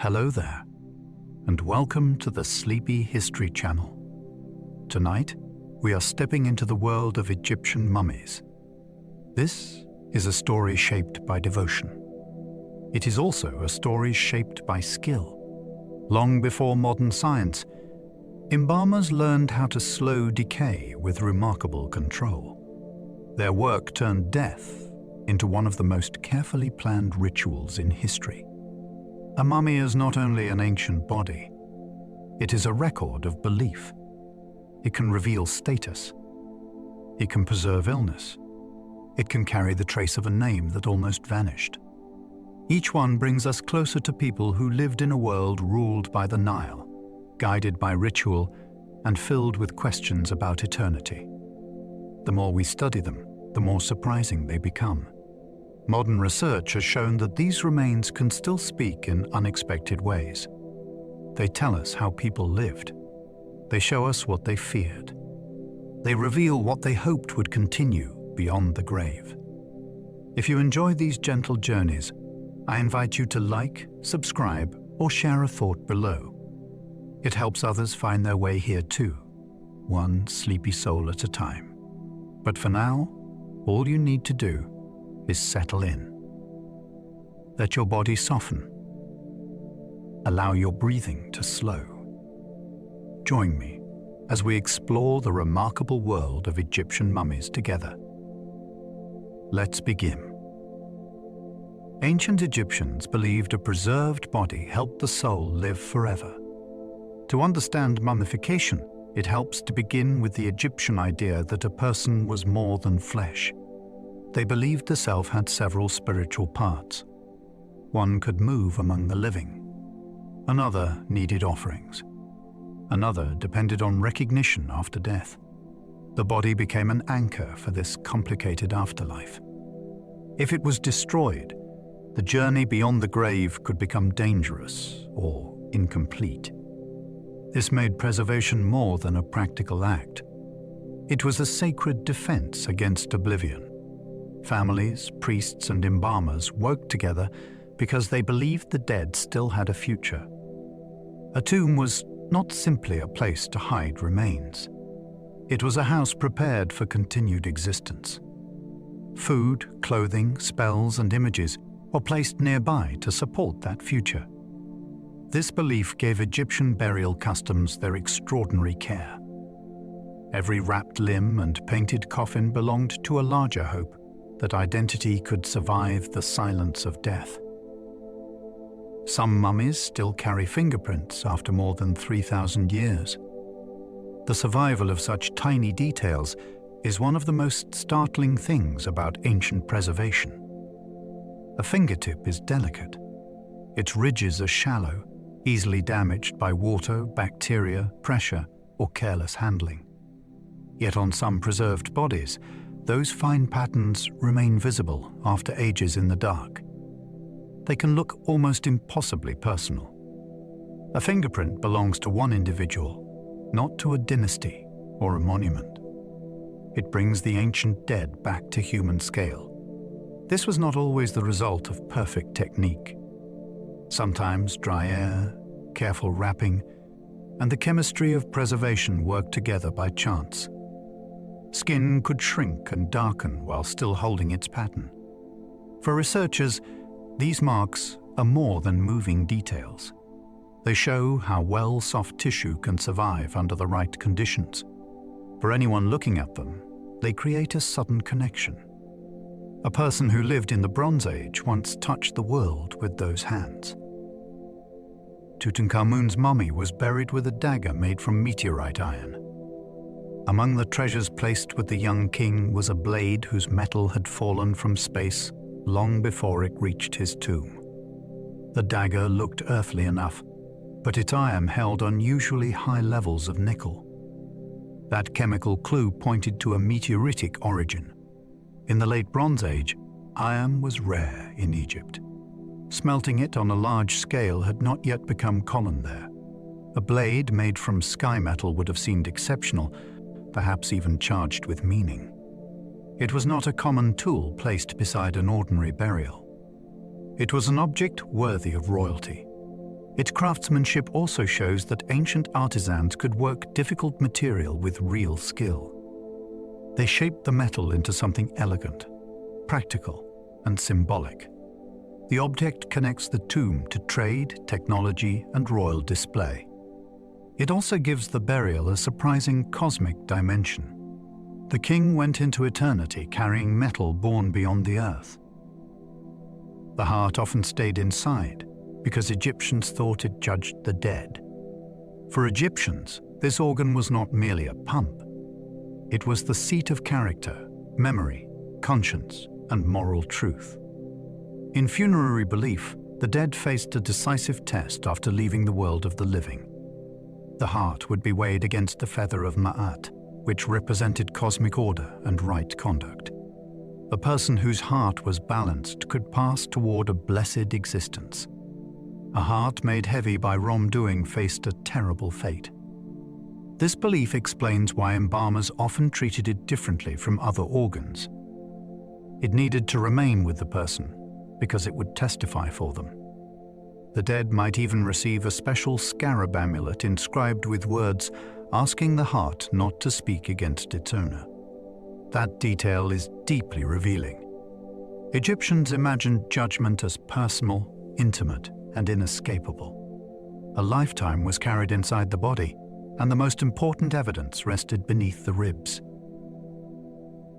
Hello there, and welcome to the Sleepy History Channel. Tonight, we are stepping into the world of Egyptian mummies. This is a story shaped by devotion. It is also a story shaped by skill. Long before modern science, embalmers learned how to slow decay with remarkable control. Their work turned death into one of the most carefully planned rituals in history. A mummy is not only an ancient body, it is a record of belief. It can reveal status. It can preserve illness. It can carry the trace of a name that almost vanished. Each one brings us closer to people who lived in a world ruled by the Nile, guided by ritual, and filled with questions about eternity. The more we study them, the more surprising they become. Modern research has shown that these remains can still speak in unexpected ways. They tell us how people lived. They show us what they feared. They reveal what they hoped would continue beyond the grave. If you enjoy these gentle journeys, I invite you to like, subscribe, or share a thought below. It helps others find their way here too, one sleepy soul at a time. But for now, all you need to do is settle in. Let your body soften. Allow your breathing to slow. Join me as we explore the remarkable world of Egyptian mummies together. Let's begin. Ancient Egyptians believed a preserved body helped the soul live forever. To understand mummification, it helps to begin with the Egyptian idea that a person was more than flesh. They believed the self had several spiritual parts. One could move among the living. Another needed offerings. Another depended on recognition after death. The body became an anchor for this complicated afterlife. If it was destroyed, the journey beyond the grave could become dangerous or incomplete. This made preservation more than a practical act. It was a sacred defense against oblivion. Families, priests, and embalmers worked together because they believed the dead still had a future. A tomb was not simply a place to hide remains. It was a house prepared for continued existence. Food, clothing, spells, and images were placed nearby to support that future. This belief gave Egyptian burial customs their extraordinary care. Every wrapped limb and painted coffin belonged to a larger hope that identity could survive the silence of death. Some mummies still carry fingerprints after more than 3,000 years. The survival of such tiny details is one of the most startling things about ancient preservation. A fingertip is delicate. Its ridges are shallow, easily damaged by water, bacteria, pressure, or careless handling. Yet on some preserved bodies, those fine patterns remain visible after ages in the dark. They can look almost impossibly personal. A fingerprint belongs to one individual, not to a dynasty or a monument. It brings the ancient dead back to human scale. This was not always the result of perfect technique. Sometimes dry air, careful wrapping, and the chemistry of preservation worked together by chance. Skin could shrink and darken while still holding its pattern. For researchers, these marks are more than moving details. They show how well soft tissue can survive under the right conditions. For anyone looking at them, they create a sudden connection. A person who lived in the Bronze Age once touched the world with those hands. Tutankhamun's mummy was buried with a dagger made from meteorite iron. Among the treasures placed with the young king was a blade whose metal had fallen from space long before it reached his tomb. The dagger looked earthly enough, but its iron held unusually high levels of nickel. That chemical clue pointed to a meteoritic origin. In the late Bronze Age, iron was rare in Egypt. Smelting it on a large scale had not yet become common there. A blade made from sky metal would have seemed exceptional, perhaps even charged with meaning. It was not a common tool placed beside an ordinary burial. It was an object worthy of royalty. Its craftsmanship also shows that ancient artisans could work difficult material with real skill. They shaped the metal into something elegant, practical, and symbolic. The object connects the tomb to trade, technology, and royal display. It also gives the burial a surprising cosmic dimension. The king went into eternity carrying metal born beyond the earth. The heart often stayed inside because Egyptians thought it judged the dead. For Egyptians, this organ was not merely a pump. It was the seat of character, memory, conscience, and moral truth. In funerary belief, the dead faced a decisive test after leaving the world of the living. The heart would be weighed against the feather of Ma'at, which represented cosmic order and right conduct. A person whose heart was balanced could pass toward a blessed existence. A heart made heavy by wrongdoing faced a terrible fate. This belief explains why embalmers often treated it differently from other organs. It needed to remain with the person because it would testify for them. The dead might even receive a special scarab amulet inscribed with words asking the heart not to speak against its owner. That detail is deeply revealing. Egyptians imagined judgment as personal, intimate, and inescapable. A lifetime was carried inside the body, and the most important evidence rested beneath the ribs.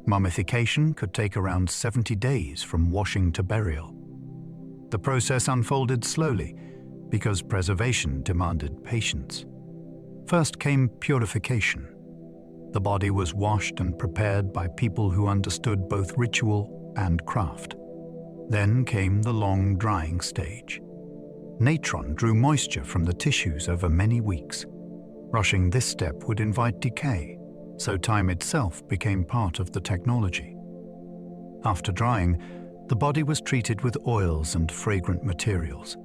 Mummification could take around 70 days from washing to burial. The process unfolded slowly because preservation demanded patience. First came purification. The body was washed and prepared by people who understood both ritual and craft. Then came the long drying stage. Natron drew moisture from the tissues over many weeks. Rushing this step would invite decay, so time itself became part of the technology. After drying, the body was treated with oils and fragrant materials.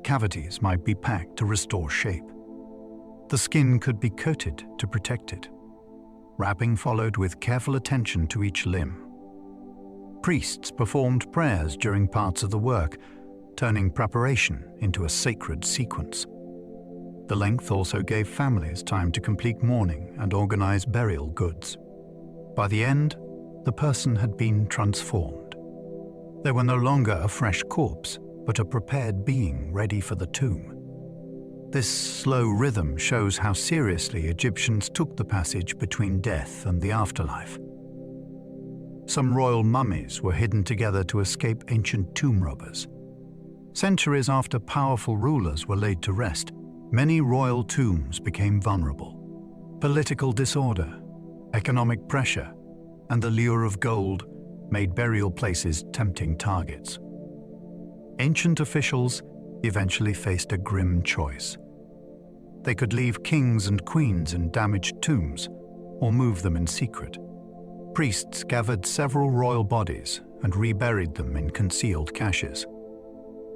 Cavities might be packed to restore shape. The skin could be coated to protect it. Wrapping followed with careful attention to each limb. Priests performed prayers during parts of the work, turning preparation into a sacred sequence. The length also gave families time to complete mourning and organize burial goods. By the end, the person had been transformed. They were no longer a fresh corpse, but a prepared being ready for the tomb. This slow rhythm shows how seriously Egyptians took the passage between death and the afterlife. Some royal mummies were hidden together to escape ancient tomb robbers. Centuries after powerful rulers were laid to rest, many royal tombs became vulnerable. Political disorder, economic pressure, and the lure of gold made burial places tempting targets. Ancient officials eventually faced a grim choice. They could leave kings and queens in damaged tombs or move them in secret. Priests gathered several royal bodies and reburied them in concealed caches.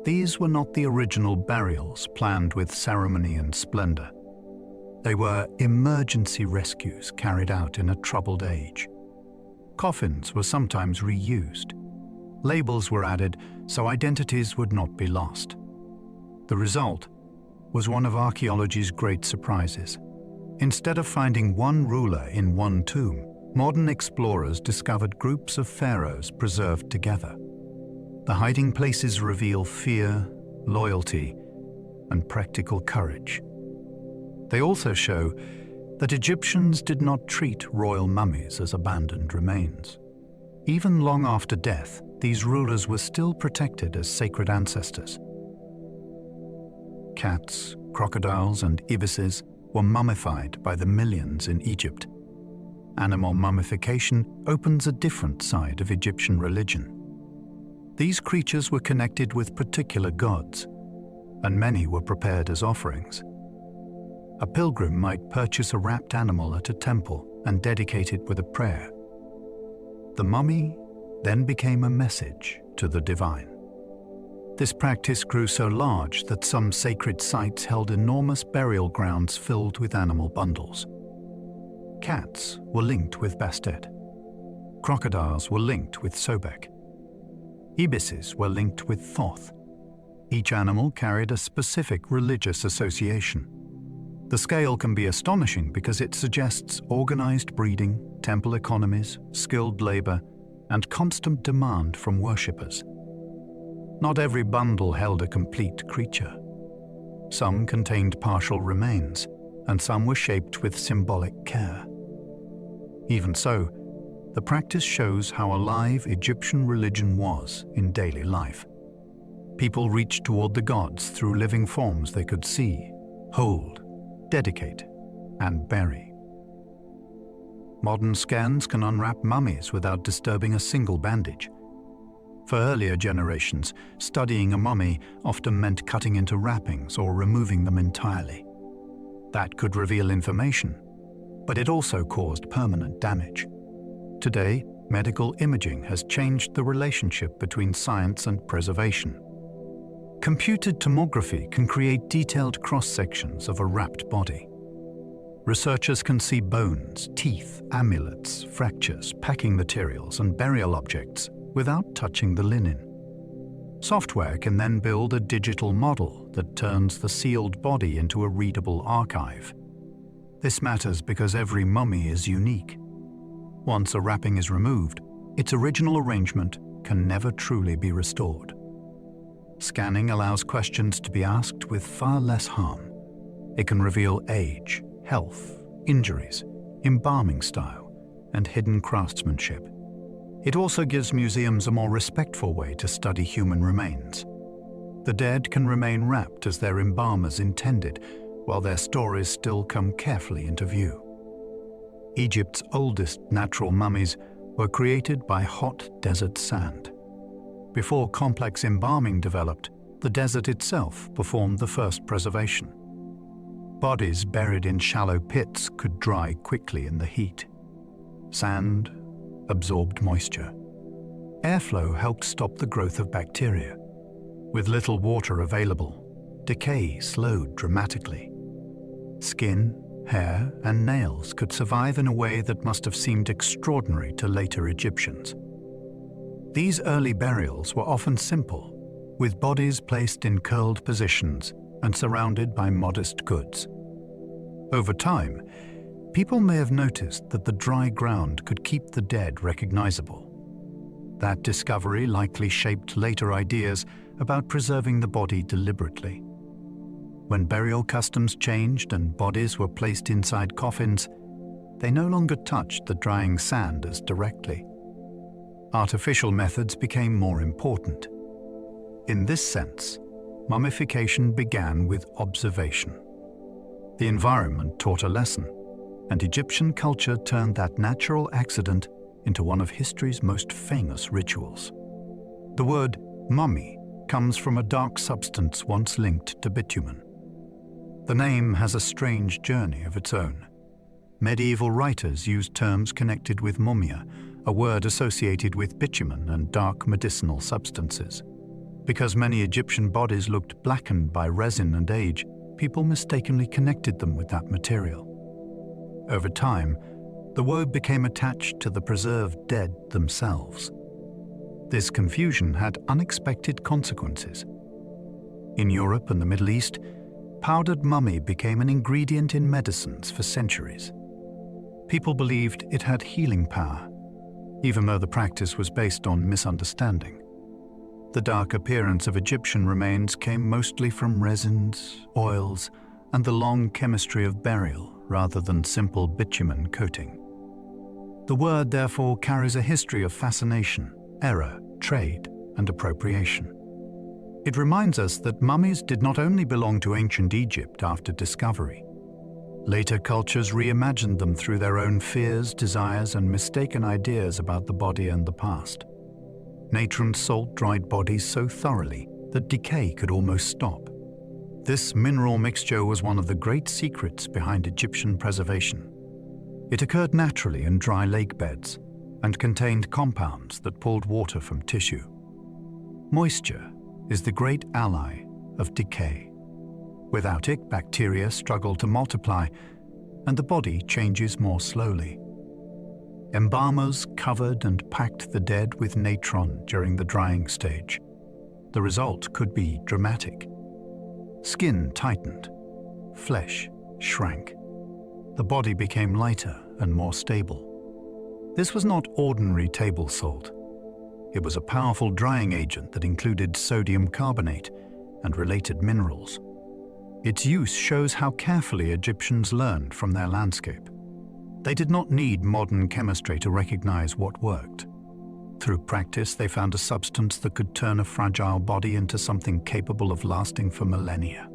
These were not the original burials planned with ceremony and splendor. They were emergency rescues carried out in a troubled age. Coffins were sometimes reused. Labels were added so identities would not be lost. The result was one of archaeology's great surprises. Instead of finding one ruler in one tomb, modern explorers discovered groups of pharaohs preserved together. The hiding places reveal fear, loyalty, and practical courage. They also show that Egyptians did not treat royal mummies as abandoned remains. Even long after death, these rulers were still protected as sacred ancestors. Cats, crocodiles, and ibises were mummified by the millions in Egypt. Animal mummification opens a different side of Egyptian religion. These creatures were connected with particular gods, and many were prepared as offerings. A pilgrim might purchase a wrapped animal at a temple and dedicate it with a prayer. The mummy then became a message to the divine. This practice grew so large that some sacred sites held enormous burial grounds filled with animal bundles. Cats were linked with Bastet. Crocodiles were linked with Sobek. Ibises were linked with Thoth. Each animal carried a specific religious association. The scale can be astonishing because it suggests organized breeding, temple economies, skilled labor, and constant demand from worshippers. Not every bundle held a complete creature. Some contained partial remains, and some were shaped with symbolic care. Even so, the practice shows how alive Egyptian religion was in daily life. People reached toward the gods through living forms they could see, hold, dedicate, and bury. Modern scans can unwrap mummies without disturbing a single bandage. For earlier generations, studying a mummy often meant cutting into wrappings or removing them entirely. That could reveal information, but it also caused permanent damage. Today, medical imaging has changed the relationship between science and preservation. Computed tomography can create detailed cross-sections of a wrapped body. Researchers can see bones, teeth, amulets, fractures, packing materials, and burial objects without touching the linen. Software can then build a digital model that turns the sealed body into a readable archive. This matters because every mummy is unique. Once a wrapping is removed, its original arrangement can never truly be restored. Scanning allows questions to be asked with far less harm. It can reveal age, health, injuries, embalming style, and hidden craftsmanship. It also gives museums a more respectful way to study human remains. The dead can remain wrapped as their embalmers intended, while their stories still come carefully into view. Egypt's oldest natural mummies were created by hot desert sand. Before complex embalming developed, the desert itself performed the first preservation. Bodies buried in shallow pits could dry quickly in the heat. Sand absorbed moisture. Airflow helped stop the growth of bacteria. With little water available, decay slowed dramatically. Skin, hair, and nails could survive in a way that must have seemed extraordinary to later Egyptians. These early burials were often simple, with bodies placed in curled positions and surrounded by modest goods. Over time, people may have noticed that the dry ground could keep the dead recognizable. That discovery likely shaped later ideas about preserving the body deliberately. When burial customs changed and bodies were placed inside coffins, they no longer touched the drying sand as directly. Artificial methods became more important. In this sense, mummification began with observation. The environment taught a lesson, and Egyptian culture turned that natural accident into one of history's most famous rituals. The word mummy comes from a dark substance once linked to bitumen. The name has a strange journey of its own. Medieval writers used terms connected with mumia, a word associated with bitumen and dark medicinal substances. Because many Egyptian bodies looked blackened by resin and age, people mistakenly connected them with that material. Over time, the word became attached to the preserved dead themselves. This confusion had unexpected consequences. In Europe and the Middle East, powdered mummy became an ingredient in medicines for centuries. People believed it had healing power, even though the practice was based on misunderstanding. The dark appearance of Egyptian remains came mostly from resins, oils, and the long chemistry of burial rather than simple bitumen coating. The word therefore carries a history of fascination, error, trade, and appropriation. It reminds us that mummies did not only belong to ancient Egypt after discovery. Later cultures reimagined them through their own fears, desires, and mistaken ideas about the body and the past. Natron salt-dried bodies so thoroughly that decay could almost stop. This mineral mixture was one of the great secrets behind Egyptian preservation. It occurred naturally in dry lake beds and contained compounds that pulled water from tissue. Moisture is the great ally of decay. Without it, bacteria struggle to multiply, and the body changes more slowly. Embalmers covered and packed the dead with natron during the drying stage. The result could be dramatic. Skin tightened, flesh shrank. The body became lighter and more stable. This was not ordinary table salt. It was a powerful drying agent that included sodium carbonate and related minerals. Its use shows how carefully Egyptians learned from their landscape. They did not need modern chemistry to recognize what worked. Through practice, they found a substance that could turn a fragile body into something capable of lasting for millennia.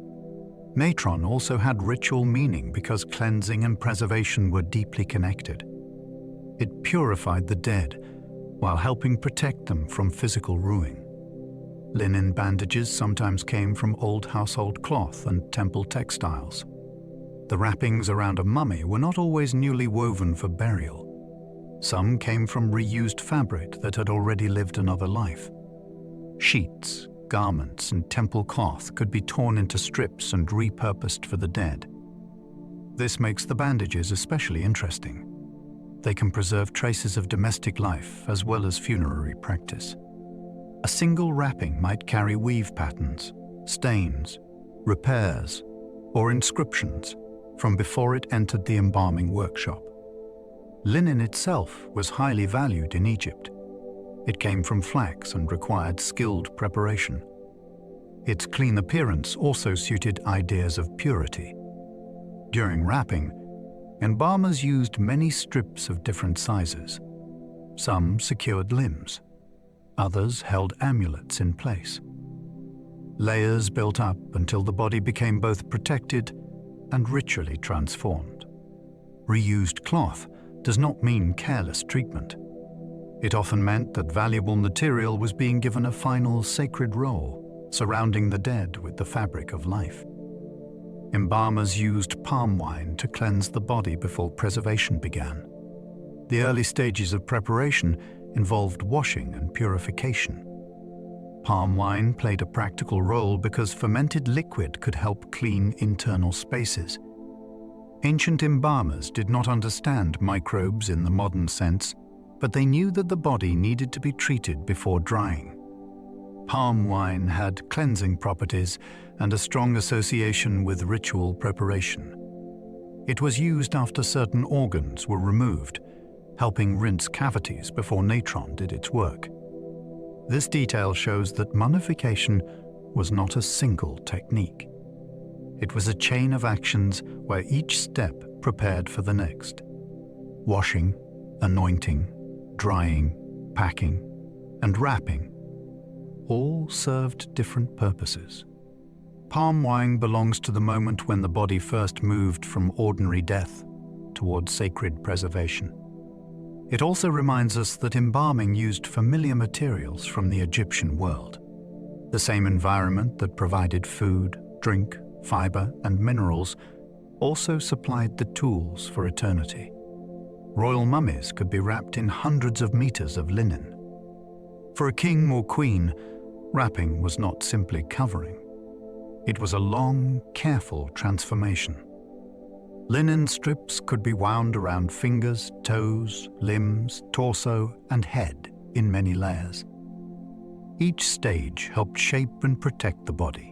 Natron also had ritual meaning because cleansing and preservation were deeply connected. It purified the dead while helping protect them from physical ruin. Linen bandages sometimes came from old household cloth and temple textiles. The wrappings around a mummy were not always newly woven for burial. Some came from reused fabric that had already lived another life. Sheets, garments, and temple cloth could be torn into strips and repurposed for the dead. This makes the bandages especially interesting. They can preserve traces of domestic life as well as funerary practice. A single wrapping might carry weave patterns, stains, repairs, or inscriptions from before it entered the embalming workshop. Linen itself was highly valued in Egypt. It came from flax and required skilled preparation. Its clean appearance also suited ideas of purity. During wrapping, embalmers used many strips of different sizes. Some secured limbs. Others held amulets in place. Layers built up until the body became both protected and ritually transformed. Reused cloth does not mean careless treatment. It often meant that valuable material was being given a final sacred role, surrounding the dead with the fabric of life. Embalmers used palm wine to cleanse the body before preservation began. The early stages of preparation involved washing and purification. Palm wine played a practical role because fermented liquid could help clean internal spaces. Ancient embalmers did not understand microbes in the modern sense, but they knew that the body needed to be treated before drying. Palm wine had cleansing properties and a strong association with ritual preparation. It was used after certain organs were removed, helping rinse cavities before natron did its work. This detail shows that mummification was not a single technique. It was a chain of actions where each step prepared for the next. Washing, anointing, drying, packing, and wrapping all served different purposes. Palm wine belongs to the moment when the body first moved from ordinary death towards sacred preservation. It also reminds us that embalming used familiar materials from the Egyptian world. The same environment that provided food, drink, fiber, and minerals also supplied the tools for eternity. Royal mummies could be wrapped in hundreds of meters of linen. For a king or queen, wrapping was not simply covering. It was a long, careful transformation. Linen strips could be wound around fingers, toes, limbs, torso, and head in many layers. Each stage helped shape and protect the body.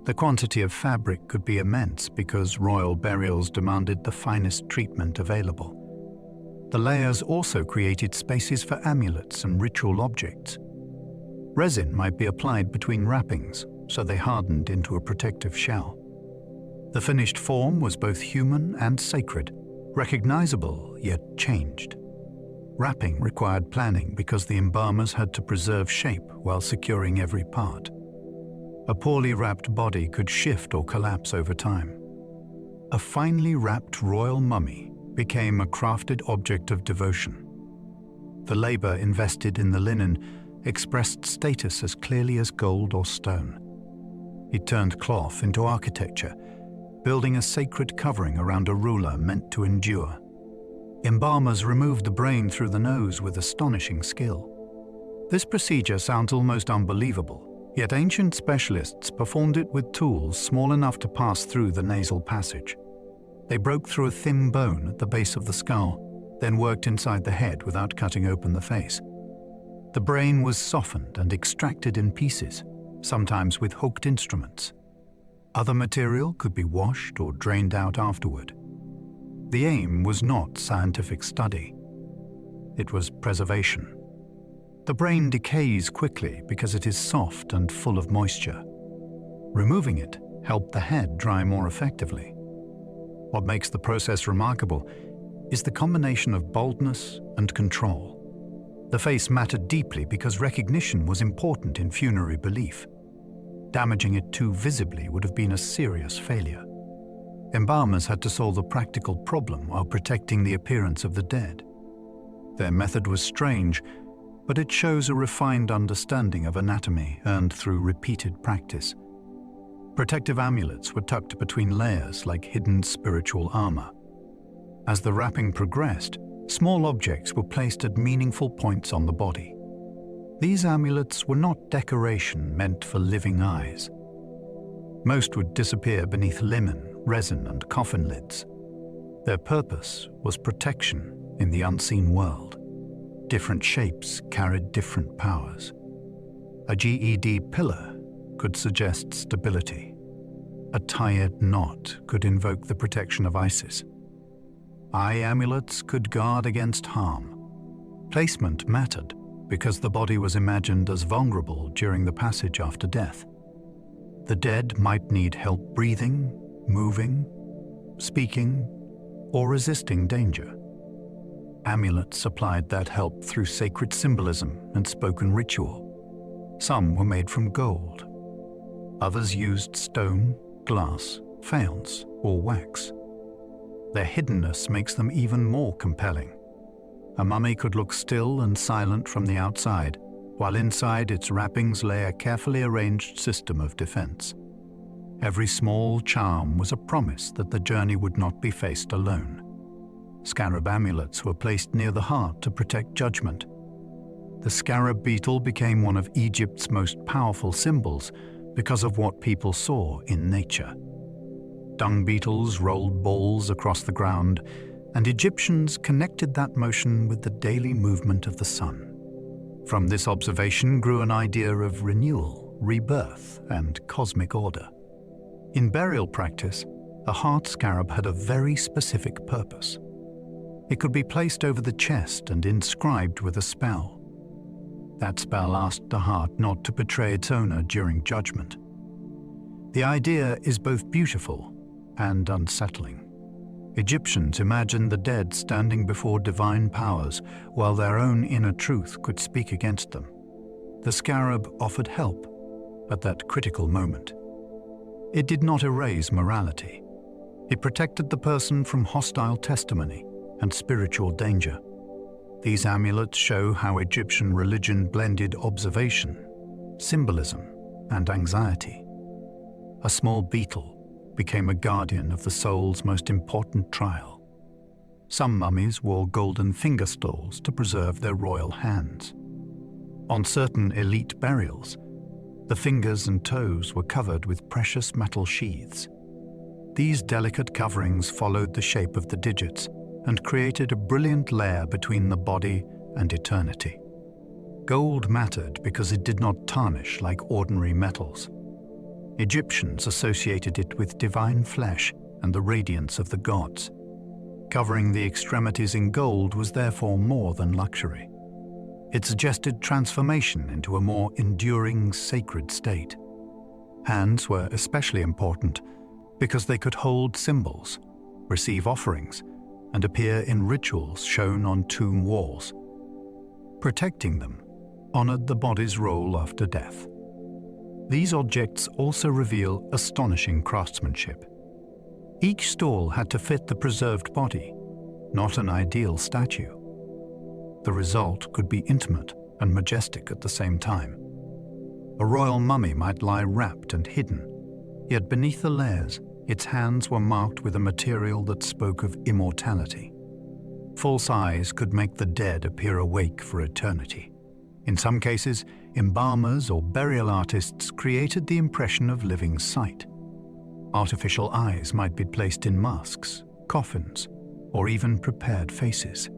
The quantity of fabric could be immense because royal burials demanded the finest treatment available. The layers also created spaces for amulets and ritual objects. Resin might be applied between wrappings, so they hardened into a protective shell. The finished form was both human and sacred, recognizable yet changed. Wrapping required planning because the embalmers had to preserve shape while securing every part. A poorly wrapped body could shift or collapse over time. A finely wrapped royal mummy became a crafted object of devotion. The labor invested in the linen expressed status as clearly as gold or stone. It turned cloth into architecture, building a sacred covering around a ruler meant to endure. Embalmers removed the brain through the nose with astonishing skill. This procedure sounds almost unbelievable, yet ancient specialists performed it with tools small enough to pass through the nasal passage. They broke through a thin bone at the base of the skull, then worked inside the head without cutting open the face. The brain was softened and extracted in pieces, sometimes with hooked instruments. Other material could be washed or drained out afterward. The aim was not scientific study. It was preservation. The brain decays quickly because it is soft and full of moisture. Removing it helped the head dry more effectively. What makes the process remarkable is the combination of boldness and control. The face mattered deeply because recognition was important in funerary belief. Damaging it too visibly would have been a serious failure. Embalmers had to solve a practical problem while protecting the appearance of the dead. Their method was strange, but it shows a refined understanding of anatomy earned through repeated practice. Protective amulets were tucked between layers like hidden spiritual armor. As the wrapping progressed, small objects were placed at meaningful points on the body. These amulets were not decoration meant for living eyes. Most would disappear beneath linen, resin, and coffin lids. Their purpose was protection in the unseen world. Different shapes carried different powers. A GED pillar could suggest stability. A tired knot could invoke the protection of Isis. Eye amulets could guard against harm. Placement mattered because the body was imagined as vulnerable during the passage after death. The dead might need help breathing, moving, speaking, or resisting danger. Amulets supplied that help through sacred symbolism and spoken ritual. Some were made from gold. Others used stone, glass, faience, or wax. Their hiddenness makes them even more compelling. A mummy could look still and silent from the outside, while inside its wrappings lay a carefully arranged system of defense. Every small charm was a promise that the journey would not be faced alone. Scarab amulets were placed near the heart to protect judgment. The scarab beetle became one of Egypt's most powerful symbols because of what people saw in nature. Dung beetles rolled balls across the ground, and Egyptians connected that motion with the daily movement of the sun. From this observation grew an idea of renewal, rebirth, and cosmic order. In burial practice, a heart scarab had a very specific purpose. It could be placed over the chest and inscribed with a spell. That spell asked the heart not to betray its owner during judgment. The idea is both beautiful and unsettling. Egyptians imagined the dead standing before divine powers, while their own inner truth could speak against them. The scarab offered help at that critical moment. It did not erase morality. It protected the person from hostile testimony and spiritual danger. These amulets show how Egyptian religion blended observation, symbolism, and anxiety. A small beetle became a guardian of the soul's most important trial. Some mummies wore golden finger stalls to preserve their royal hands. On certain elite burials, the fingers and toes were covered with precious metal sheaths. These delicate coverings followed the shape of the digits and created a brilliant layer between the body and eternity. Gold mattered because it did not tarnish like ordinary metals. Egyptians associated it with divine flesh and the radiance of the gods. Covering the extremities in gold was therefore more than luxury. It suggested transformation into a more enduring, sacred state. Hands were especially important because they could hold symbols, receive offerings, and appear in rituals shown on tomb walls. Protecting them honored the body's role after death. These objects also reveal astonishing craftsmanship. Each stall had to fit the preserved body, not an ideal statue. The result could be intimate and majestic at the same time. A royal mummy might lie wrapped and hidden, yet beneath the layers, its hands were marked with a material that spoke of immortality. False eyes could make the dead appear awake for eternity. In some cases, embalmers or burial artists created the impression of living sight. Artificial eyes might be placed in masks, coffins, or even prepared faces.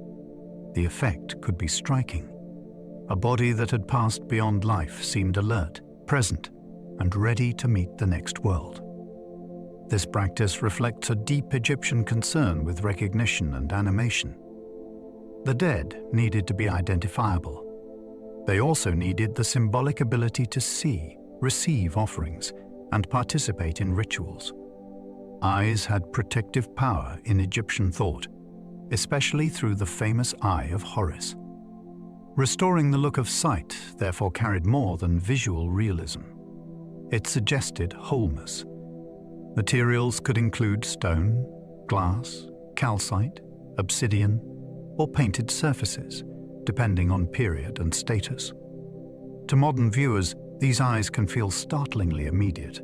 The effect could be striking. A body that had passed beyond life seemed alert, present, and ready to meet the next world. This practice reflects a deep Egyptian concern with recognition and animation. The dead needed to be identifiable. They also needed the symbolic ability to see, receive offerings, and participate in rituals. Eyes had protective power in Egyptian thought, especially through the famous Eye of Horus. Restoring the look of sight therefore carried more than visual realism. It suggested wholeness. Materials could include stone, glass, calcite, obsidian, or painted surfaces, depending on period and status. To modern viewers, these eyes can feel startlingly immediate.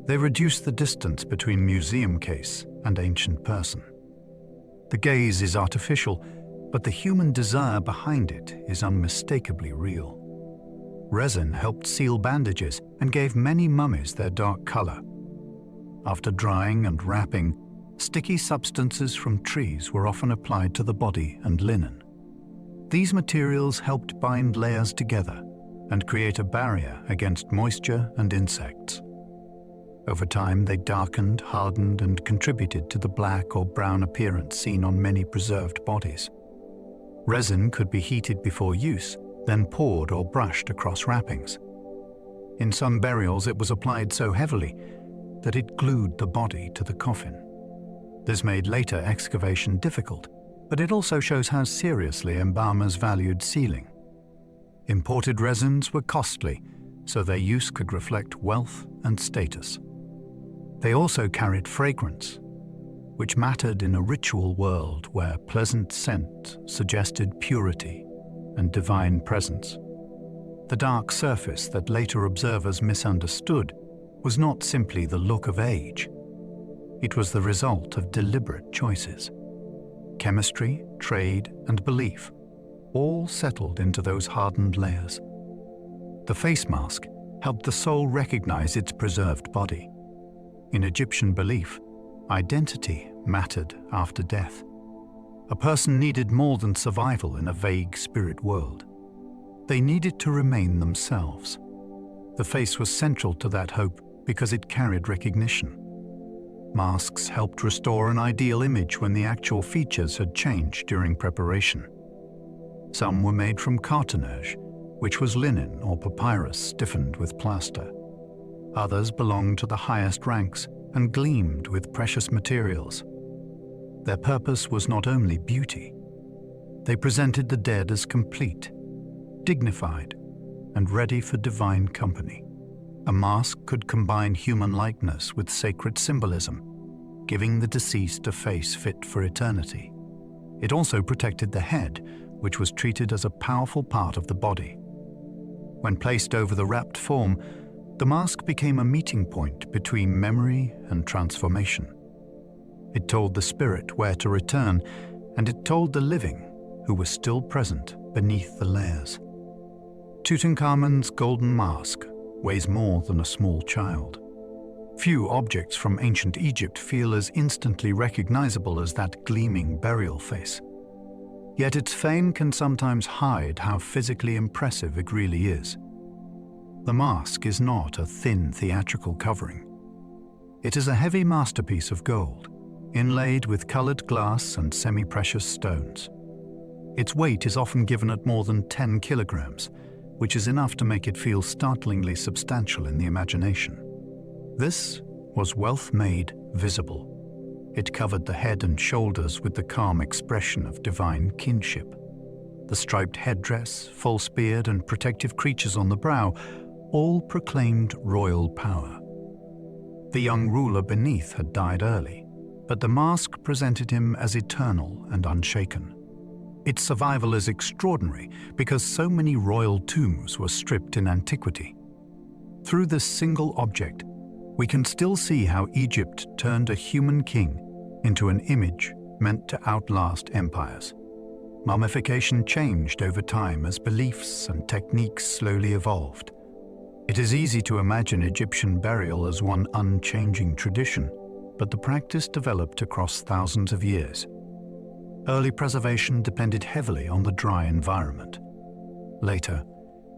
They reduce the distance between museum case and ancient person. The gaze is artificial, but the human desire behind it is unmistakably real. Resin helped seal bandages and gave many mummies their dark color. After drying and wrapping, sticky substances from trees were often applied to the body and linen. These materials helped bind layers together and create a barrier against moisture and insects. Over time, they darkened, hardened, and contributed to the black or brown appearance seen on many preserved bodies. Resin could be heated before use, then poured or brushed across wrappings. In some burials, it was applied so heavily that it glued the body to the coffin. This made later excavation difficult, but it also shows how seriously embalmers valued sealing. Imported resins were costly, so their use could reflect wealth and status. They also carried fragrance, which mattered in a ritual world where pleasant scent suggested purity and divine presence. The dark surface that later observers misunderstood was not simply the look of age. It was the result of deliberate choices. Chemistry, trade, and belief all settled into those hardened layers. The face mask helped the soul recognize its preserved body. In Egyptian belief, identity mattered after death. A person needed more than survival in a vague spirit world. They needed to remain themselves. The face was central to that hope because it carried recognition. Masks helped restore an ideal image when the actual features had changed during preparation. Some were made from cartonnage, which was linen or papyrus stiffened with plaster. Others belonged to the highest ranks and gleamed with precious materials. Their purpose was not only beauty. They presented the dead as complete, dignified, and ready for divine company. A mask could combine human likeness with sacred symbolism, giving the deceased a face fit for eternity. It also protected the head, which was treated as a powerful part of the body. When placed over the wrapped form, the mask became a meeting point between memory and transformation. It told the spirit where to return, and it told the living who was still present beneath the layers. Tutankhamun's golden mask weighs more than a small child. Few objects from ancient Egypt feel as instantly recognizable as that gleaming burial face. Yet its fame can sometimes hide how physically impressive it really is. The mask is not a thin theatrical covering. It is a heavy masterpiece of gold, inlaid with colored glass and semi-precious stones. Its weight is often given at more than 10 kilograms, which is enough to make it feel startlingly substantial in the imagination. This was wealth made visible. It covered the head and shoulders with the calm expression of divine kinship. The striped headdress, false beard, and protective creatures on the brow all proclaimed royal power. The young ruler beneath had died early, but the mask presented him as eternal and unshaken. Its survival is extraordinary because so many royal tombs were stripped in antiquity. Through this single object, we can still see how Egypt turned a human king into an image meant to outlast empires. Mummification changed over time as beliefs and techniques slowly evolved. It is easy to imagine Egyptian burial as one unchanging tradition, but the practice developed across thousands of years. Early preservation depended heavily on the dry environment. Later,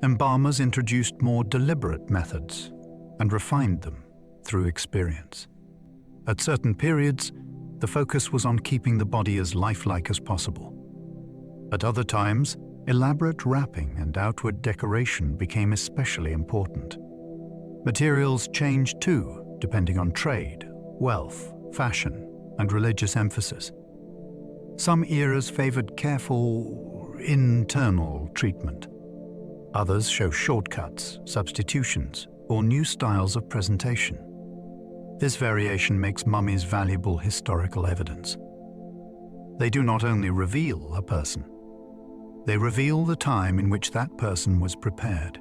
embalmers introduced more deliberate methods, and refined them through experience. At certain periods, the focus was on keeping the body as lifelike as possible. At other times, elaborate wrapping and outward decoration became especially important. Materials changed too, depending on trade, wealth, fashion, and religious emphasis. Some eras favored careful internal treatment. Others show shortcuts, substitutions, or new styles of presentation. This variation makes mummies valuable historical evidence. They do not only reveal a person, they reveal the time in which that person was prepared.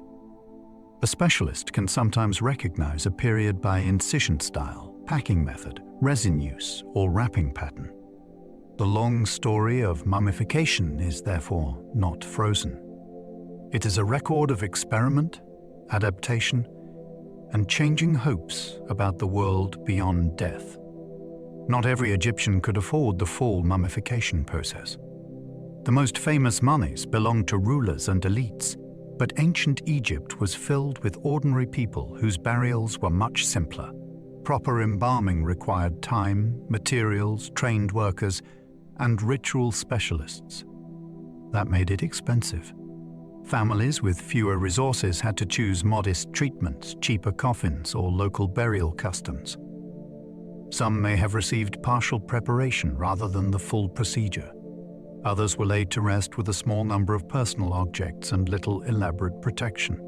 A specialist can sometimes recognize a period by incision style, packing method, resin use, or wrapping pattern. The long story of mummification is therefore not frozen. It is a record of experiment, adaptation, and changing hopes about the world beyond death. Not every Egyptian could afford the full mummification process. The most famous mummies belonged to rulers and elites, but ancient Egypt was filled with ordinary people whose burials were much simpler. Proper embalming required time, materials, trained workers, and ritual specialists. That made it expensive. Families with fewer resources had to choose modest treatments, cheaper coffins, or local burial customs. Some may have received partial preparation rather than the full procedure. Others were laid to rest with a small number of personal objects and little elaborate protection.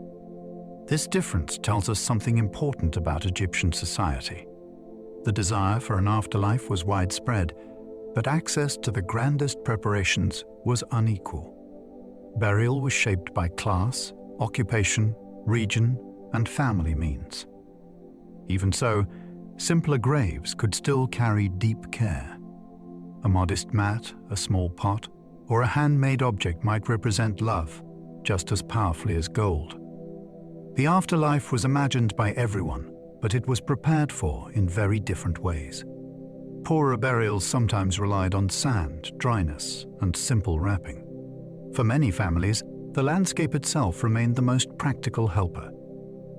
This difference tells us something important about Egyptian society. The desire for an afterlife was widespread, but access to the grandest preparations was unequal. Burial was shaped by class, occupation, region, and family means. Even so, simpler graves could still carry deep care. A modest mat, a small pot, or a handmade object might represent love just as powerfully as gold. The afterlife was imagined by everyone, but it was prepared for in very different ways. Poorer burials sometimes relied on sand, dryness, and simple wrapping. For many families, the landscape itself remained the most practical helper.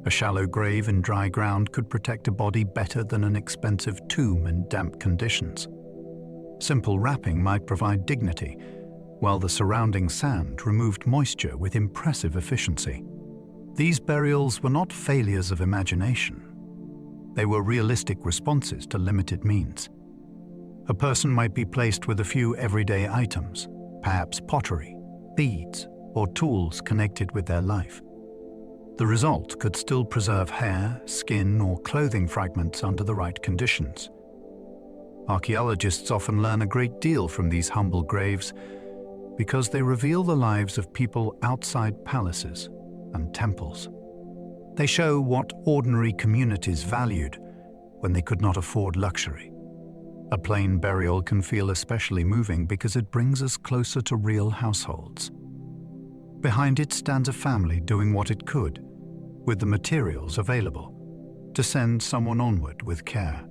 A shallow grave in dry ground could protect a body better than an expensive tomb in damp conditions. Simple wrapping might provide dignity, while the surrounding sand removed moisture with impressive efficiency. These burials were not failures of imagination. They were realistic responses to limited means. A person might be placed with a few everyday items, perhaps pottery, beads, or tools connected with their life. The result could still preserve hair, skin, or clothing fragments under the right conditions. Archaeologists often learn a great deal from these humble graves because they reveal the lives of people outside palaces and temples. They show what ordinary communities valued when they could not afford luxury. A plain burial can feel especially moving because it brings us closer to real households. Behind it stands a family doing what it could, with the materials available, to send someone onward with care.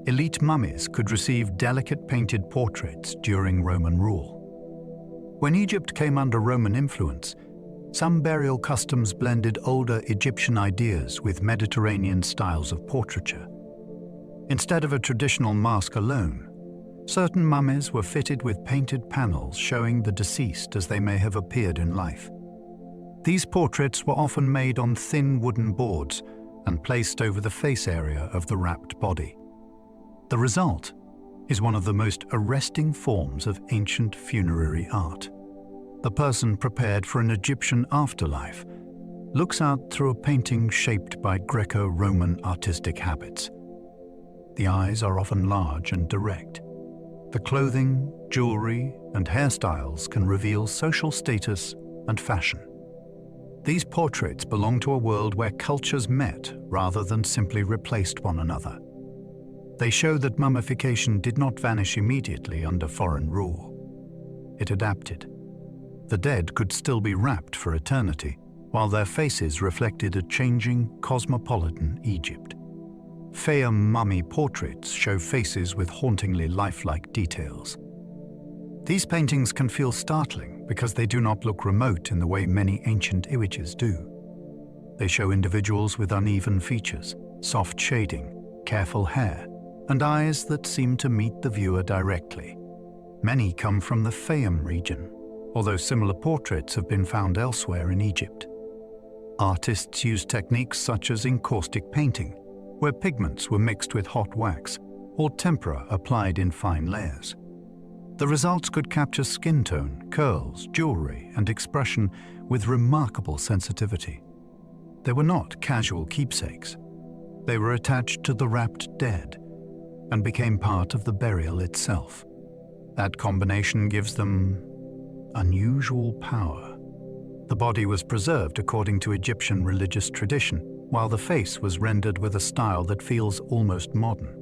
Elite mummies could receive delicate painted portraits during Roman rule. When Egypt came under Roman influence, some burial customs blended older Egyptian ideas with Mediterranean styles of portraiture. Instead of a traditional mask alone, certain mummies were fitted with painted panels showing the deceased as they may have appeared in life. These portraits were often made on thin wooden boards and placed over the face area of the wrapped body. The result is one of the most arresting forms of ancient funerary art. The person prepared for an Egyptian afterlife looks out through a painting shaped by Greco-Roman artistic habits. The eyes are often large and direct. The clothing, jewelry, and hairstyles can reveal social status and fashion. These portraits belong to a world where cultures met rather than simply replaced one another. They show that mummification did not vanish immediately under foreign rule. It adapted. The dead could still be wrapped for eternity, while their faces reflected a changing, cosmopolitan Egypt. Pharaoh mummy portraits show faces with hauntingly lifelike details. These paintings can feel startling because they do not look remote in the way many ancient images do. They show individuals with uneven features, soft shading, careful hair, and eyes that seem to meet the viewer directly. Many come from the Fayum region, although similar portraits have been found elsewhere in Egypt. Artists used techniques such as encaustic painting, where pigments were mixed with hot wax, or tempera applied in fine layers. The results could capture skin tone, curls, jewelry, and expression with remarkable sensitivity. They were not casual keepsakes. They were attached to the wrapped dead and became part of the burial itself. That combination gives them unusual power. The body was preserved according to Egyptian religious tradition, while the face was rendered with a style that feels almost modern.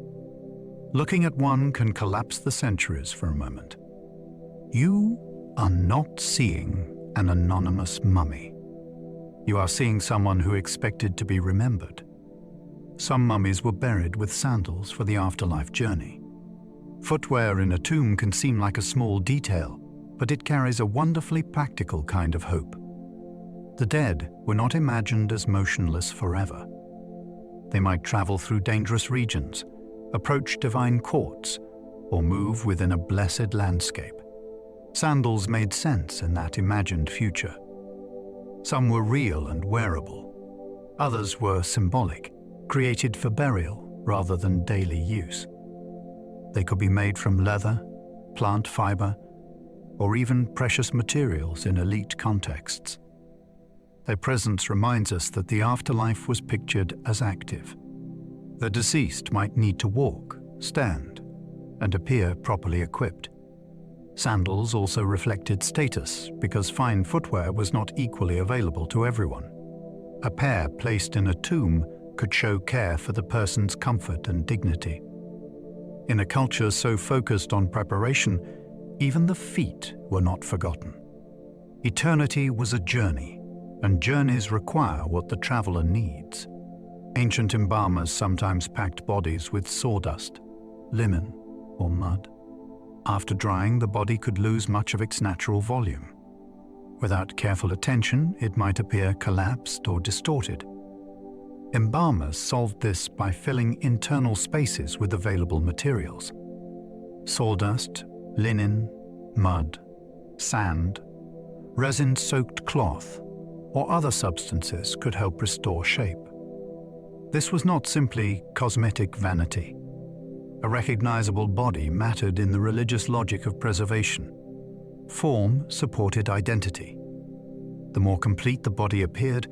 Looking at one can collapse the centuries for a moment. You are not seeing an anonymous mummy. You are seeing someone who expected to be remembered. Some mummies were buried with sandals for the afterlife journey. Footwear in a tomb can seem like a small detail, but it carries a wonderfully practical kind of hope. The dead were not imagined as motionless forever. They might travel through dangerous regions, approach divine courts, or move within a blessed landscape. Sandals made sense in that imagined future. Some were real and wearable. Others were symbolic, created for burial rather than daily use. They could be made from leather, plant fiber, or even precious materials in elite contexts. Their presence reminds us that the afterlife was pictured as active. The deceased might need to walk, stand, and appear properly equipped. Sandals also reflected status because fine footwear was not equally available to everyone. A pair placed in a tomb could show care for the person's comfort and dignity. In a culture so focused on preparation, even the feet were not forgotten. Eternity was a journey, and journeys require what the traveler needs. Ancient embalmers sometimes packed bodies with sawdust, linen, or mud. After drying, the body could lose much of its natural volume. Without careful attention, it might appear collapsed or distorted. Embalmers solved this by filling internal spaces with available materials. Sawdust, linen, mud, sand, resin-soaked cloth, or other substances could help restore shape. This was not simply cosmetic vanity. A recognizable body mattered in the religious logic of preservation. Form supported identity. The more complete the body appeared,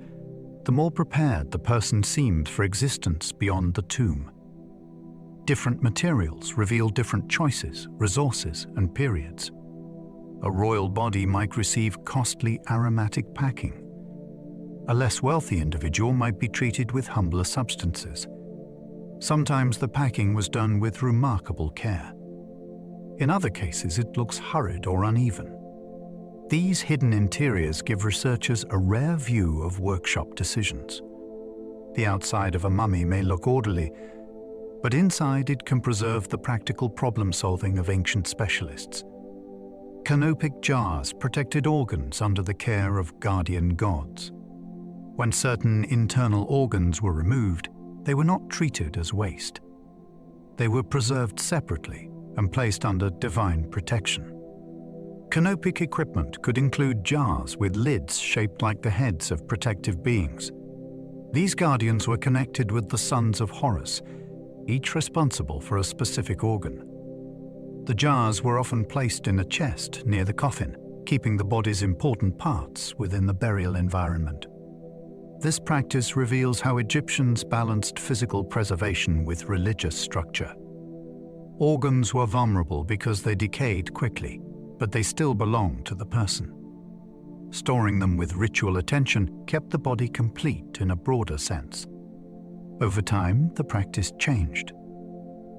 the more prepared the person seemed for existence beyond the tomb. Different materials revealed different choices, resources, and periods. A royal body might receive costly aromatic packing. A less wealthy individual might be treated with humbler substances. Sometimes the packing was done with remarkable care. In other cases, it looks hurried or uneven. These hidden interiors give researchers a rare view of workshop decisions. The outside of a mummy may look orderly, but inside it can preserve the practical problem-solving of ancient specialists. Canopic jars protected organs under the care of guardian gods. When certain internal organs were removed, they were not treated as waste. They were preserved separately and placed under divine protection. Canopic equipment could include jars with lids shaped like the heads of protective beings. These guardians were connected with the sons of Horus, each responsible for a specific organ. The jars were often placed in a chest near the coffin, keeping the body's important parts within the burial environment. This practice reveals how Egyptians balanced physical preservation with religious structure. Organs were vulnerable because they decayed quickly, but they still belonged to the person. Storing them with ritual attention kept the body complete in a broader sense. Over time, the practice changed.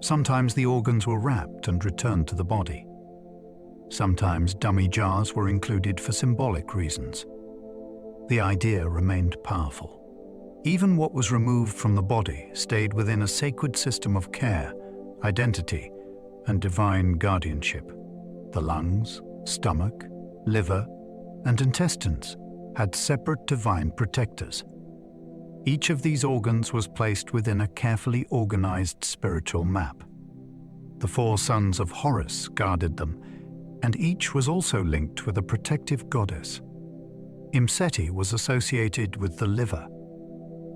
Sometimes the organs were wrapped and returned to the body. Sometimes dummy jars were included for symbolic reasons. The idea remained powerful. Even what was removed from the body stayed within a sacred system of care, identity, and divine guardianship. The lungs, stomach, liver, and intestines had separate divine protectors. Each of these organs was placed within a carefully organized spiritual map. The 4 sons of Horus guarded them, and each was also linked with a protective goddess. Imseti was associated with the liver.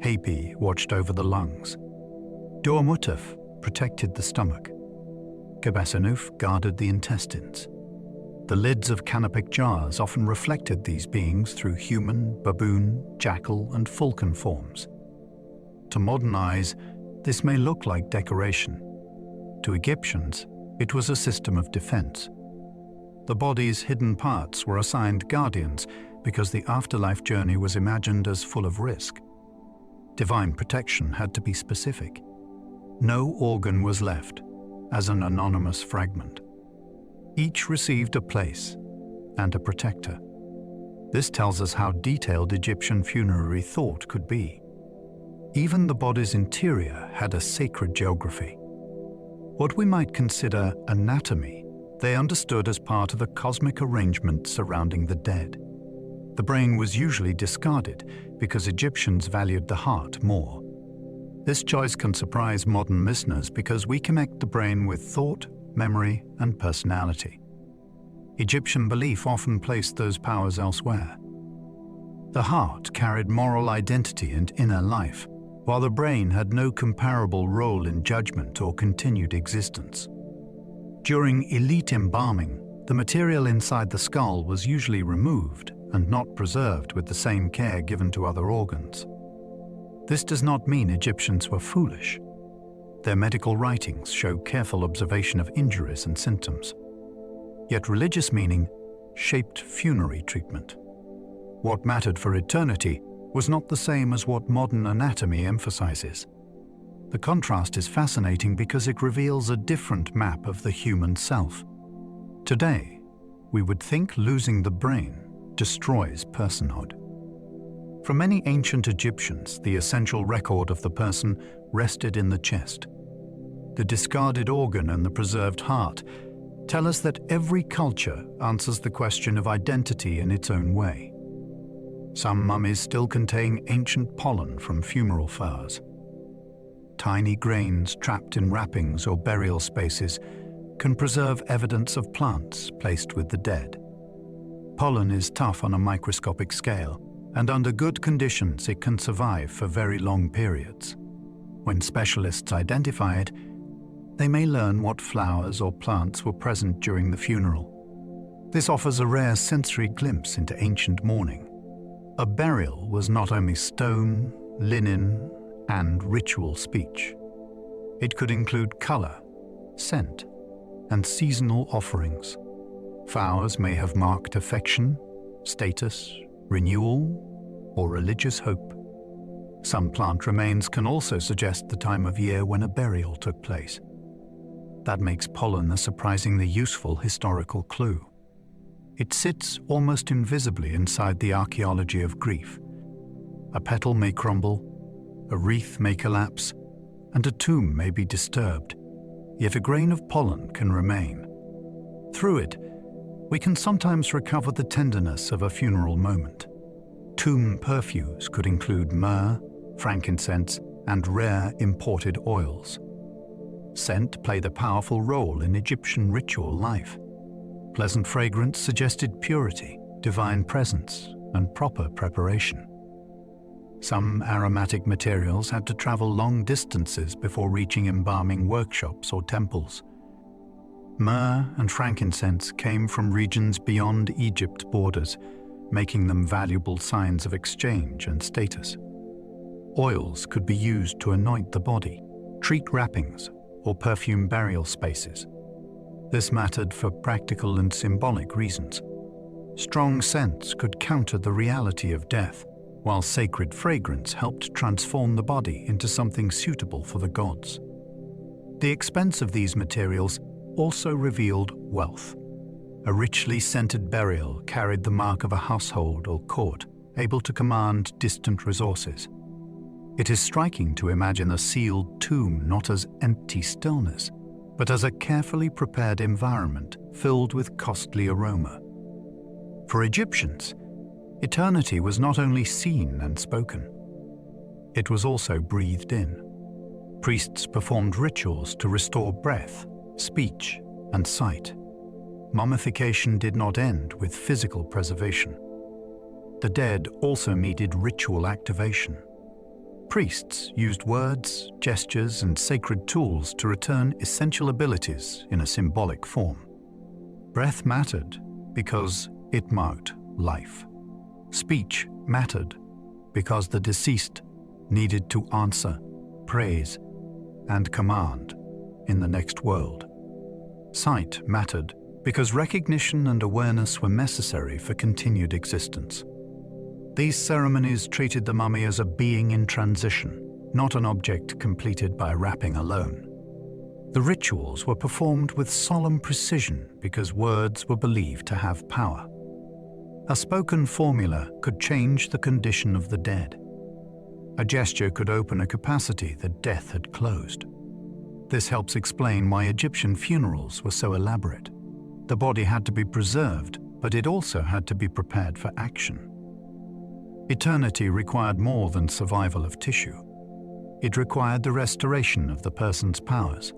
Hapi watched over the lungs. Duamutef protected the stomach. Gebassanuf guarded the intestines. The lids of canopic jars often reflected these beings through human, baboon, jackal, and falcon forms. To modern eyes, this may look like decoration. To Egyptians, it was a system of defense. The body's hidden parts were assigned guardians because the afterlife journey was imagined as full of risk. Divine protection had to be specific. No organ was left as an anonymous fragment. Each received a place and a protector. This tells us how detailed Egyptian funerary thought could be. Even the body's interior had a sacred geography. What we might consider anatomy, they understood as part of a cosmic arrangement surrounding the dead. The brain was usually discarded because Egyptians valued the heart more. This choice can surprise modern listeners because we connect the brain with thought, memory, and personality. Egyptian belief often placed those powers elsewhere. The heart carried moral identity and inner life, while the brain had no comparable role in judgment or continued existence. During elite embalming, the material inside the skull was usually removed and not preserved with the same care given to other organs. This does not mean Egyptians were foolish. Their medical writings show careful observation of injuries and symptoms. Yet religious meaning shaped funerary treatment. What mattered for eternity was not the same as what modern anatomy emphasizes. The contrast is fascinating because it reveals a different map of the human self. Today, we would think losing the brain destroys personhood. For many ancient Egyptians, the essential record of the person rested in the chest. The discarded organ and the preserved heart tell us that every culture answers the question of identity in its own way. Some mummies still contain ancient pollen from funeral flowers. Tiny grains trapped in wrappings or burial spaces can preserve evidence of plants placed with the dead. Pollen is tough on a microscopic scale, and under good conditions it can survive for very long periods. When specialists identify it, they may learn what flowers or plants were present during the funeral. This offers a rare sensory glimpse into ancient mourning. A burial was not only stone, linen, and ritual speech. It could include color, scent, and seasonal offerings. Flowers may have marked affection, status, renewal, or religious hope. Some plant remains can also suggest the time of year when a burial took place. That makes pollen a surprisingly useful historical clue. It sits almost invisibly inside the archaeology of grief. A petal may crumble, a wreath may collapse, and a tomb may be disturbed, yet a grain of pollen can remain. Through it, we can sometimes recover the tenderness of a funeral moment. Tomb perfumes could include myrrh, frankincense, and rare imported oils. Scent played a powerful role in Egyptian ritual life. Pleasant fragrance suggested purity, divine presence, and proper preparation. Some aromatic materials had to travel long distances before reaching embalming workshops or temples. Myrrh and frankincense came from regions beyond Egypt's borders, making them valuable signs of exchange and status. Oils could be used to anoint the body, treat wrappings, or perfume burial spaces. This mattered for practical and symbolic reasons. Strong scents could counter the reality of death, while sacred fragrance helped transform the body into something suitable for the gods. The expense of these materials also revealed wealth. A richly scented burial carried the mark of a household or court, able to command distant resources. It is striking to imagine a sealed tomb not as empty stillness, but as a carefully prepared environment filled with costly aroma. For Egyptians, eternity was not only seen and spoken. it was also breathed in. Priests performed rituals to restore breath, speech, and sight. Mummification did not end with physical preservation. The dead also needed ritual activation. Priests used words, gestures, and sacred tools to return essential abilities in a symbolic form. Breath mattered because it marked life. Speech mattered because the deceased needed to answer, praise, and command in the next world. Sight mattered because recognition and awareness were necessary for continued existence. These ceremonies treated the mummy as a being in transition, not an object completed by wrapping alone. The rituals were performed with solemn precision because words were believed to have power. A spoken formula could change the condition of the dead. A gesture could open a capacity that death had closed. This helps explain why Egyptian funerals were so elaborate. The body had to be preserved, but it also had to be prepared for action. Eternity required more than survival of tissue. It required the restoration of the person's powers.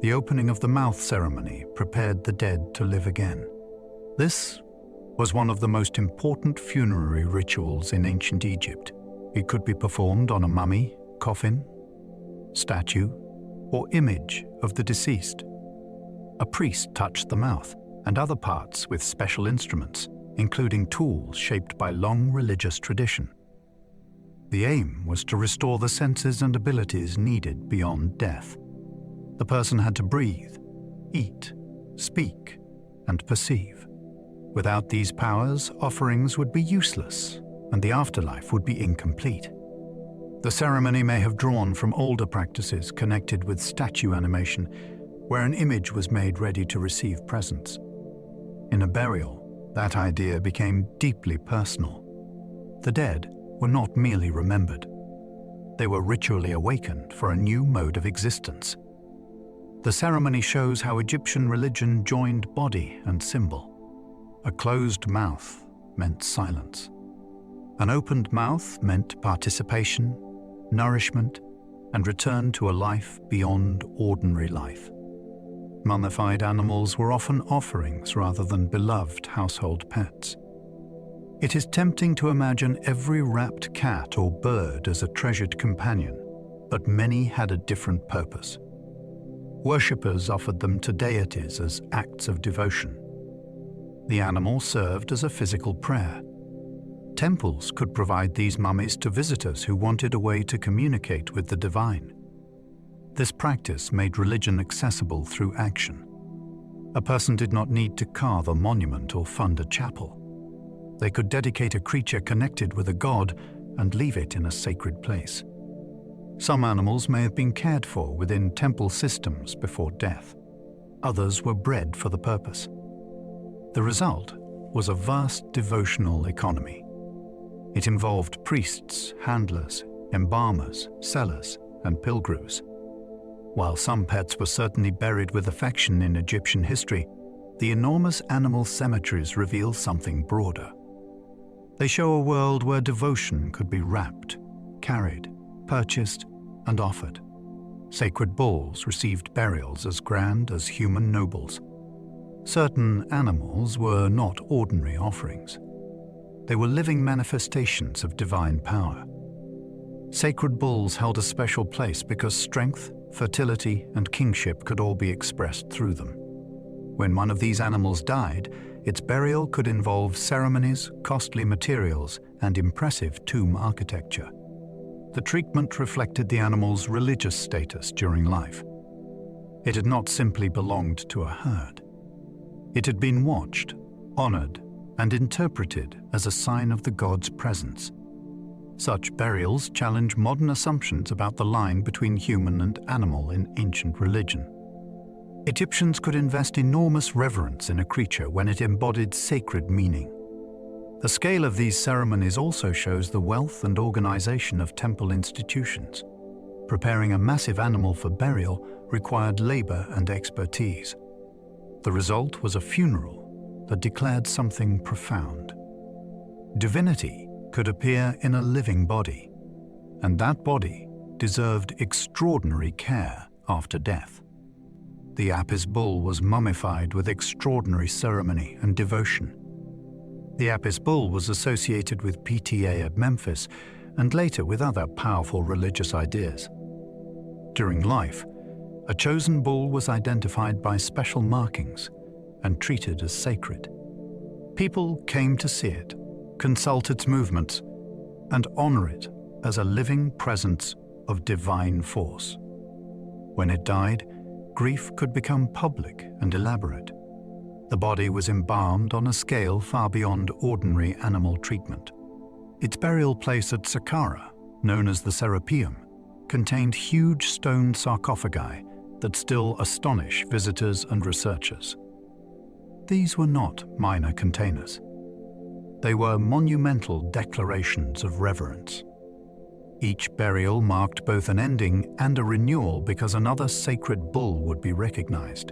The opening of the mouth ceremony prepared the dead to live again. This was one of the most important funerary rituals in ancient Egypt. It could be performed on a mummy, coffin, statue, or image of the deceased. A priest touched the mouth and other parts with special instruments, including tools shaped by long religious tradition. The aim was to restore the senses and abilities needed beyond death. The person had to breathe, eat, speak, and perceive. Without these powers, offerings would be useless, and the afterlife would be incomplete. The ceremony may have drawn from older practices connected with statue animation, where an image was made ready to receive presents. In a burial, that idea became deeply personal. The dead were not merely remembered. They were ritually awakened for a new mode of existence. The ceremony shows how Egyptian religion joined body and symbol. A closed mouth meant silence. An opened mouth meant participation, nourishment, and return to a life beyond ordinary life. Mummified animals were often offerings rather than beloved household pets. It is tempting to imagine every wrapped cat or bird as a treasured companion, but many had a different purpose. Worshippers offered them to deities as acts of devotion. The animal served as a physical prayer. Temples could provide these mummies to visitors who wanted a way to communicate with the divine. This practice made religion accessible through action. A person did not need to carve a monument or fund a chapel. They could dedicate a creature connected with a god and leave it in a sacred place. Some animals may have been cared for within temple systems before death. Others were bred for the purpose. The result was a vast devotional economy. It involved priests, handlers, embalmers, sellers, and pilgrims. While some pets were certainly buried with affection in Egyptian history, the enormous animal cemeteries reveal something broader. They show a world where devotion could be wrapped, carried, purchased, and offered. Sacred bulls received burials as grand as human nobles. Certain animals were not ordinary offerings. They were living manifestations of divine power. Sacred bulls held a special place because strength, fertility, and kingship could all be expressed through them. When one of these animals died, its burial could involve ceremonies, costly materials, and impressive tomb architecture. The treatment reflected the animal's religious status during life. It had not simply belonged to a herd. It had been watched, honored, and interpreted as a sign of the god's presence. Such burials challenge modern assumptions about the line between human and animal in ancient religion. Egyptians could invest enormous reverence in a creature when it embodied sacred meaning. The scale of these ceremonies also shows the wealth and organization of temple institutions. Preparing a massive animal for burial required labor and expertise. The result was a funeral that declared something profound. Divinity could appear in a living body. and that body deserved extraordinary care after death. The Apis bull was mummified with extraordinary ceremony and devotion. The Apis bull was associated with PTA at Memphis and later with other powerful religious ideas. During life, a chosen bull was identified by special markings and treated as sacred. People came to see it, consult its movements, and honor it as a living presence of divine force. When it died, grief could become public and elaborate. The body was embalmed on a scale far beyond ordinary animal treatment. Its burial place at Saqqara, known as the Serapeum, contained huge stone sarcophagi that still astonish visitors and researchers. These were not minor containers. They were monumental declarations of reverence. Each burial marked both an ending and a renewal because another sacred bull would be recognized.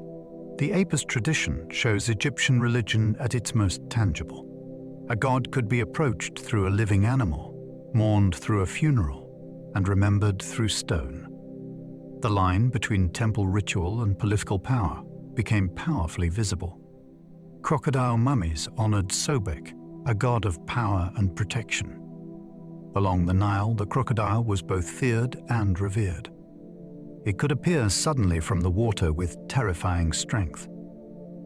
The Apis tradition shows Egyptian religion at its most tangible. A god could be approached through a living animal, mourned through a funeral, and remembered through stone. The line between temple ritual and political power became powerfully visible. Crocodile mummies honored Sobek, a god of power and protection. Along the Nile, the crocodile was both feared and revered. It could appear suddenly from the water with terrifying strength.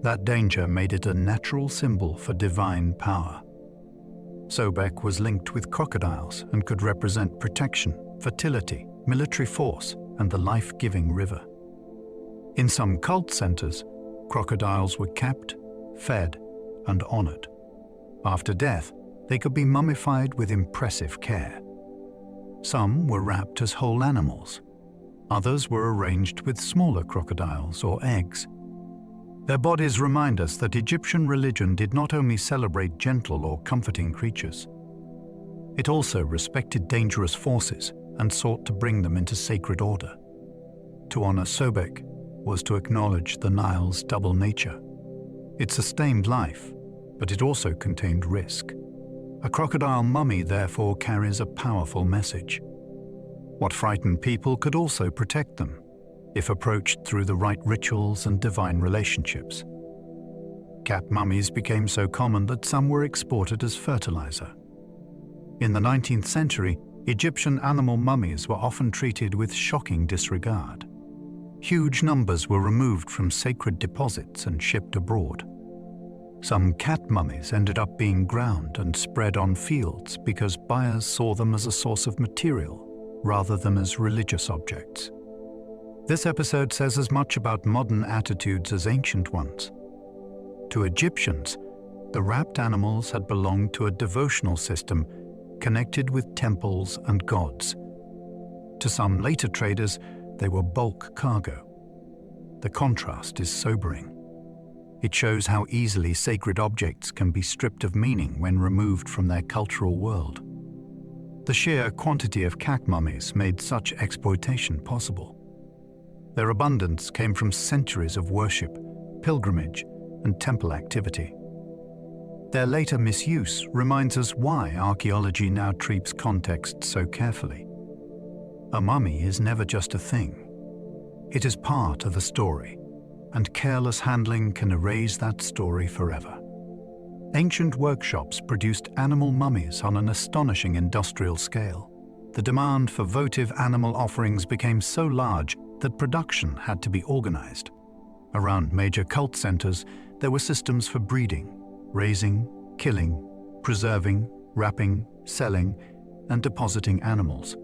That danger made it a natural symbol for divine power. Sobek was linked with crocodiles and could represent protection, fertility, military force, and the life-giving river. In some cult centers, crocodiles were kept, fed, and honored. After death, they could be mummified with impressive care. Some were wrapped as whole animals. Others were arranged with smaller crocodiles or eggs. Their bodies remind us that Egyptian religion did not only celebrate gentle or comforting creatures. It also respected dangerous forces and sought to bring them into sacred order. To honor Sobek was to acknowledge the Nile's double nature. It sustained life, but it also contained risk. A crocodile mummy therefore carries a powerful message. What frightened people could also protect them, if approached through the right rituals and divine relationships. Cat mummies became so common that some were exported as fertilizer. In the 19th century, Egyptian animal mummies were often treated with shocking disregard. Huge numbers were removed from sacred deposits and shipped abroad. Some cat mummies ended up being ground and spread on fields because buyers saw them as a source of material rather than as religious objects. This episode says as much about modern attitudes as ancient ones. To Egyptians, the wrapped animals had belonged to a devotional system connected with temples and gods. To some later traders, they were bulk cargo. The contrast is sobering. It shows how easily sacred objects can be stripped of meaning when removed from their cultural world. The sheer quantity of cat mummies made such exploitation possible. Their abundance came from centuries of worship, pilgrimage, and temple activity. Their later misuse reminds us why archaeology now treats context so carefully. A mummy is never just a thing. It is part of a story, and careless handling can erase that story forever. Ancient workshops produced animal mummies on an astonishing industrial scale. The demand for votive animal offerings became so large that production had to be organized. Around major cult centers, there were systems for breeding, raising, killing, preserving, wrapping, selling, and depositing animals.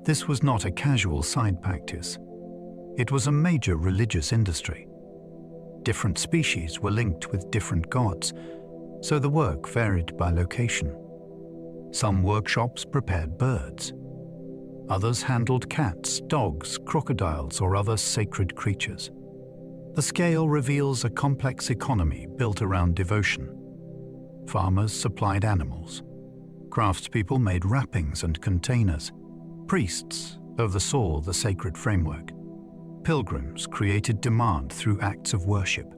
This was not a casual side practice. It was a major religious industry. Different species were linked with different gods, so the work varied by location. Some workshops prepared birds. Others handled cats, dogs, crocodiles, or other sacred creatures. The scale reveals a complex economy built around devotion. Farmers supplied animals. Craftspeople made wrappings and containers. Priests oversaw the sacred framework. Pilgrims created demand through acts of worship.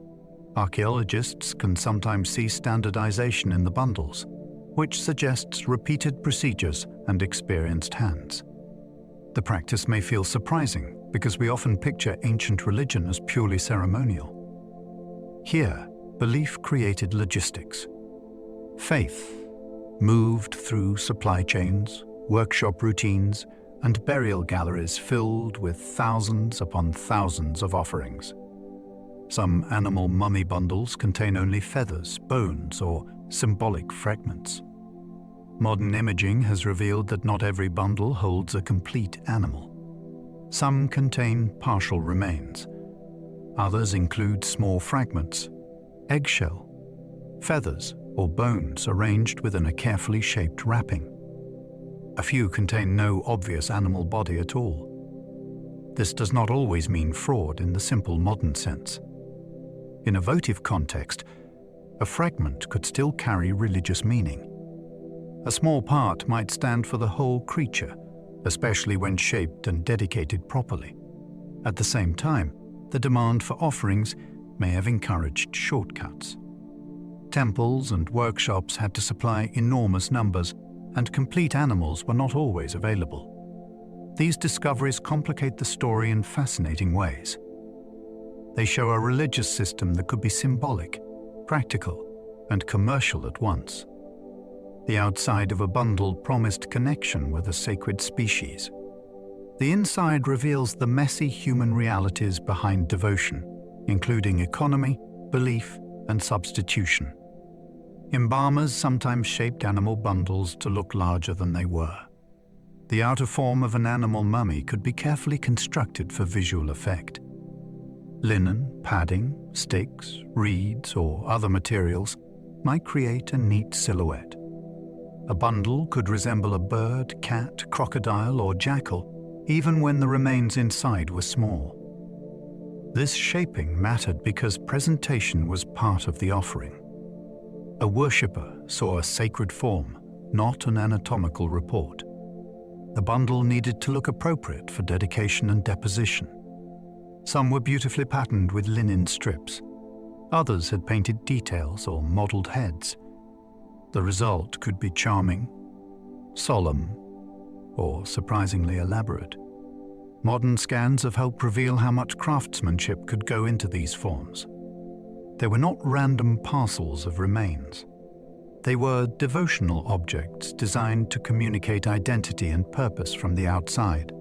Archaeologists can sometimes see standardization in the bundles, which suggests repeated procedures and experienced hands. The practice may feel surprising because we often picture ancient religion as purely ceremonial. Here, belief created logistics. Faith moved through supply chains, workshop routines, and burial galleries filled with thousands upon thousands of offerings. Some animal mummy bundles contain only feathers, bones, or symbolic fragments. Modern imaging has revealed that not every bundle holds a complete animal. Some contain partial remains. Others include small fragments, eggshell, feathers, or bones arranged within a carefully shaped wrapping. A few contain no obvious animal body at all. This does not always mean fraud in the simple modern sense. In a votive context, a fragment could still carry religious meaning. A small part might stand for the whole creature, especially when shaped and dedicated properly. At the same time, the demand for offerings may have encouraged shortcuts. Temples and workshops had to supply enormous numbers, and complete animals were not always available. These discoveries complicate the story in fascinating ways. They show a religious system that could be symbolic, practical, and commercial at once. The outside of a bundle promised connection with a sacred species. The inside reveals the messy human realities behind devotion, including economy, belief, and substitution. Embalmers sometimes shaped animal bundles to look larger than they were. The outer form of an animal mummy could be carefully constructed for visual effect. Linen, padding, sticks, reeds, or other materials might create a neat silhouette. A bundle could resemble a bird, cat, crocodile, or jackal, even when the remains inside were small. This shaping mattered because presentation was part of the offering. A worshipper saw a sacred form, not an anatomical report. The bundle needed to look appropriate for dedication and deposition. Some were beautifully patterned with linen strips. Others had painted details or modeled heads. The result could be charming, solemn, or surprisingly elaborate. Modern scans have helped reveal how much craftsmanship could go into these forms. They were not random parcels of remains. They were devotional objects designed to communicate identity and purpose from the outside.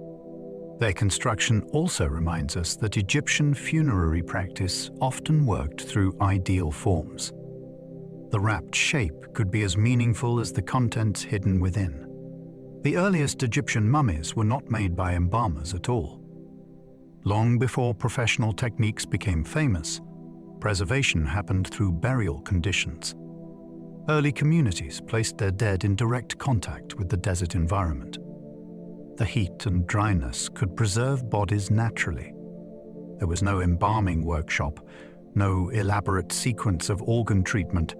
Their construction also reminds us that Egyptian funerary practice often worked through ideal forms. The wrapped shape could be as meaningful as the contents hidden within. The earliest Egyptian mummies were not made by embalmers at all. Long before professional techniques became famous, preservation happened through burial conditions. Early communities placed their dead in direct contact with the desert environment. The heat and dryness could preserve bodies naturally. There was no embalming workshop, no elaborate sequence of organ treatment,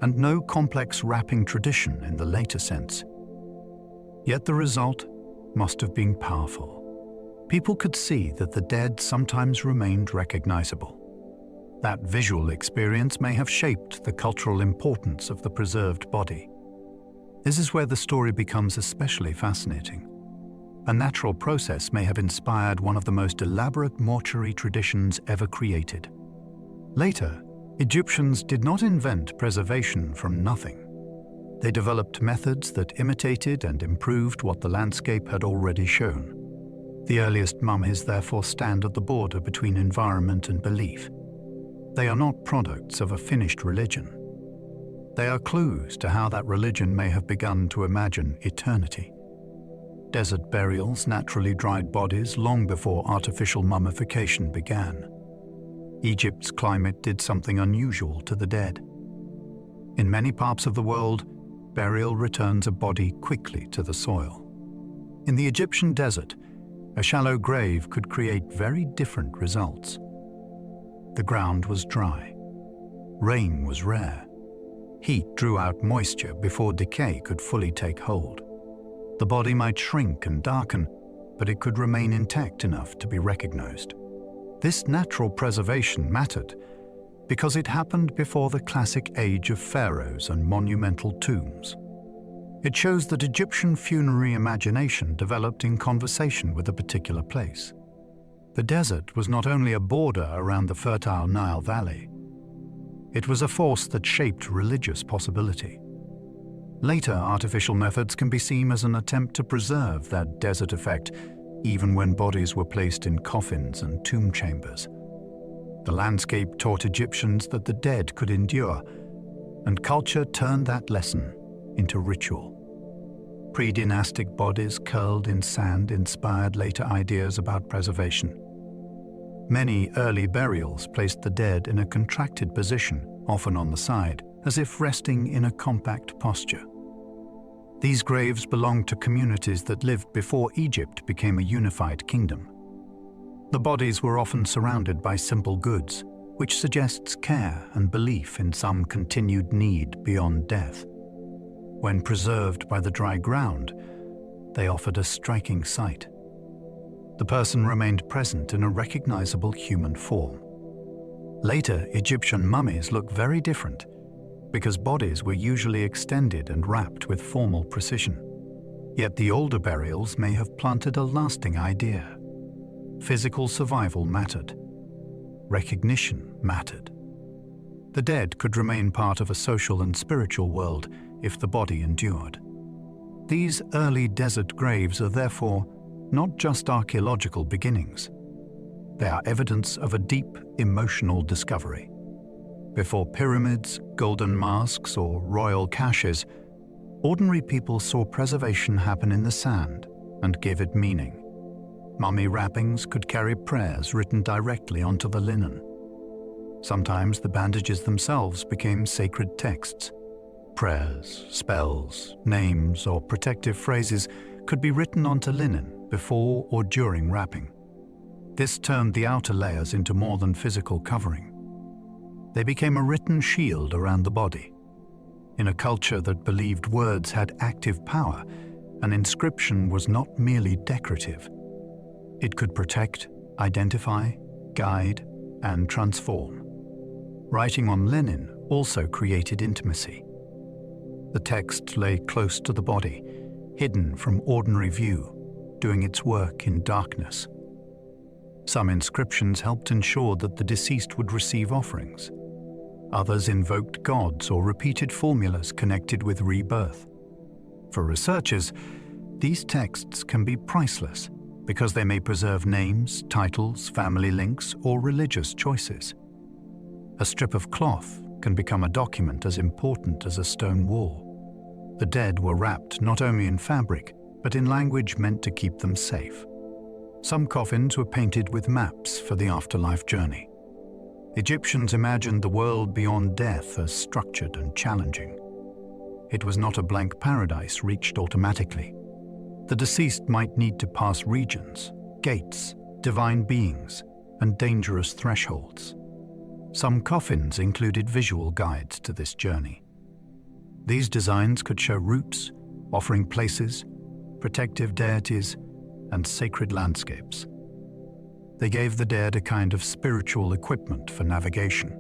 and no complex wrapping tradition in the later sense. Yet the result must have been powerful. People could see that the dead sometimes remained recognizable. That visual experience may have shaped the cultural importance of the preserved body. This is where the story becomes especially fascinating. A natural process may have inspired one of the most elaborate mortuary traditions ever created. Later, Egyptians did not invent preservation from nothing. They developed methods that imitated and improved what the landscape had already shown. The earliest mummies therefore stand at the border between environment and belief. They are not products of a finished religion. They are clues to how that religion may have begun to imagine eternity. Desert burials naturally dried bodies long before artificial mummification began. Egypt's climate did something unusual to the dead. In many parts of the world, burial returns a body quickly to the soil. In the Egyptian desert, a shallow grave could create very different results. The ground was dry. Rain was rare. Heat drew out moisture before decay could fully take hold. The body might shrink and darken, but it could remain intact enough to be recognized. This natural preservation mattered because it happened before the classic age of pharaohs and monumental tombs. It shows that Egyptian funerary imagination developed in conversation with a particular place. The desert was not only a border around the fertile Nile Valley, it was a force that shaped religious possibility. Later artificial methods can be seen as an attempt to preserve that desert effect, even when bodies were placed in coffins and tomb chambers. The landscape taught Egyptians that the dead could endure, and culture turned that lesson into ritual. Pre-dynastic bodies curled in sand inspired later ideas about preservation. Many early burials placed the dead in a contracted position, often on the side, as if resting in a compact posture. These graves belonged to communities that lived before Egypt became a unified kingdom. The bodies were often surrounded by simple goods, which suggests care and belief in some continued need beyond death. When preserved by the dry ground, they offered a striking sight. The person remained present in a recognizable human form. Later, Egyptian mummies look very different because bodies were usually extended and wrapped with formal precision. Yet the older burials may have planted a lasting idea. Physical survival mattered. Recognition mattered. The dead could remain part of a social and spiritual world if the body endured. These early desert graves are therefore not just archaeological beginnings. They are evidence of a deep emotional discovery. Before pyramids, golden masks, or royal caches, ordinary people saw preservation happen in the sand and gave it meaning. Mummy wrappings could carry prayers written directly onto the linen. Sometimes the bandages themselves became sacred texts. Prayers, spells, names, or protective phrases could be written onto linen before or during wrapping. This turned the outer layers into more than physical covering. They became a written shield around the body. In a culture that believed words had active power, an inscription was not merely decorative. It could protect, identify, guide, and transform. Writing on linen also created intimacy. The text lay close to the body, hidden from ordinary view, doing its work in darkness. Some inscriptions helped ensure that the deceased would receive offerings. Others invoked gods or repeated formulas connected with rebirth. For researchers, these texts can be priceless because they may preserve names, titles, family links, or religious choices. A strip of cloth can become a document as important as a stone wall. The dead were wrapped not only in fabric, but in language meant to keep them safe. Some coffins were painted with maps for the afterlife journey. Egyptians imagined the world beyond death as structured and challenging. It was not a blank paradise reached automatically. The deceased might need to pass regions, gates, divine beings, and dangerous thresholds. Some coffins included visual guides to this journey. These designs could show routes, offering places, protective deities, and sacred landscapes. They gave the dead a kind of spiritual equipment for navigation.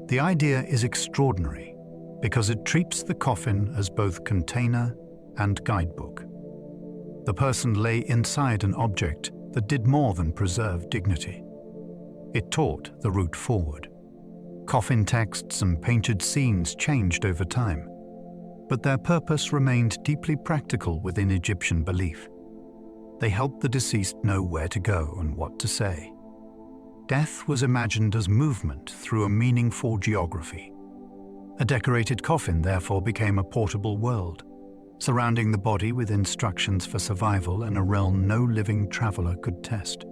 The idea is extraordinary because it treats the coffin as both container and guidebook. The person lay inside an object that did more than preserve dignity. It taught the route forward. Coffin texts and painted scenes changed over time, but their purpose remained deeply practical within Egyptian belief. They helped the deceased know where to go and what to say. Death was imagined as movement through a meaningful geography. A decorated coffin therefore became a portable world, surrounding the body with instructions for survival in a realm no living traveler could test.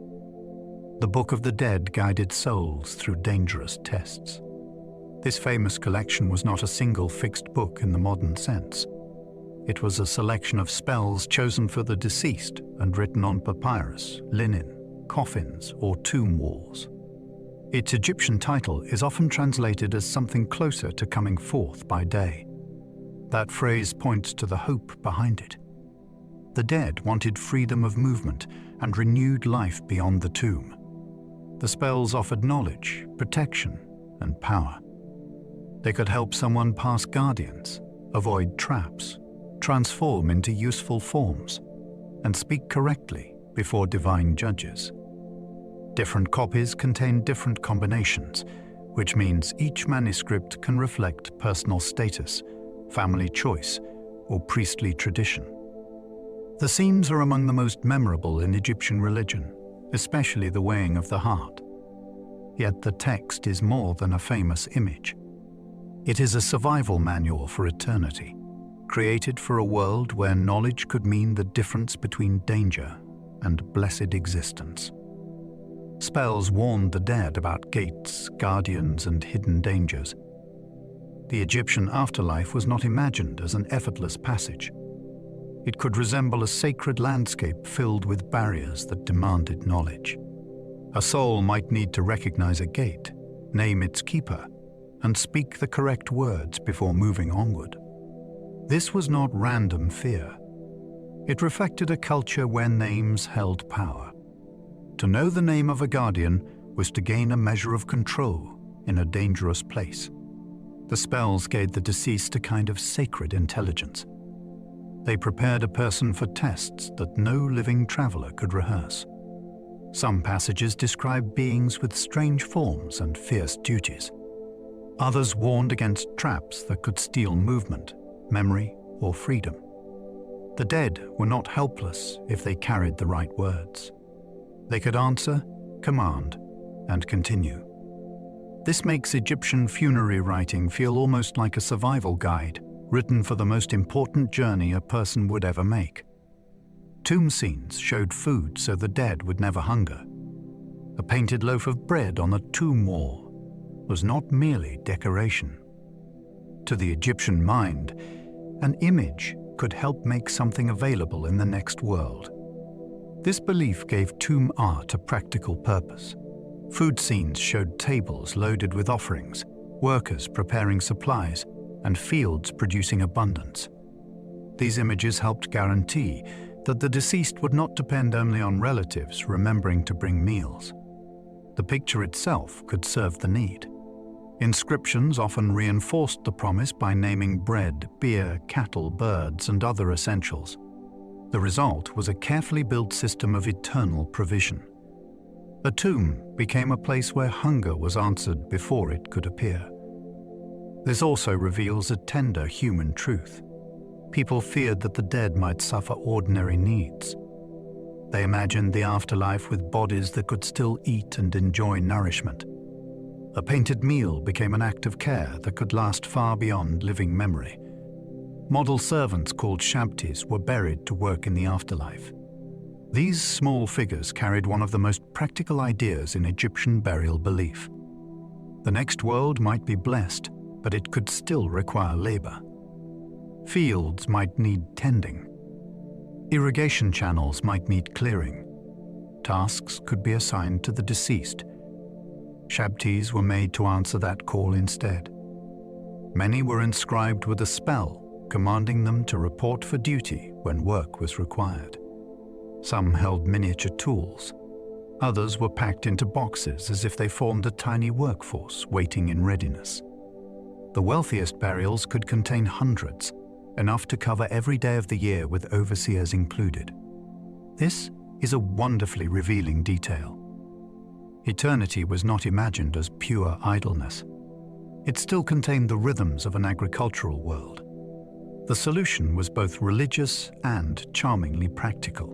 The Book of the Dead guided souls through dangerous tests. This famous collection was not a single fixed book in the modern sense. It was a selection of spells chosen for the deceased and written on papyrus, linen, coffins, or tomb walls. Its Egyptian title is often translated as something closer to coming forth by day. That phrase points to the hope behind it. The dead wanted freedom of movement and renewed life beyond the tomb. The spells offered knowledge, protection, and power. They could help someone pass guardians, avoid traps, transform into useful forms, and speak correctly before divine judges. Different copies contain different combinations, which means each manuscript can reflect personal status, family choice, or priestly tradition. The scenes are among the most memorable in Egyptian religion, especially the weighing of the heart. Yet the text is more than a famous image. It is a survival manual for eternity, created for a world where knowledge could mean the difference between danger and blessed existence. Spells warned the dead about gates, guardians, and hidden dangers. The Egyptian afterlife was not imagined as an effortless passage. It could resemble a sacred landscape filled with barriers that demanded knowledge. A soul might need to recognize a gate, name its keeper, and speak the correct words before moving onward. This was not random fear. It reflected a culture where names held power. To know the name of a guardian was to gain a measure of control in a dangerous place. The spells gave the deceased a kind of sacred intelligence. They prepared a person for tests that no living traveler could rehearse. Some passages describe beings with strange forms and fierce duties. Others warned against traps that could steal movement, memory, or freedom. The dead were not helpless if they carried the right words. They could answer, command, and continue. This makes Egyptian funerary writing feel almost like a survival guide, written for the most important journey a person would ever make. Tomb scenes showed food so the dead would never hunger. A painted loaf of bread on the tomb wall was not merely decoration. To the Egyptian mind, an image could help make something available in the next world. This belief gave tomb art a practical purpose. Food scenes showed tables loaded with offerings, workers preparing supplies, and fields producing abundance. These images helped guarantee that the deceased would not depend only on relatives remembering to bring meals. The picture itself could serve the need. Inscriptions often reinforced the promise by naming bread, beer, cattle, birds, and other essentials. The result was a carefully built system of eternal provision. A tomb became a place where hunger was answered before it could appear. This also reveals a tender human truth. People feared that the dead might suffer ordinary needs. They imagined the afterlife with bodies that could still eat and enjoy nourishment. A painted meal became an act of care that could last far beyond living memory. Model servants called shabtis were buried to work in the afterlife. These small figures carried one of the most practical ideas in Egyptian burial belief. The next world might be blessed, but it could still require labor. Fields might need tending. Irrigation channels might need clearing. Tasks could be assigned to the deceased. Shabtis were made to answer that call instead. Many were inscribed with a spell, commanding them to report for duty when work was required. Some held miniature tools. Others were packed into boxes as if they formed a tiny workforce waiting in readiness. The wealthiest burials could contain hundreds, enough to cover every day of the year with overseers included. This is a wonderfully revealing detail. Eternity was not imagined as pure idleness. It still contained the rhythms of an agricultural world. The solution was both religious and charmingly practical.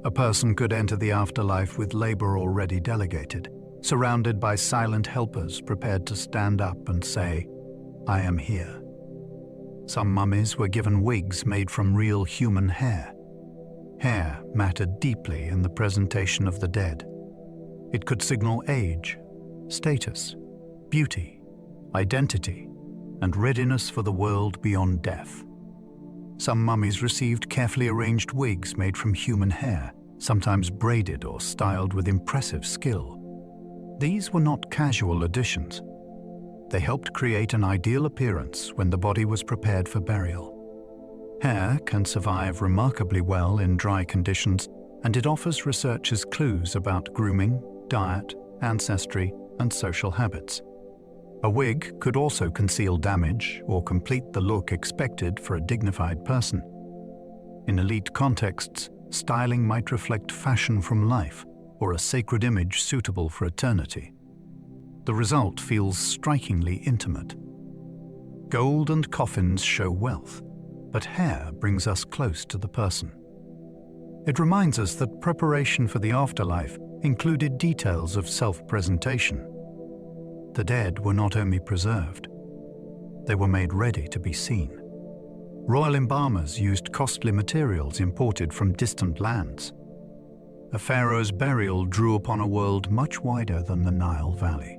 A person could enter the afterlife with labor already delegated, surrounded by silent helpers prepared to stand up and say, "I am here." Some mummies were given wigs made from real human hair. Hair mattered deeply in the presentation of the dead. It could signal age, status, beauty, identity, and readiness for the world beyond death. Some mummies received carefully arranged wigs made from human hair, sometimes braided or styled with impressive skill. These were not casual additions. They helped create an ideal appearance when the body was prepared for burial. Hair can survive remarkably well in dry conditions, and it offers researchers clues about grooming, diet, ancestry, and social habits. A wig could also conceal damage or complete the look expected for a dignified person. In elite contexts, styling might reflect fashion from life or a sacred image suitable for eternity. The result feels strikingly intimate. Gold and coffins show wealth, but hair brings us close to the person. It reminds us that preparation for the afterlife included details of self-presentation. The dead were not only preserved, they were made ready to be seen. Royal embalmers used costly materials imported from distant lands. A pharaoh's burial drew upon a world much wider than the Nile Valley.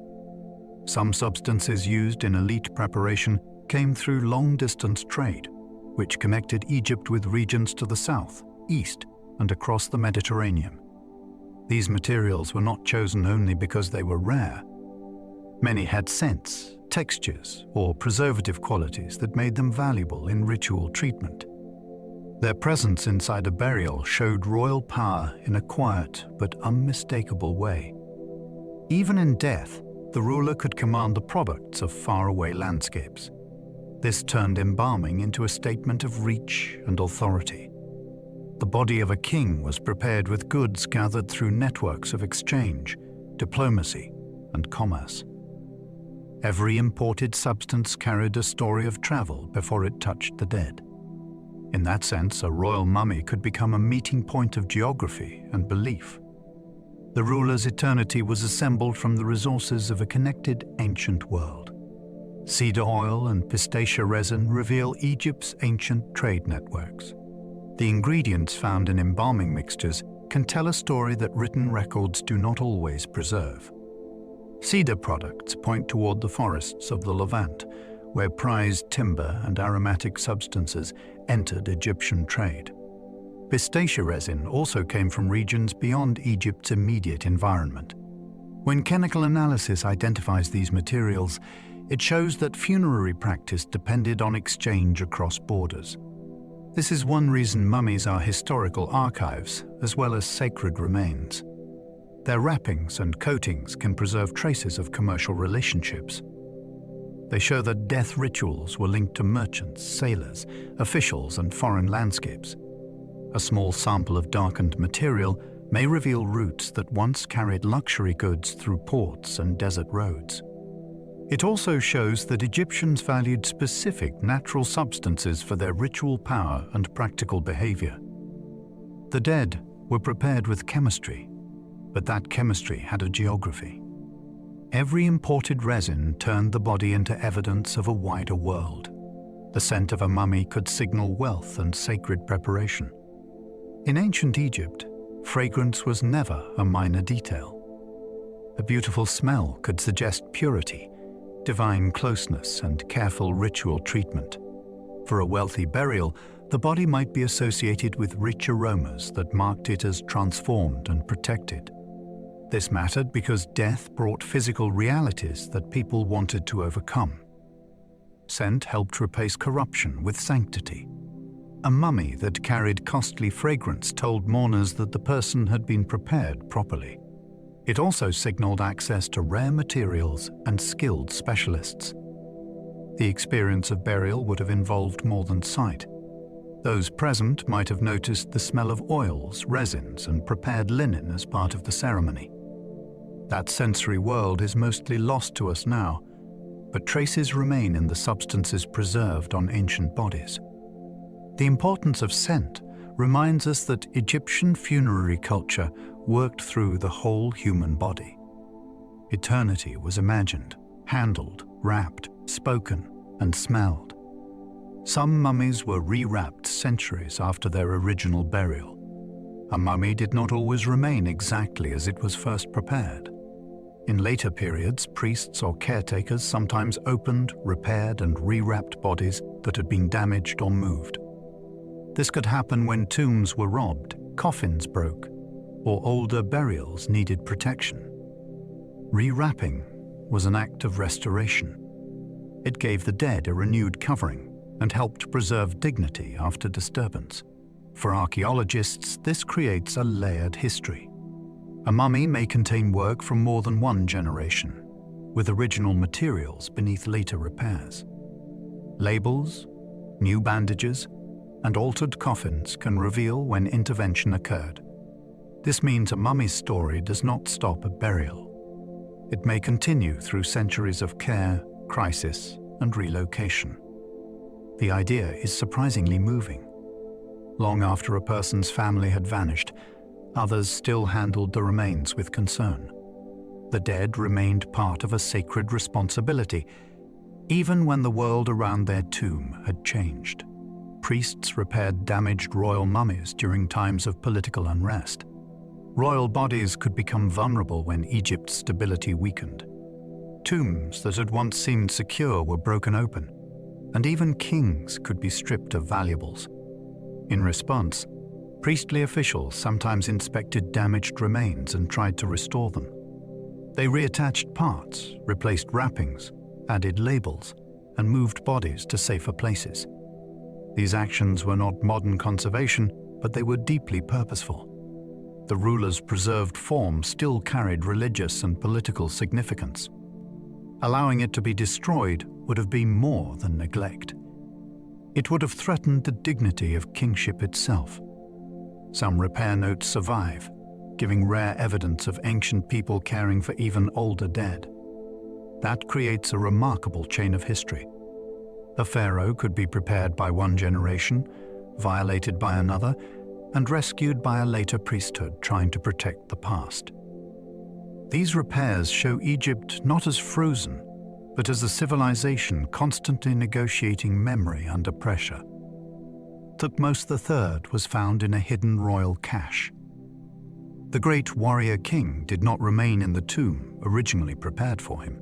Some substances used in elite preparation came through long-distance trade, which connected Egypt with regions to the south, east, and across the Mediterranean. These materials were not chosen only because they were rare. Many had scents, textures, or preservative qualities that made them valuable in ritual treatment. Their presence inside a burial showed royal power in a quiet but unmistakable way. Even in death, the ruler could command the products of faraway landscapes. This turned embalming into a statement of reach and authority. The body of a king was prepared with goods gathered through networks of exchange, diplomacy, and commerce. Every imported substance carried a story of travel before it touched the dead. In that sense, a royal mummy could become a meeting point of geography and belief. The ruler's eternity was assembled from the resources of a connected ancient world. Cedar oil and pistacia resin reveal Egypt's ancient trade networks. The ingredients found in embalming mixtures can tell a story that written records do not always preserve. Cedar products point toward the forests of the Levant, where prized timber and aromatic substances entered Egyptian trade. Pistacia resin also came from regions beyond Egypt's immediate environment. When chemical analysis identifies these materials, it shows that funerary practice depended on exchange across borders. This is one reason mummies are historical archives as well as sacred remains. Their wrappings and coatings can preserve traces of commercial relationships. They show that death rituals were linked to merchants, sailors, officials, and foreign landscapes. A small sample of darkened material may reveal routes that once carried luxury goods through ports and desert roads. It also shows that Egyptians valued specific natural substances for their ritual power and practical behavior. The dead were prepared with chemistry, but that chemistry had a geography. Every imported resin turned the body into evidence of a wider world. The scent of a mummy could signal wealth and sacred preparation. In ancient Egypt, fragrance was never a minor detail. A beautiful smell could suggest purity, divine closeness, and careful ritual treatment. For a wealthy burial, the body might be associated with rich aromas that marked it as transformed and protected. This mattered because death brought physical realities that people wanted to overcome. Scent helped replace corruption with sanctity. A mummy that carried costly fragrance told mourners that the person had been prepared properly. It also signaled access to rare materials and skilled specialists. The experience of burial would have involved more than sight. Those present might have noticed the smell of oils, resins, and prepared linen as part of the ceremony. That sensory world is mostly lost to us now, but traces remain in the substances preserved on ancient bodies. The importance of scent reminds us that Egyptian funerary culture worked through the whole human body. Eternity was imagined, handled, wrapped, spoken, and smelled. Some mummies were rewrapped centuries after their original burial. A mummy did not always remain exactly as it was first prepared. In later periods, priests or caretakers sometimes opened, repaired, and rewrapped bodies that had been damaged or moved. This could happen when tombs were robbed, coffins broke, or older burials needed protection. Rewrapping was an act of restoration. It gave the dead a renewed covering and helped preserve dignity after disturbance. For archaeologists, this creates a layered history. A mummy may contain work from more than one generation. with original materials beneath later repairs. Labels, new bandages, and altered coffins can reveal when intervention occurred. This means a mummy's story does not stop at burial. It may continue through centuries of care, crisis, and relocation. The idea is surprisingly moving. Long after a person's family had vanished, others still handled the remains with concern. The dead remained part of a sacred responsibility, even when the world around their tomb had changed. Priests repaired damaged royal mummies during times of political unrest. Royal bodies could become vulnerable when Egypt's stability weakened. Tombs that had once seemed secure were broken open, and even kings could be stripped of valuables. In response, priestly officials sometimes inspected damaged remains and tried to restore them. They reattached parts, replaced wrappings, added labels, and moved bodies to safer places. These actions were not modern conservation, but they were deeply purposeful. The ruler's preserved form still carried religious and political significance. Allowing it to be destroyed would have been more than neglect. It would have threatened the dignity of kingship itself. Some repair notes survive, giving rare evidence of ancient people caring for even older dead. That creates a remarkable chain of history. A pharaoh could be prepared by one generation, violated by another, and rescued by a later priesthood trying to protect the past. These repairs show Egypt not as frozen, but as a civilization constantly negotiating memory under pressure. Thutmose III was found in a hidden royal cache. The great warrior king did not remain in the tomb originally prepared for him.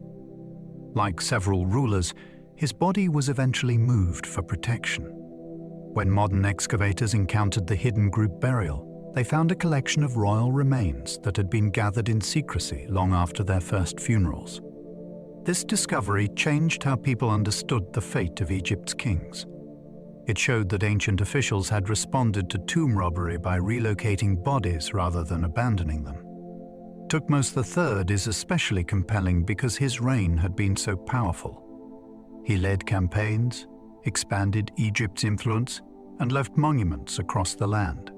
Like several rulers, his body was eventually moved for protection. When modern excavators encountered the hidden group burial, they found a collection of royal remains that had been gathered in secrecy long after their first funerals. This discovery changed how people understood the fate of Egypt's kings. It showed that ancient officials had responded to tomb robbery by relocating bodies rather than abandoning them. Thutmose III is especially compelling because his reign had been so powerful. He led campaigns, expanded Egypt's influence, and left monuments across the land.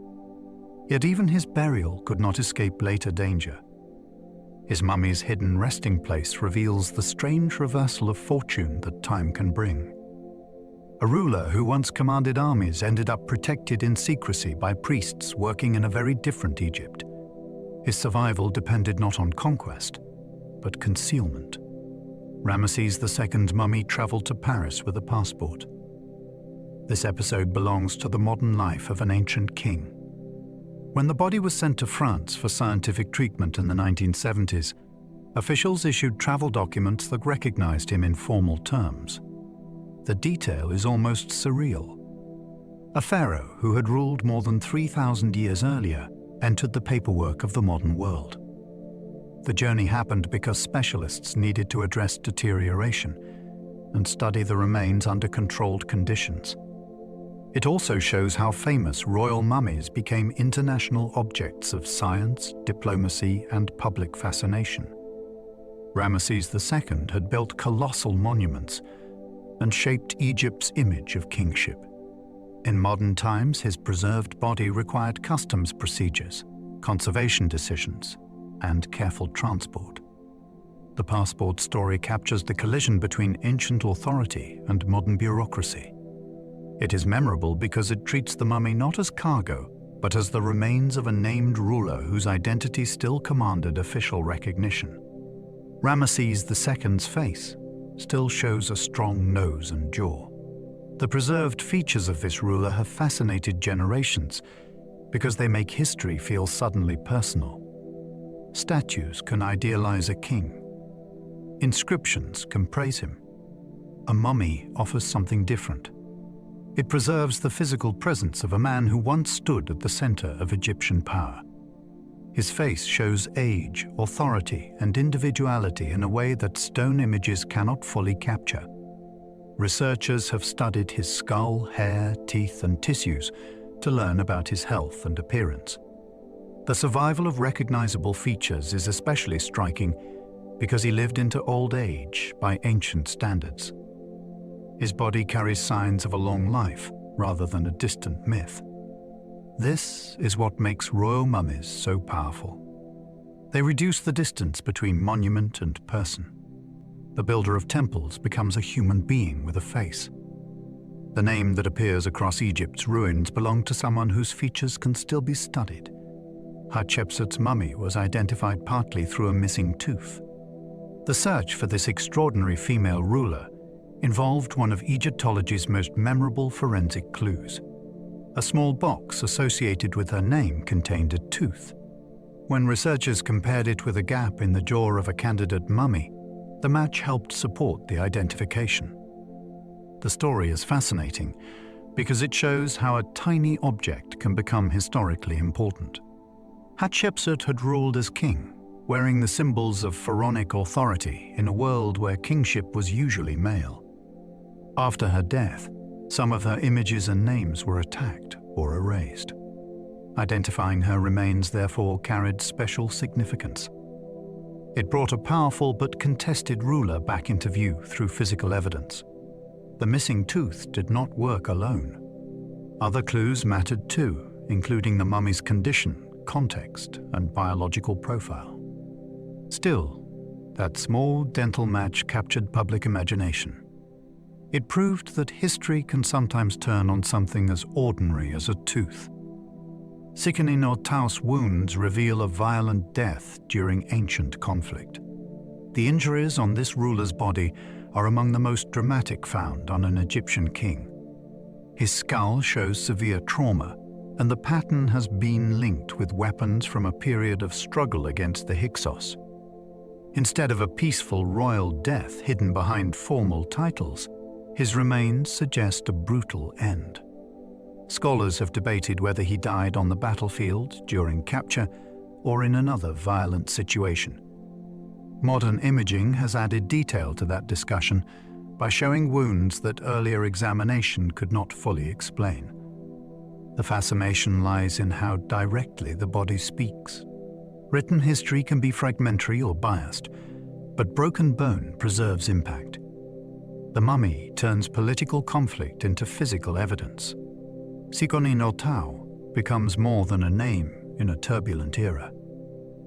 Yet even his burial could not escape later danger. His mummy's hidden resting place reveals the strange reversal of fortune that time can bring. A ruler who once commanded armies ended up protected in secrecy by priests working in a very different Egypt. His survival depended not on conquest, but concealment. Ramesses II's mummy traveled to Paris with a passport. This episode belongs to the modern life of an ancient king. When the body was sent to France for scientific treatment in the 1970s, officials issued travel documents that recognized him in formal terms. The detail is almost surreal. A pharaoh who had ruled more than 3,000 years earlier entered the paperwork of the modern world. The journey happened because specialists needed to address deterioration and study the remains under controlled conditions. It also shows how famous royal mummies became international objects of science, diplomacy, and public fascination. Ramesses II had built colossal monuments and shaped Egypt's image of kingship. In modern times, his preserved body required customs procedures, conservation decisions, and careful transport. The passport story captures the collision between ancient authority and modern bureaucracy. It is memorable because it treats the mummy not as cargo, but as the remains of a named ruler whose identity still commanded official recognition. Ramesses II's face still shows a strong nose and jaw. The preserved features of this ruler have fascinated generations because they make history feel suddenly personal. Statues can idealize a king. Inscriptions can praise him. A mummy offers something different. It preserves the physical presence of a man who once stood at the center of Egyptian power. His face shows age, authority, and individuality in a way that stone images cannot fully capture. Researchers have studied his skull, hair, teeth, and tissues to learn about his health and appearance. The survival of recognizable features is especially striking because he lived into old age by ancient standards. His body carries signs of a long life rather than a distant myth. This is what makes royal mummies so powerful. They reduce the distance between monument and person. The builder of temples becomes a human being with a face. The name that appears across Egypt's ruins belonged to someone whose features can still be studied. Hatshepsut's mummy was identified partly through a missing tooth. The search for this extraordinary female ruler involved one of Egyptology's most memorable forensic clues. A small box associated with her name contained a tooth. When researchers compared it with a gap in the jaw of a candidate mummy, the match helped support the identification. The story is fascinating because it shows how a tiny object can become historically important. Hatshepsut had ruled as king, wearing the symbols of pharaonic authority in a world where kingship was usually male. After her death, some of her images and names were attacked or erased. Identifying her remains therefore carried special significance. It brought a powerful but contested ruler back into view through physical evidence. The missing tooth did not work alone. Other clues mattered too, including the mummy's condition, context, and biological profile. Still, that small dental match captured public imagination. It proved that history can sometimes turn on something as ordinary as a tooth. Sekhemib-Taus's wounds reveal a violent death during ancient conflict. The injuries on this ruler's body are among the most dramatic found on an Egyptian king. His skull shows severe trauma, and the pattern has been linked with weapons from a period of struggle against the Hyksos. Instead of a peaceful royal death hidden behind formal titles, his remains suggest a brutal end. Scholars have debated whether he died on the battlefield during capture or in another violent situation. Modern imaging has added detail to that discussion by showing wounds that earlier examination could not fully explain. The fascination lies in how directly the body speaks. Written history can be fragmentary or biased, but broken bone preserves impact. The mummy turns political conflict into physical evidence. Sekhemib-Tau becomes more than a name in a turbulent era.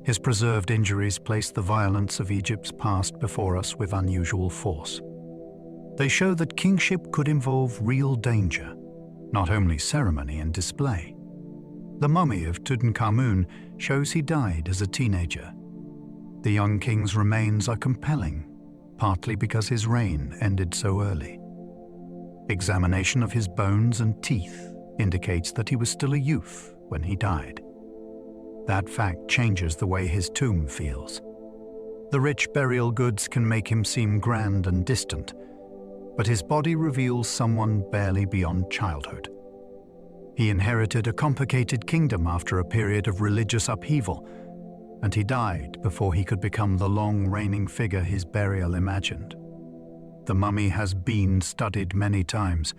His preserved injuries place the violence of Egypt's past before us with unusual force. They show that kingship could involve real danger, not only ceremony and display. The mummy of Tutankhamun shows he died as a teenager. The young king's remains are compelling, partly because his reign ended so early. Examination of his bones and teeth indicates that he was still a youth when he died. That fact changes the way his tomb feels. The rich burial goods can make him seem grand and distant, but his body reveals someone barely beyond childhood. He inherited a complicated kingdom after a period of religious upheaval, and he died before he could become the long-reigning figure his burial imagined. The mummy has been studied many times,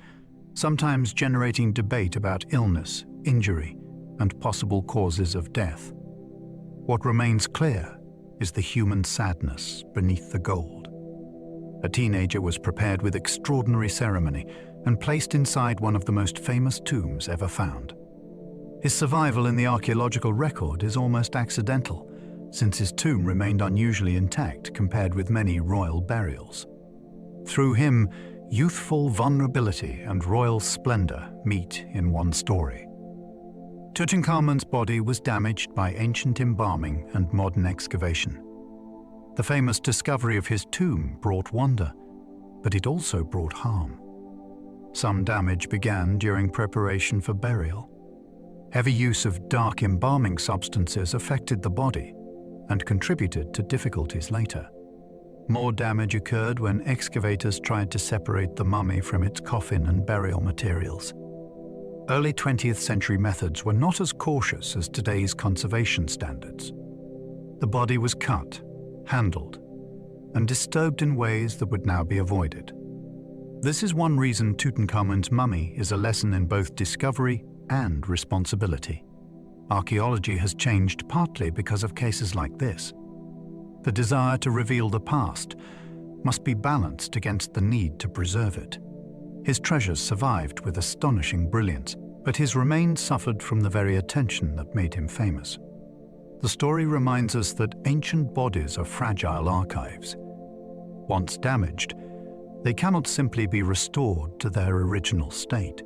sometimes generating debate about illness, injury, and possible causes of death. What remains clear is the human sadness beneath the gold. A teenager was prepared with extraordinary ceremony and placed inside one of the most famous tombs ever found. His survival in the archaeological record is almost accidental, since his tomb remained unusually intact compared with many royal burials. Through him, youthful vulnerability and royal splendor meet in one story. Tutankhamun's body was damaged by ancient embalming and modern excavation. The famous discovery of his tomb brought wonder, but it also brought harm. Some damage began during preparation for burial. Heavy use of dark embalming substances affected the body and contributed to difficulties later. More damage occurred when excavators tried to separate the mummy from its coffin and burial materials. Early 20th century methods were not as cautious as today's conservation standards. The body was cut, handled, and disturbed in ways that would now be avoided. This is one reason Tutankhamun's mummy is a lesson in both discovery and responsibility. Archaeology has changed partly because of cases like this. The desire to reveal the past must be balanced against the need to preserve it. His treasures survived with astonishing brilliance, but his remains suffered from the very attention that made him famous. The story reminds us that ancient bodies are fragile archives. Once damaged, they cannot simply be restored to their original state.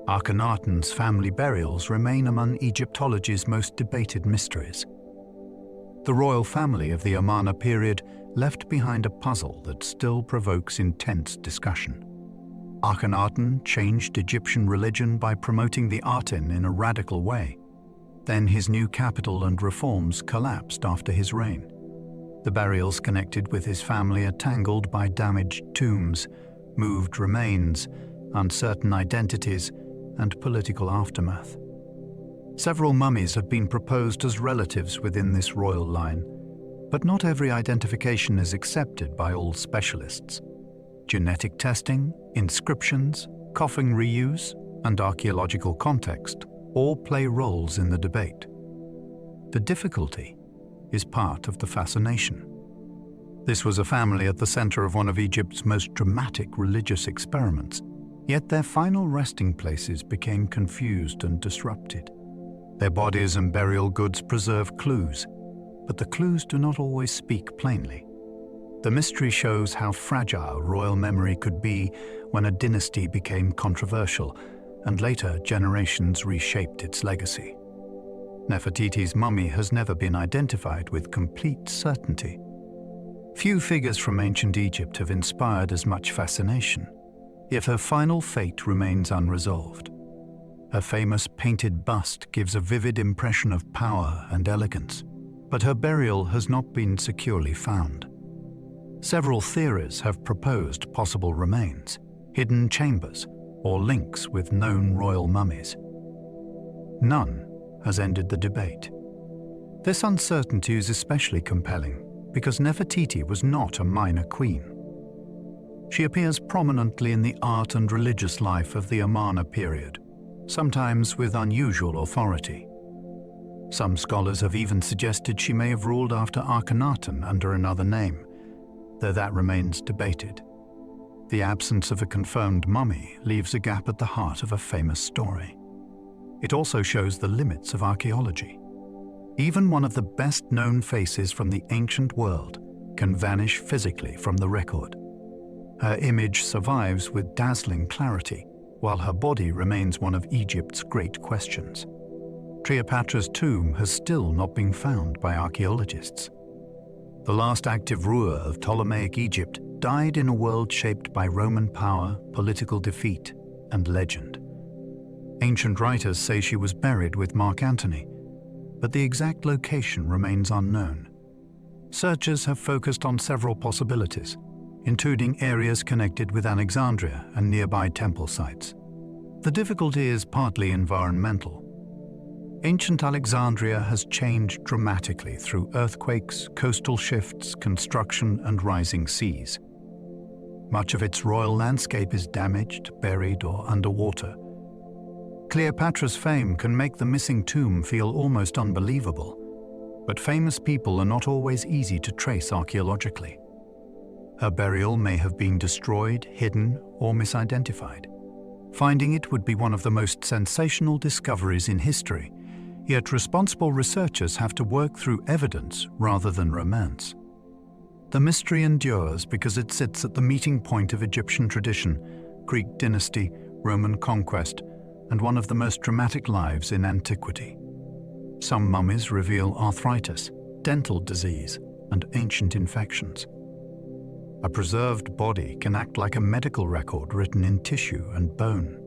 Akhenaten's family burials remain among Egyptology's most debated mysteries. The royal family of the Amarna period left behind a puzzle that still provokes intense discussion. Akhenaten changed Egyptian religion by promoting the Aten in a radical way. Then his new capital and reforms collapsed after his reign. The burials connected with his family are tangled by damaged tombs, moved remains, uncertain identities, and political aftermath. Several mummies have been proposed as relatives within this royal line, but not every identification is accepted by all specialists. Genetic testing, inscriptions, coffin reuse, and archaeological context all play roles in the debate. The difficulty is part of the fascination. This was a family at the center of one of Egypt's most dramatic religious experiments, yet their final resting places became confused and disrupted. Their bodies and burial goods preserve clues, but the clues do not always speak plainly. The mystery shows how fragile royal memory could be when a dynasty became controversial, and later generations reshaped its legacy. Nefertiti's mummy has never been identified with complete certainty. Few figures from ancient Egypt have inspired as much fascination, yet her final fate remains unresolved. Her famous painted bust gives a vivid impression of power and elegance, but her burial has not been securely found. Several theories have proposed possible remains, hidden chambers, or links with known royal mummies. None has ended the debate. This uncertainty is especially compelling because Nefertiti was not a minor queen. She appears prominently in the art and religious life of the Amarna period, sometimes with unusual authority. Some scholars have even suggested she may have ruled after Akhenaten under another name, though that remains debated. The absence of a confirmed mummy leaves a gap at the heart of a famous story. It also shows the limits of archaeology. Even one of the best-known faces from the ancient world can vanish physically from the record. Her image survives with dazzling clarity, while her body remains one of Egypt's great questions. Cleopatra's tomb has still not been found by archaeologists. The last active ruler of Ptolemaic Egypt died in a world shaped by Roman power, political defeat, and legend. Ancient writers say she was buried with Mark Antony, but the exact location remains unknown. Searchers have focused on several possibilities, including areas connected with Alexandria and nearby temple sites. The difficulty is partly environmental. Ancient Alexandria has changed dramatically through earthquakes, coastal shifts, construction, and rising seas. Much of its royal landscape is damaged, buried, or underwater. Cleopatra's fame can make the missing tomb feel almost unbelievable, but famous people are not always easy to trace archaeologically. Her burial may have been destroyed, hidden, or misidentified. Finding it would be one of the most sensational discoveries in history, yet responsible researchers have to work through evidence rather than romance. The mystery endures because it sits at the meeting point of Egyptian tradition, Greek dynasty, Roman conquest, and one of the most dramatic lives in antiquity. Some mummies reveal arthritis, dental disease, and ancient infections. A preserved body can act like a medical record written in tissue and bone.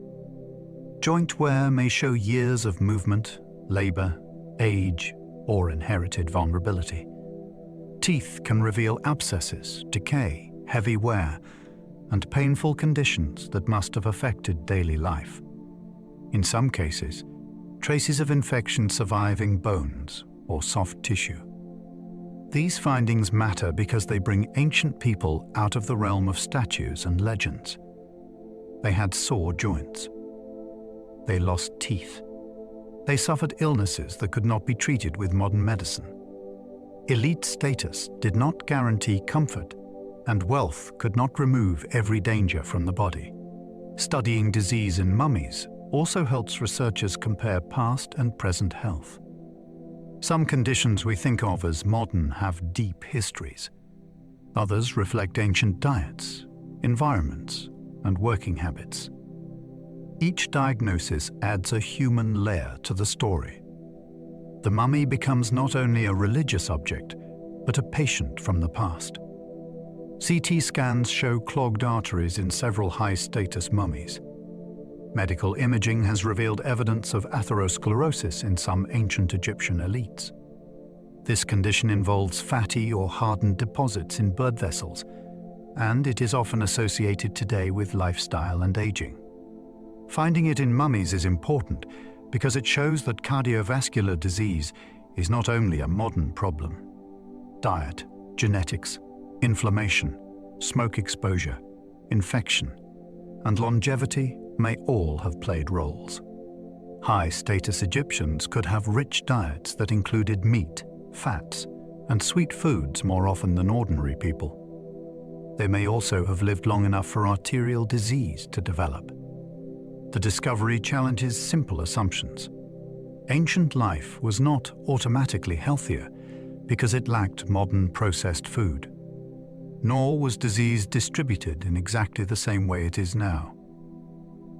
Joint wear may show years of movement, labor, age, or inherited vulnerability. Teeth can reveal abscesses, decay, heavy wear, and painful conditions that must have affected daily life. In some cases, traces of infection surviving bones or soft tissue. These findings matter because they bring ancient people out of the realm of statues and legends. They had sore joints. They lost teeth. They suffered illnesses that could not be treated with modern medicine. Elite status did not guarantee comfort, and wealth could not remove every danger from the body. Studying disease in mummies also helps researchers compare past and present health. Some conditions we think of as modern have deep histories. Others reflect ancient diets, environments, and working habits. Each diagnosis adds a human layer to the story. The mummy becomes not only a religious object, but a patient from the past. CT scans show clogged arteries in several high-status mummies. Medical imaging has revealed evidence of atherosclerosis in some ancient Egyptian elites. This condition involves fatty or hardened deposits in blood vessels, and it is often associated today with lifestyle and aging. Finding it in mummies is important because it shows that cardiovascular disease is not only a modern problem. Diet, genetics, inflammation, smoke exposure, infection, and longevity may all have played roles. High-status Egyptians could have rich diets that included meat, fats, and sweet foods more often than ordinary people. They may also have lived long enough for arterial disease to develop. The discovery challenges simple assumptions. Ancient life was not automatically healthier because it lacked modern processed food. Nor was disease distributed in exactly the same way it is now.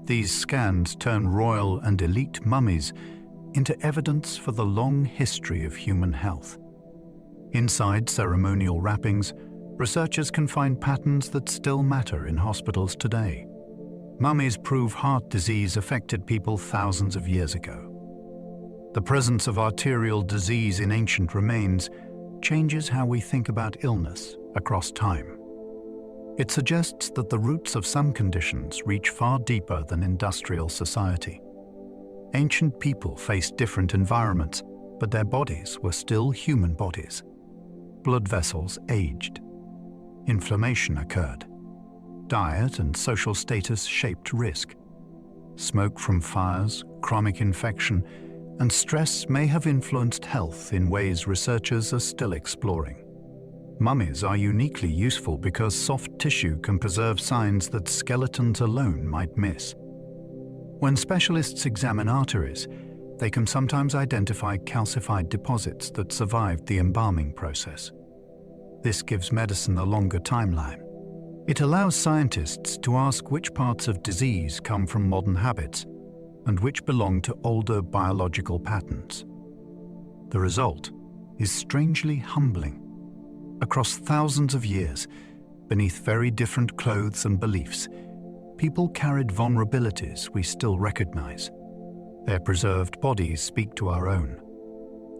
These scans turn royal and elite mummies into evidence for the long history of human health. Inside ceremonial wrappings, researchers can find patterns that still matter in hospitals today. Mummies prove heart disease affected people thousands of years ago. The presence of arterial disease in ancient remains changes how we think about illness across time. It suggests that the roots of some conditions reach far deeper than industrial society. Ancient people faced different environments, but their bodies were still human bodies. Blood vessels aged. Inflammation occurred. Diet and social status shaped risk. Smoke from fires, chronic infection, and stress may have influenced health in ways researchers are still exploring. Mummies are uniquely useful because soft tissue can preserve signs that skeletons alone might miss. When specialists examine arteries, they can sometimes identify calcified deposits that survived the embalming process. This gives medicine a longer timeline. It allows scientists to ask which parts of disease come from modern habits and which belong to older biological patterns. The result is strangely humbling. Across thousands of years, beneath very different clothes and beliefs, people carried vulnerabilities we still recognize. Their preserved bodies speak to our own.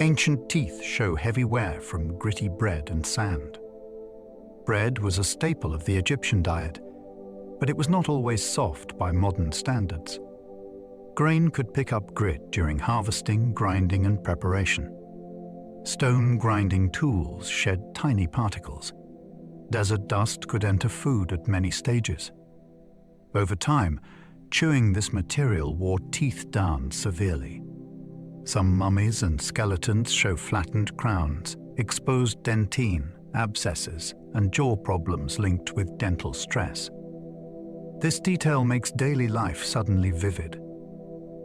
Ancient teeth show heavy wear from gritty bread and sand. Bread was a staple of the Egyptian diet, but it was not always soft by modern standards. Grain could pick up grit during harvesting, grinding, and preparation. Stone grinding tools shed tiny particles. Desert dust could enter food at many stages. Over time, chewing this material wore teeth down severely. Some mummies and skeletons show flattened crowns, exposed dentine, abscesses, and jaw problems linked with dental stress. This detail makes daily life suddenly vivid.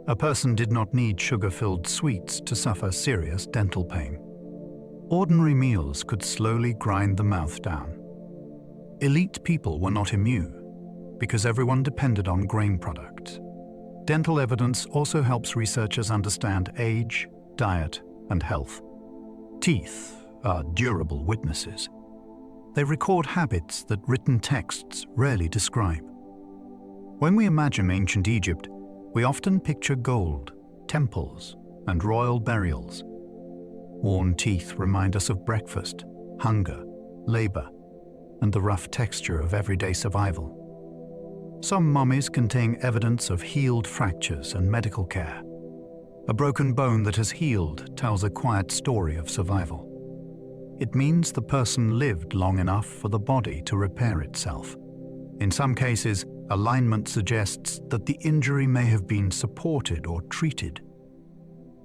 A person did not need sugar-filled sweets to suffer serious dental pain. Ordinary meals could slowly grind the mouth down. Elite people were not immune, because everyone depended on grain products. Dental evidence also helps researchers understand age, diet, and health. Teeth are durable witnesses. They record habits that written texts rarely describe. When we imagine ancient Egypt, we often picture gold, temples, and royal burials. Worn teeth remind us of breakfast, hunger, labor, and the rough texture of everyday survival. Some mummies contain evidence of healed fractures and medical care. A broken bone that has healed tells a quiet story of survival. It means the person lived long enough for the body to repair itself. In some cases, alignment suggests that the injury may have been supported or treated.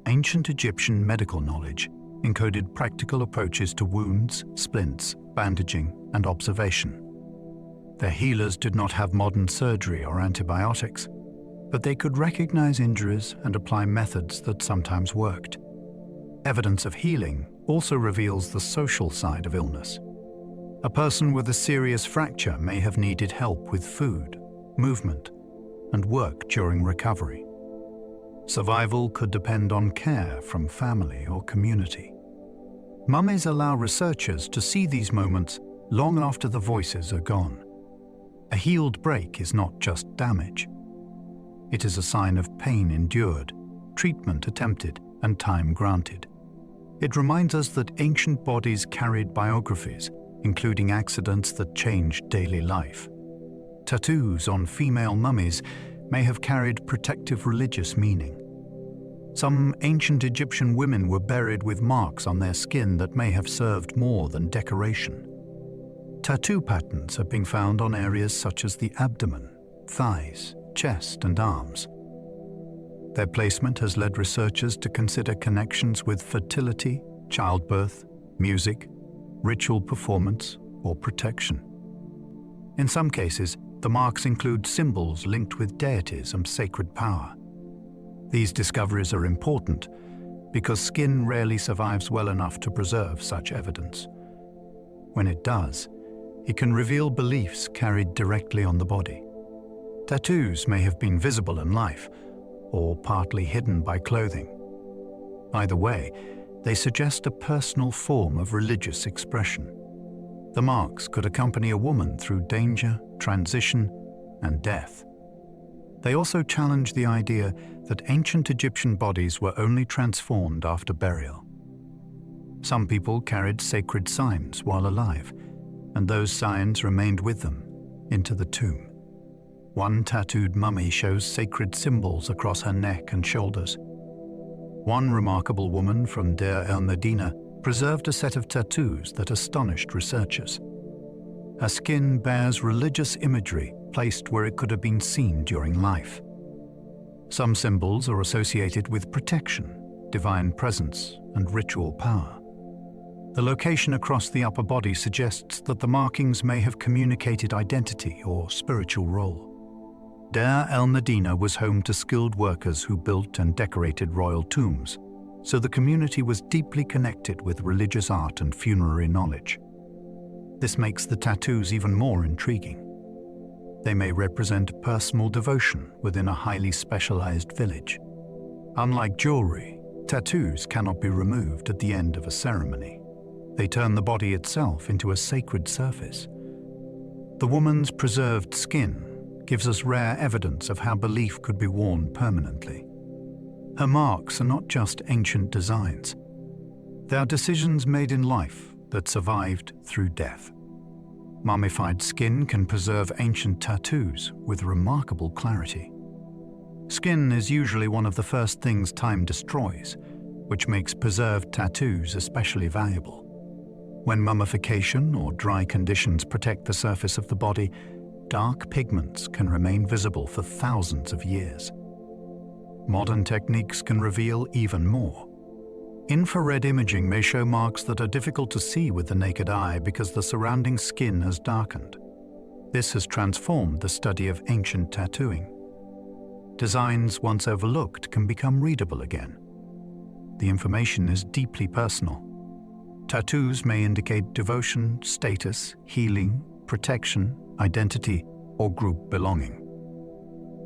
Ancient Egyptian medical knowledge encoded practical approaches to wounds, splints, bandaging, and observation. Their healers did not have modern surgery or antibiotics, but they could recognize injuries and apply methods that sometimes worked. Evidence of healing also reveals the social side of illness. A person with a serious fracture may have needed help with food, movement, and work during recovery. Survival could depend on care from family or community. Mummies allow researchers to see these moments long after the voices are gone. A healed break is not just damage. It is a sign of pain endured, treatment attempted, and time granted. It reminds us that ancient bodies carried biographies, including accidents that changed daily life. Tattoos on female mummies may have carried protective religious meaning. Some ancient Egyptian women were buried with marks on their skin that may have served more than decoration. Tattoo patterns have been found on areas such as the abdomen, thighs, chest, and arms. Their placement has led researchers to consider connections with fertility, childbirth, music, ritual performance, or protection. In some cases, the marks include symbols linked with deities and sacred power. These discoveries are important because skin rarely survives well enough to preserve such evidence. When it does, it can reveal beliefs carried directly on the body. Tattoos may have been visible in life, or partly hidden by clothing. Either way, they suggest a personal form of religious expression. The marks could accompany a woman through danger, transition, and death. They also challenge the idea that ancient Egyptian bodies were only transformed after burial. Some people carried sacred signs while alive, and those signs remained with them into the tomb. One tattooed mummy shows sacred symbols across her neck and shoulders. One remarkable woman from Deir el-Medina preserved a set of tattoos that astonished researchers. Her skin bears religious imagery placed where it could have been seen during life. Some symbols are associated with protection, divine presence, and ritual power. The location across the upper body suggests that the markings may have communicated identity or spiritual role. Deir el-Medina was home to skilled workers who built and decorated royal tombs, so the community was deeply connected with religious art and funerary knowledge. This makes the tattoos even more intriguing. They may represent personal devotion within a highly specialized village. Unlike jewelry, tattoos cannot be removed at the end of a ceremony. They turn the body itself into a sacred surface. The woman's preserved skin gives us rare evidence of how belief could be worn permanently. Her marks are not just ancient designs. They are decisions made in life that survived through death. Mummified skin can preserve ancient tattoos with remarkable clarity. Skin is usually one of the first things time destroys, which makes preserved tattoos especially valuable. When mummification or dry conditions protect the surface of the body, dark pigments can remain visible for thousands of years. Modern techniques can reveal even more. Infrared imaging may show marks that are difficult to see with the naked eye because the surrounding skin has darkened. This has transformed the study of ancient tattooing. Designs once overlooked can become readable again. The information is deeply personal. Tattoos may indicate devotion, status, healing, protection, identity, or group belonging.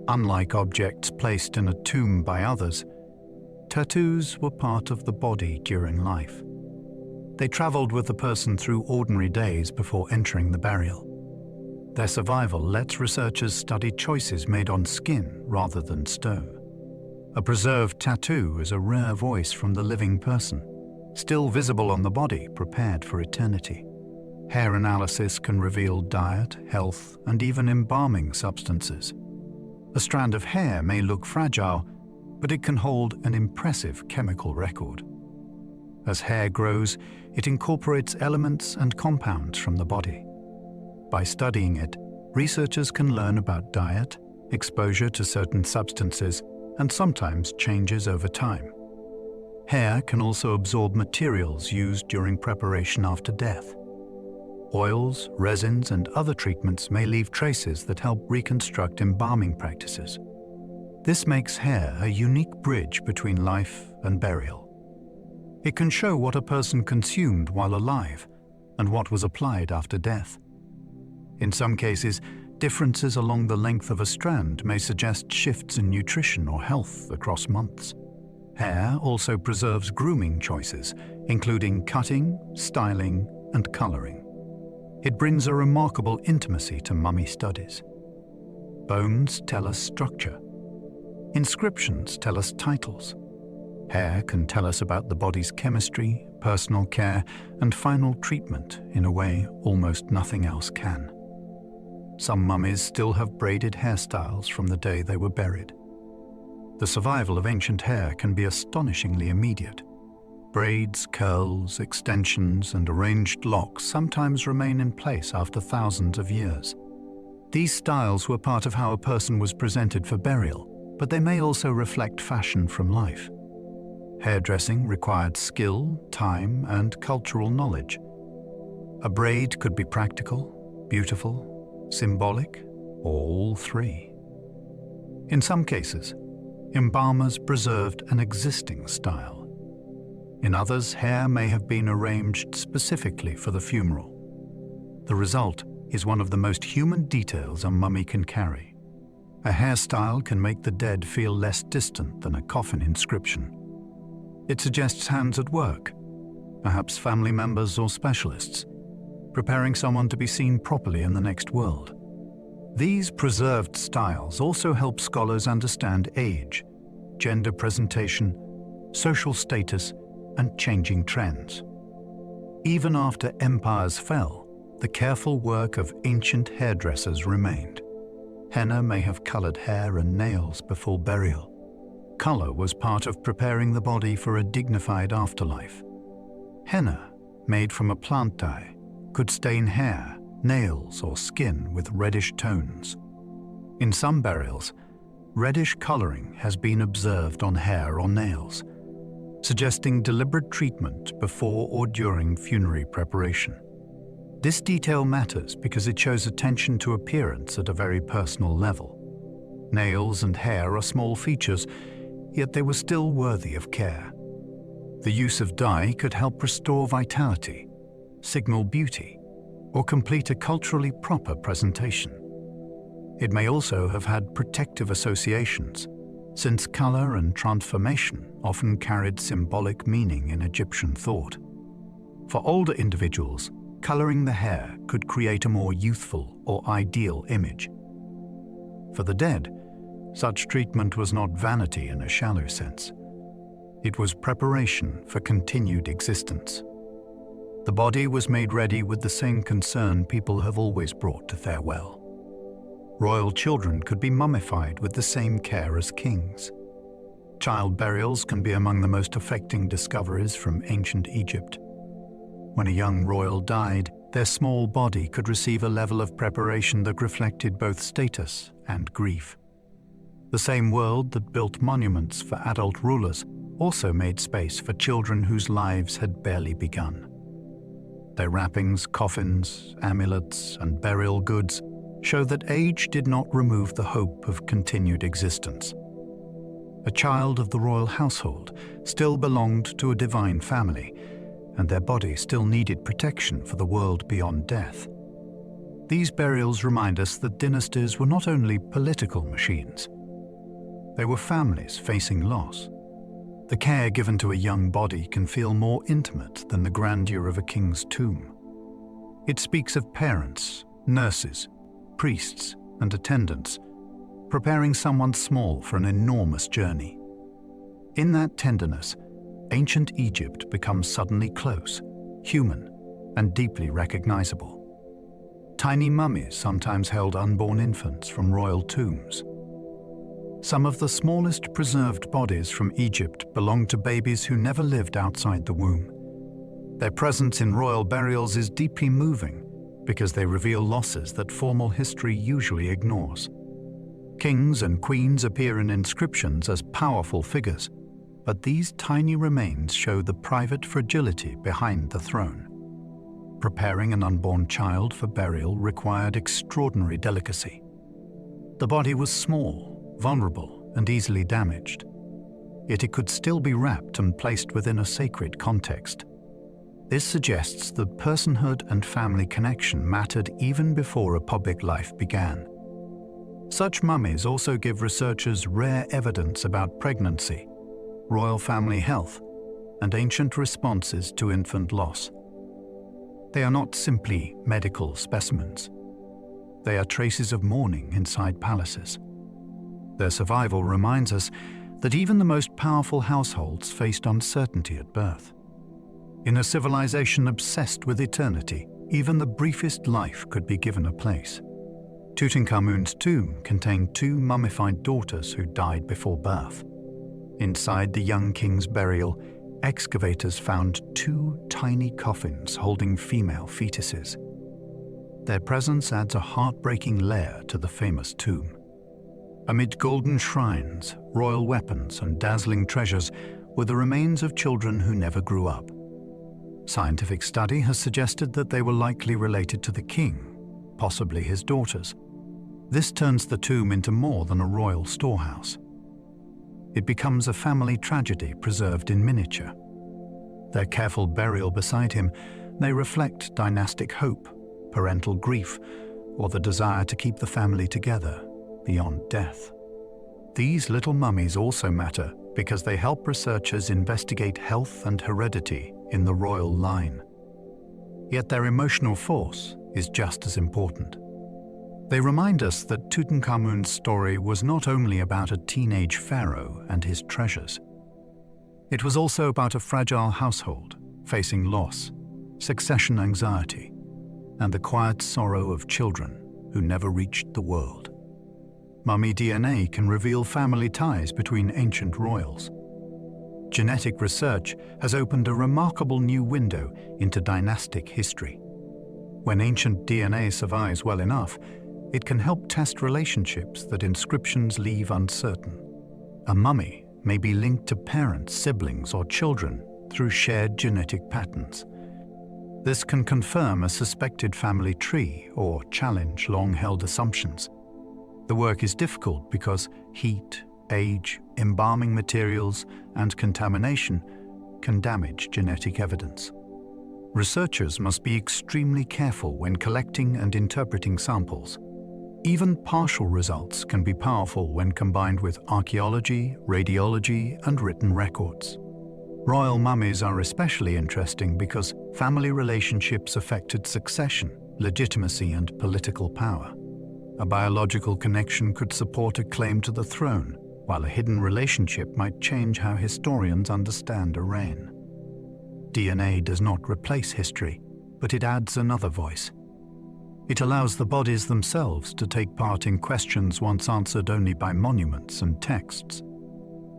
Unlike objects placed in a tomb by others, tattoos were part of the body during life. They traveled with the person through ordinary days before entering the burial. Their survival lets researchers study choices made on skin rather than stone. A preserved tattoo is a rare voice from the living person, still visible on the body, prepared for eternity. Hair analysis can reveal diet, health, and even embalming substances. A strand of hair may look fragile, but it can hold an impressive chemical record. As hair grows, it incorporates elements and compounds from the body. By studying it, researchers can learn about diet, exposure to certain substances, and sometimes changes over time. Hair can also absorb materials used during preparation after death. Oils, resins, and other treatments may leave traces that help reconstruct embalming practices. This makes hair a unique bridge between life and burial. It can show what a person consumed while alive and what was applied after death. In some cases, differences along the length of a strand may suggest shifts in nutrition or health across months. Hair also preserves grooming choices, including cutting, styling, and coloring. It brings a remarkable intimacy to mummy studies. Bones tell us structure. Inscriptions tell us titles. Hair can tell us about the body's chemistry, personal care, and final treatment in a way almost nothing else can. Some mummies still have braided hairstyles from the day they were buried. The survival of ancient hair can be astonishingly immediate. Braids, curls, extensions, and arranged locks sometimes remain in place after thousands of years. These styles were part of how a person was presented for burial, but they may also reflect fashion from life. Hairdressing required skill, time, and cultural knowledge. A braid could be practical, beautiful, symbolic, or all three. In some cases, embalmers preserved an existing style. In others, hair may have been arranged specifically for the funeral. The result is one of the most human details a mummy can carry. A hairstyle can make the dead feel less distant than a coffin inscription. It suggests hands at work, perhaps family members or specialists, preparing someone to be seen properly in the next world. These preserved styles also help scholars understand age, gender presentation, social status, and changing trends. Even after empires fell, the careful work of ancient hairdressers remained. Henna may have colored hair and nails before burial. Color was part of preparing the body for a dignified afterlife. Henna, made from a plant dye, could stain hair, nails, or skin with reddish tones. In some burials, reddish coloring has been observed on hair or nails, suggesting deliberate treatment before or during funerary preparation. This detail matters because it shows attention to appearance at a very personal level. Nails and hair are small features, yet they were still worthy of care. The use of dye could help restore vitality, signal beauty, or complete a culturally proper presentation. It may also have had protective associations, since color and transformation often carried symbolic meaning in Egyptian thought. For older individuals, coloring the hair could create a more youthful or ideal image. For the dead, such treatment was not vanity in a shallow sense. It was preparation for continued existence. The body was made ready with the same concern people have always brought to farewell. Royal children could be mummified with the same care as kings. Child burials can be among the most affecting discoveries from ancient Egypt. When a young royal died, their small body could receive a level of preparation that reflected both status and grief. The same world that built monuments for adult rulers also made space for children whose lives had barely begun. Their wrappings, coffins, amulets, and burial goods show that age did not remove the hope of continued existence. A child of the royal household still belonged to a divine family, and their body still needed protection for the world beyond death. These burials remind us that dynasties were not only political machines. They were families facing loss. The care given to a young body can feel more intimate than the grandeur of a king's tomb. It speaks of parents, nurses, priests, and attendants, preparing someone small for an enormous journey. In that tenderness, ancient Egypt becomes suddenly close, human, and deeply recognizable. Tiny mummies sometimes held unborn infants from royal tombs. Some of the smallest preserved bodies from Egypt belong to babies who never lived outside the womb. Their presence in royal burials is deeply moving because they reveal losses that formal history usually ignores. Kings and queens appear in inscriptions as powerful figures, but these tiny remains show the private fragility behind the throne. Preparing an unborn child for burial required extraordinary delicacy. The body was small, vulnerable, and easily damaged. Yet it could still be wrapped and placed within a sacred context. This suggests that personhood and family connection mattered even before a public life began. Such mummies also give researchers rare evidence about pregnancy, royal family health, and ancient responses to infant loss. They are not simply medical specimens. They are traces of mourning inside palaces. Their survival reminds us that even the most powerful households faced uncertainty at birth. In a civilization obsessed with eternity, even the briefest life could be given a place. Tutankhamun's tomb contained 2 mummified daughters who died before birth. Inside the young king's burial, excavators found 2 tiny coffins holding female fetuses. Their presence adds a heartbreaking layer to the famous tomb. Amid golden shrines, royal weapons, and dazzling treasures were the remains of children who never grew up. Scientific study has suggested that they were likely related to the king, possibly his daughters. This turns the tomb into more than a royal storehouse. It becomes a family tragedy preserved in miniature. Their careful burial beside him may reflect dynastic hope, parental grief, or the desire to keep the family together beyond death. These little mummies also matter because they help researchers investigate health and heredity in the royal line. Yet their emotional force is just as important. They remind us that Tutankhamun's story was not only about a teenage pharaoh and his treasures. It was also about a fragile household facing loss, succession anxiety, and the quiet sorrow of children who never reached the world. Mummy DNA can reveal family ties between ancient royals. Genetic research has opened a remarkable new window into dynastic history. When ancient DNA survives well enough, it can help test relationships that inscriptions leave uncertain. A mummy may be linked to parents, siblings, or children through shared genetic patterns. This can confirm a suspected family tree or challenge long-held assumptions. The work is difficult because heat, age, embalming materials, and contamination can damage genetic evidence. Researchers must be extremely careful when collecting and interpreting samples. Even partial results can be powerful when combined with archaeology, radiology, and written records. Royal mummies are especially interesting because family relationships affected succession, legitimacy, and political power. A biological connection could support a claim to the throne, while a hidden relationship might change how historians understand a reign. DNA does not replace history, but it adds another voice. It allows the bodies themselves to take part in questions once answered only by monuments and texts.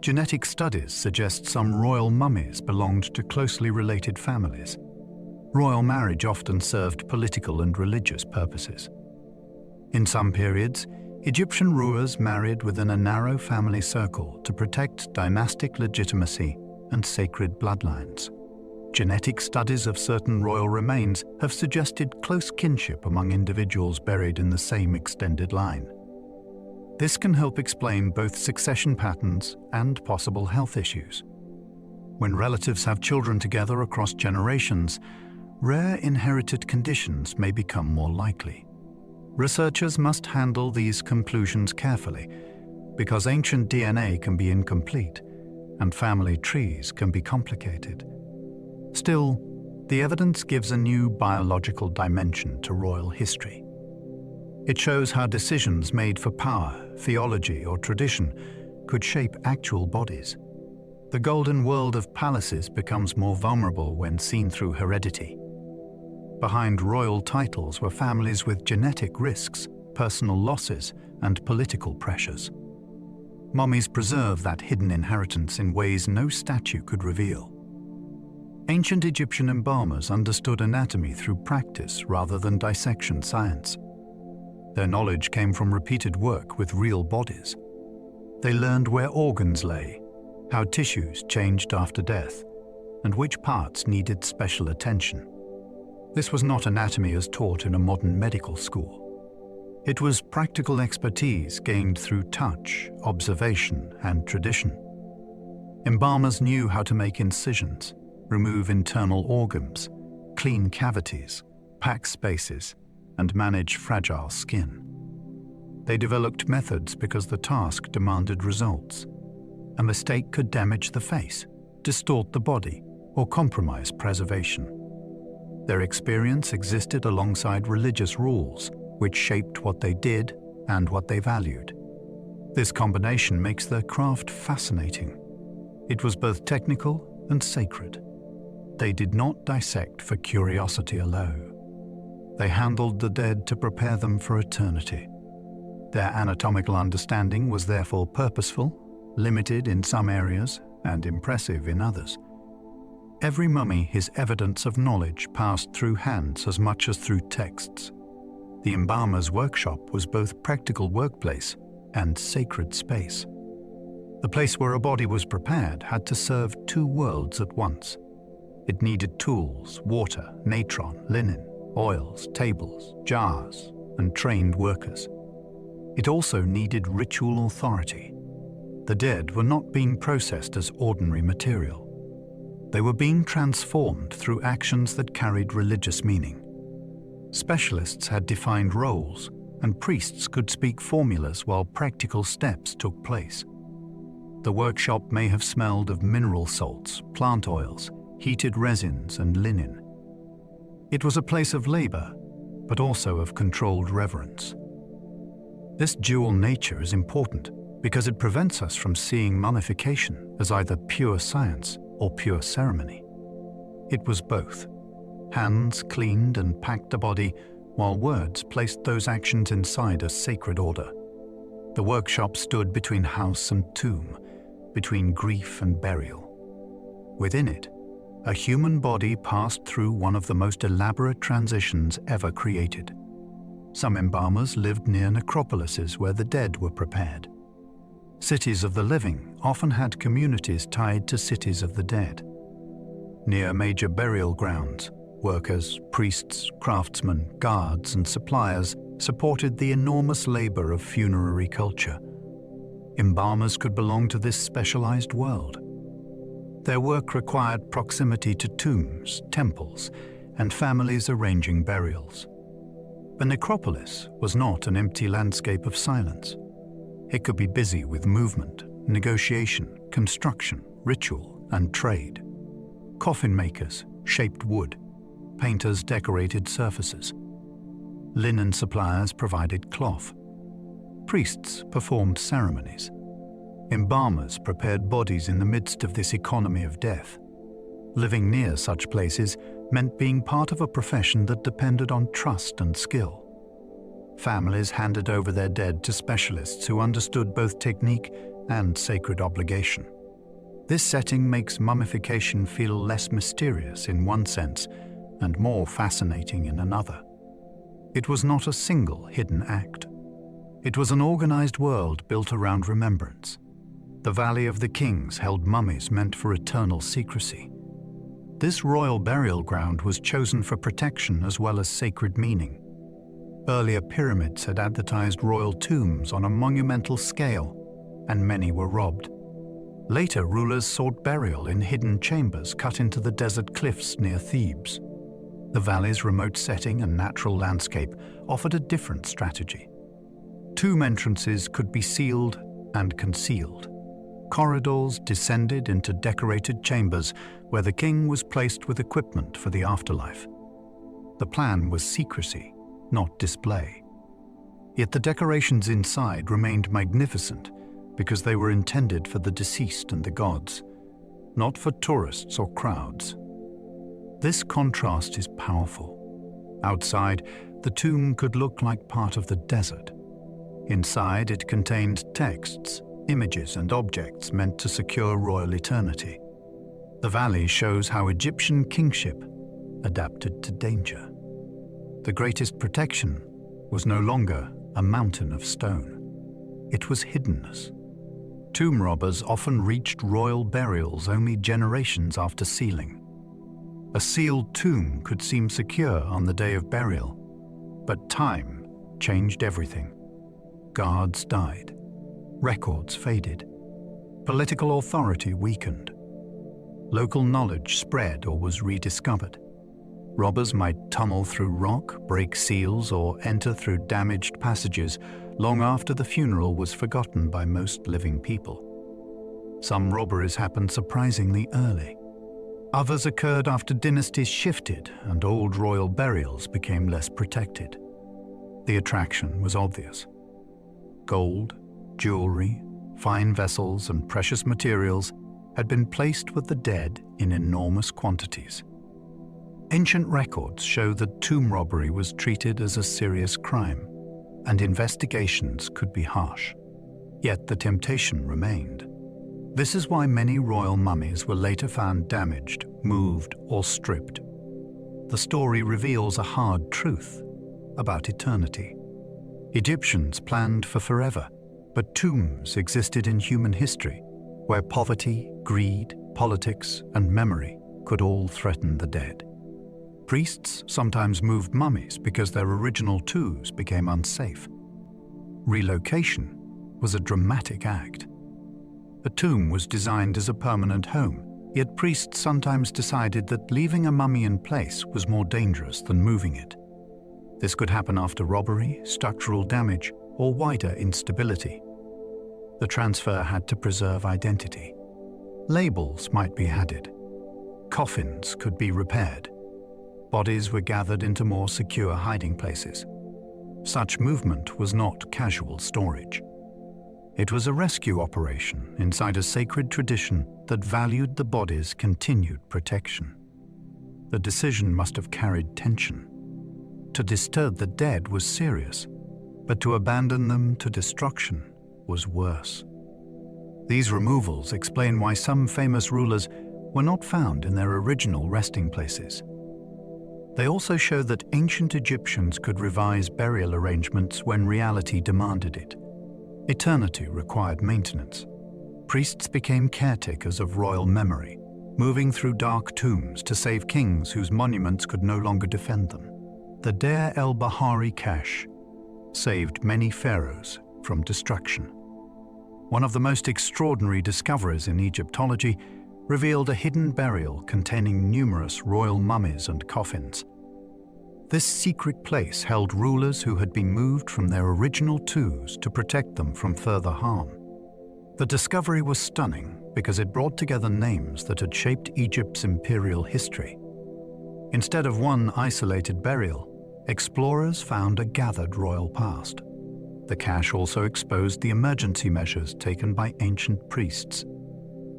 Genetic studies suggest some royal mummies belonged to closely related families. Royal marriage often served political and religious purposes. In some periods, Egyptian rulers married within a narrow family circle to protect dynastic legitimacy and sacred bloodlines. Genetic studies of certain royal remains have suggested close kinship among individuals buried in the same extended line. This can help explain both succession patterns and possible health issues. When relatives have children together across generations, rare inherited conditions may become more likely. Researchers must handle these conclusions carefully because ancient DNA can be incomplete and family trees can be complicated. Still, the evidence gives a new biological dimension to royal history. It shows how decisions made for power, theology, or tradition could shape actual bodies. The golden world of palaces becomes more vulnerable when seen through heredity. Behind royal titles were families with genetic risks, personal losses, and political pressures. Mummies preserve that hidden inheritance in ways no statue could reveal. Ancient Egyptian embalmers understood anatomy through practice rather than dissection science. Their knowledge came from repeated work with real bodies. They learned where organs lay, how tissues changed after death, and which parts needed special attention. This was not anatomy as taught in a modern medical school. It was practical expertise gained through touch, observation, and tradition. Embalmers knew how to make incisions, remove internal organs, clean cavities, pack spaces, and manage fragile skin. They developed methods because the task demanded results. A mistake could damage the face, distort the body, or compromise preservation. Their experience existed alongside religious rules, which shaped what they did and what they valued. This combination makes their craft fascinating. It was both technical and sacred. They did not dissect for curiosity alone. They handled the dead to prepare them for eternity. Their anatomical understanding was therefore purposeful, limited in some areas, and impressive in others. Every mummy is evidence of knowledge passed through hands as much as through texts. The embalmer's workshop was both practical workplace and sacred space. The place where a body was prepared had to serve two worlds at once. It needed tools, water, natron, linen, oils, tables, jars, and trained workers. It also needed ritual authority. The dead were not being processed as ordinary material. They were being transformed through actions that carried religious meaning. Specialists had defined roles, and priests could speak formulas while practical steps took place. The workshop may have smelled of mineral salts, plant oils, heated resins, and linen. It was a place of labor, but also of controlled reverence. This dual nature is important because it prevents us from seeing mummification as either pure science or pure ceremony. It was both. Hands cleaned and packed the body, while words placed those actions inside a sacred order. The workshop stood between house and tomb, between grief and burial. Within it, a human body passed through one of the most elaborate transitions ever created. Some embalmers lived near necropolises where the dead were prepared. Cities of the living often had communities tied to cities of the dead. Near major burial grounds, workers, priests, craftsmen, guards, and suppliers supported the enormous labor of funerary culture. Embalmers could belong to this specialized world. Their work required proximity to tombs, temples, and families arranging burials. The necropolis was not an empty landscape of silence. It could be busy with movement, negotiation, construction, ritual, and trade. Coffin makers shaped wood. Painters decorated surfaces. Linen suppliers provided cloth. Priests performed ceremonies. Embalmers prepared bodies in the midst of this economy of death. Living near such places meant being part of a profession that depended on trust and skill. Families handed over their dead to specialists who understood both technique and sacred obligation. This setting makes mummification feel less mysterious in one sense and more fascinating in another. It was not a single hidden act. It was an organized world built around remembrance. The Valley of the Kings held mummies meant for eternal secrecy. This royal burial ground was chosen for protection as well as sacred meaning. Earlier pyramids had advertised royal tombs on a monumental scale, and many were robbed. Later, rulers sought burial in hidden chambers cut into the desert cliffs near Thebes. The valley's remote setting and natural landscape offered a different strategy. Tomb entrances could be sealed and concealed. Corridors descended into decorated chambers where the king was placed with equipment for the afterlife. The plan was secrecy, not display. Yet the decorations inside remained magnificent because they were intended for the deceased and the gods, not for tourists or crowds. This contrast is powerful. Outside, the tomb could look like part of the desert. Inside, it contained texts, images, and objects meant to secure royal eternity. The valley shows how Egyptian kingship adapted to danger. The greatest protection was no longer a mountain of stone. It was hiddenness. Tomb robbers often reached royal burials only generations after sealing. A sealed tomb could seem secure on the day of burial, but time changed everything. Guards died. Records faded. Political authority weakened. Local knowledge spread or was rediscovered. Robbers might tunnel through rock, break seals, or enter through damaged passages long after the funeral was forgotten by most living people. Some robberies happened surprisingly early. Others occurred after dynasties shifted and old royal burials became less protected. The attraction was obvious. Gold, jewelry, fine vessels, and precious materials had been placed with the dead in enormous quantities. Ancient records show that tomb robbery was treated as a serious crime, and investigations could be harsh. Yet the temptation remained. This is why many royal mummies were later found damaged, moved, or stripped. The story reveals a hard truth about eternity. Egyptians planned for forever, but tombs existed in human history, where poverty, greed, politics, and memory could all threaten the dead. Priests sometimes moved mummies because their original tombs became unsafe. Relocation was a dramatic act. A tomb was designed as a permanent home, yet priests sometimes decided that leaving a mummy in place was more dangerous than moving it. This could happen after robbery, structural damage, or wider instability. The transfer had to preserve identity. Labels might be added. Coffins could be repaired. Bodies were gathered into more secure hiding places. Such movement was not casual storage. It was a rescue operation inside a sacred tradition that valued the body's continued protection. The decision must have carried tension. To disturb the dead was serious, but to abandon them to destruction was worse. These removals explain why some famous rulers were not found in their original resting places. They also show that ancient Egyptians could revise burial arrangements when reality demanded it. Eternity required maintenance. Priests became caretakers of royal memory, moving through dark tombs to save kings whose monuments could no longer defend them. The Deir el-Bahari cache saved many pharaohs from destruction. One of the most extraordinary discoveries in Egyptology revealed a hidden burial containing numerous royal mummies and coffins. This secret place held rulers who had been moved from their original tombs to protect them from further harm. The discovery was stunning because it brought together names that had shaped Egypt's imperial history. Instead of one isolated burial, explorers found a gathered royal past. The cache also exposed the emergency measures taken by ancient priests.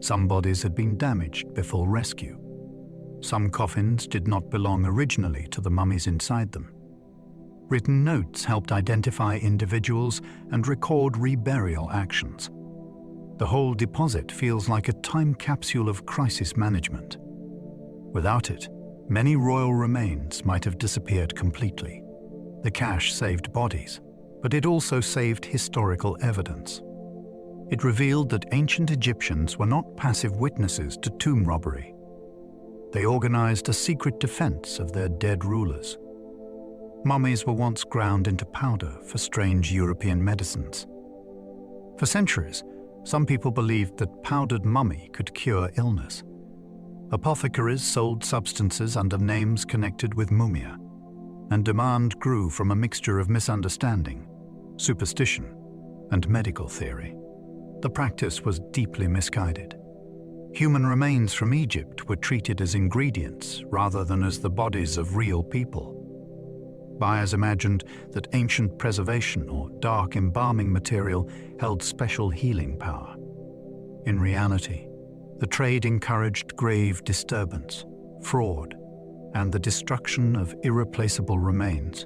Some bodies had been damaged before rescue. Some coffins did not belong originally to the mummies inside them. Written notes helped identify individuals and record reburial actions. The whole deposit feels like a time capsule of crisis management. Without it, many royal remains might have disappeared completely. The cache saved bodies, but it also saved historical evidence. It revealed that ancient Egyptians were not passive witnesses to tomb robbery. They organized a secret defense of their dead rulers. Mummies were once ground into powder for strange European medicines. For centuries, some people believed that powdered mummy could cure illness. Apothecaries sold substances under names connected with mumia, and demand grew from a mixture of misunderstanding, superstition, and medical theory. The practice was deeply misguided. Human remains from Egypt were treated as ingredients rather than as the bodies of real people. Buyers imagined that ancient preservation or dark embalming material held special healing power. In reality, the trade encouraged grave disturbance, fraud, and the destruction of irreplaceable remains.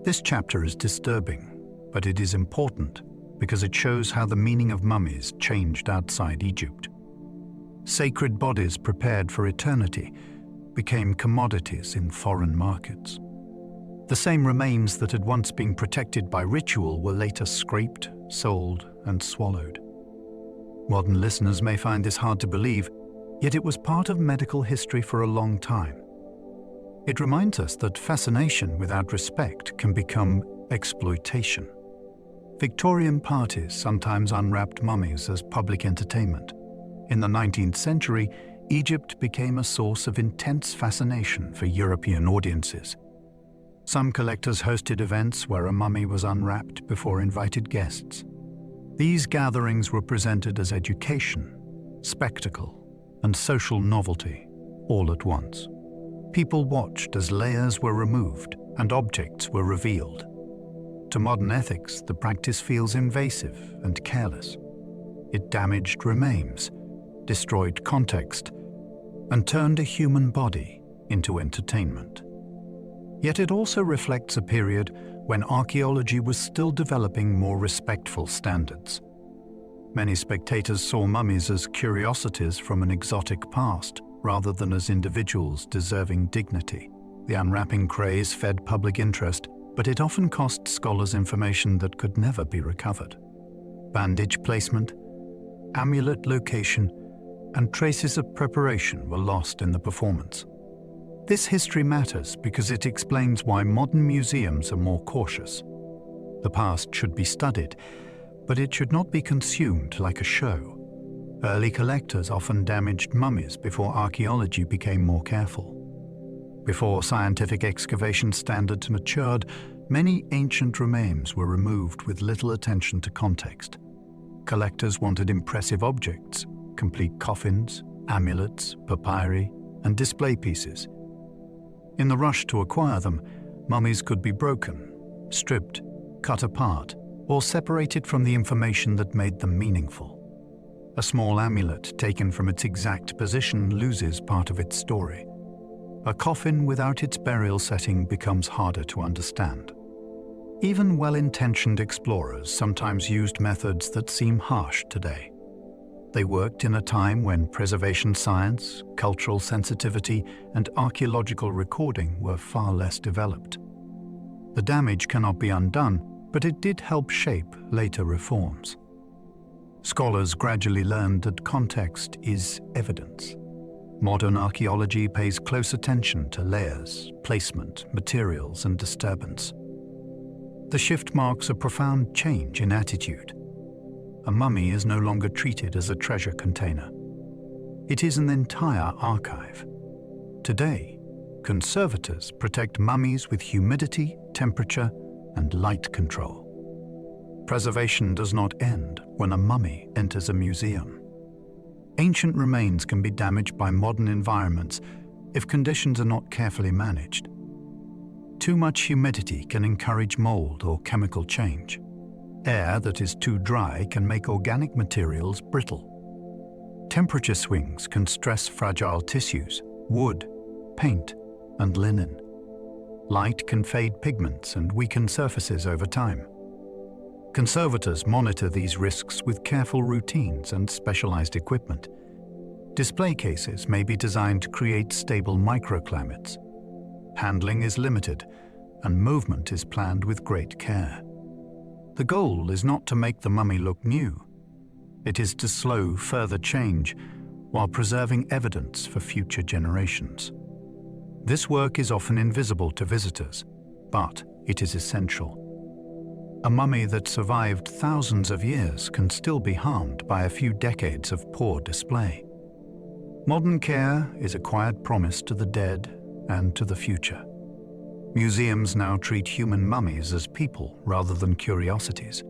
This chapter is disturbing, but it is important because it shows how the meaning of mummies changed outside Egypt. Sacred bodies prepared for eternity became commodities in foreign markets. The same remains that had once been protected by ritual were later scraped, sold, and swallowed. Modern listeners may find this hard to believe, yet it was part of medical history for a long time. It reminds us that fascination without respect can become exploitation. Victorian parties sometimes unwrapped mummies as public entertainment. In the 19th century, Egypt became a source of intense fascination for European audiences. Some collectors hosted events where a mummy was unwrapped before invited guests. These gatherings were presented as education, spectacle, and social novelty, all at once. People watched as layers were removed and objects were revealed. To modern ethics, the practice feels invasive and careless. It damaged remains, destroyed context, and turned a human body into entertainment. Yet it also reflects a period when archaeology was still developing more respectful standards. Many spectators saw mummies as curiosities from an exotic past, rather than as individuals deserving dignity. The unwrapping craze fed public interest, but it often cost scholars information that could never be recovered. Bandage placement, amulet location, and traces of preparation were lost in the performance. This history matters because it explains why modern museums are more cautious. The past should be studied, but it should not be consumed like a show. Early collectors often damaged mummies before archaeology became more careful. Before scientific excavation standards matured, many ancient remains were removed with little attention to context. Collectors wanted impressive objects, complete coffins, amulets, papyri, and display pieces. In the rush to acquire them, mummies could be broken, stripped, cut apart, or separated from the information that made them meaningful. A small amulet taken from its exact position loses part of its story. A coffin without its burial setting becomes harder to understand. Even well-intentioned explorers sometimes used methods that seem harsh today. They worked in a time when preservation science, cultural sensitivity, and archaeological recording were far less developed. The damage cannot be undone, but it did help shape later reforms. Scholars gradually learned that context is evidence. Modern archaeology pays close attention to layers, placement, materials, and disturbance. The shift marks a profound change in attitude. A mummy is no longer treated as a treasure container. It is an entire archive. Today, conservators protect mummies with humidity, temperature, and light control. Preservation does not end when a mummy enters a museum. Ancient remains can be damaged by modern environments if conditions are not carefully managed. Too much humidity can encourage mold or chemical change. Air that is too dry can make organic materials brittle. Temperature swings can stress fragile tissues, wood, paint, and linen. Light can fade pigments and weaken surfaces over time. Conservators monitor these risks with careful routines and specialized equipment. Display cases may be designed to create stable microclimates. Handling is limited, and movement is planned with great care. The goal is not to make the mummy look new. It is to slow further change while preserving evidence for future generations. This work is often invisible to visitors, but it is essential. A mummy that survived thousands of years can still be harmed by a few decades of poor display. Modern care is a quiet promise to the dead and to the future. Museums now treat human mummies as people rather than curiosities.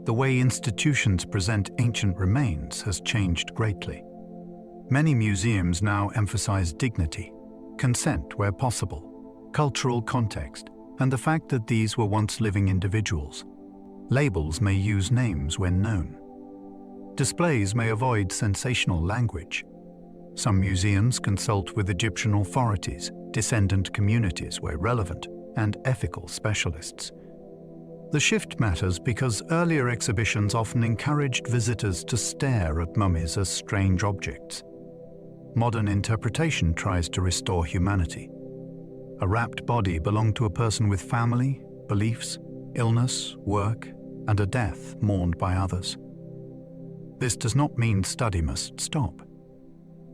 The way institutions present ancient remains has changed greatly. Many museums now emphasize dignity, consent where possible, cultural context, and the fact that these were once living individuals. Labels may use names when known. Displays may avoid sensational language. Some museums consult with Egyptian authorities, descendant communities where relevant, and ethical specialists. The shift matters because earlier exhibitions often encouraged visitors to stare at mummies as strange objects. Modern interpretation tries to restore humanity. A wrapped body belonged to a person with family, beliefs, illness, work, and a death mourned by others. This does not mean study must stop.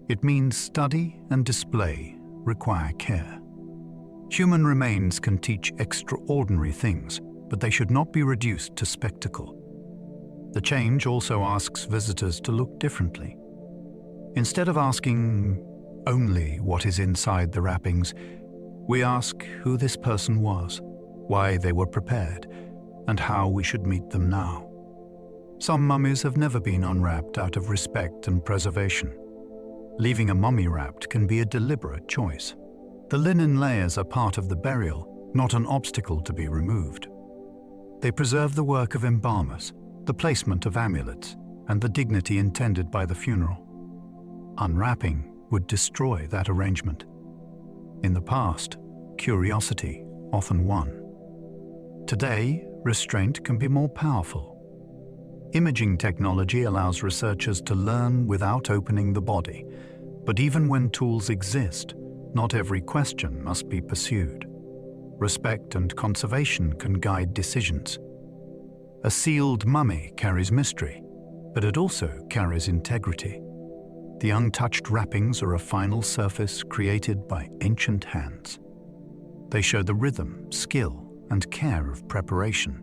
It means study and display require care. Human remains can teach extraordinary things, but they should not be reduced to spectacle. The change also asks visitors to look differently. Instead of asking only what is inside the wrappings, we ask who this person was, why they were prepared, and how we should meet them now. Some mummies have never been unwrapped out of respect and preservation. Leaving a mummy wrapped can be a deliberate choice. The linen layers are part of the burial, not an obstacle to be removed. They preserve the work of embalmers, the placement of amulets, and the dignity intended by the funeral. Unwrapping would destroy that arrangement. In the past, curiosity often won. Today, restraint can be more powerful. Imaging technology allows researchers to learn without opening the body, but even when tools exist, not every question must be pursued. Respect and conservation can guide decisions. A sealed mummy carries mystery, but it also carries integrity. The untouched wrappings are a final surface created by ancient hands. They show the rhythm, skill, and care of preparation.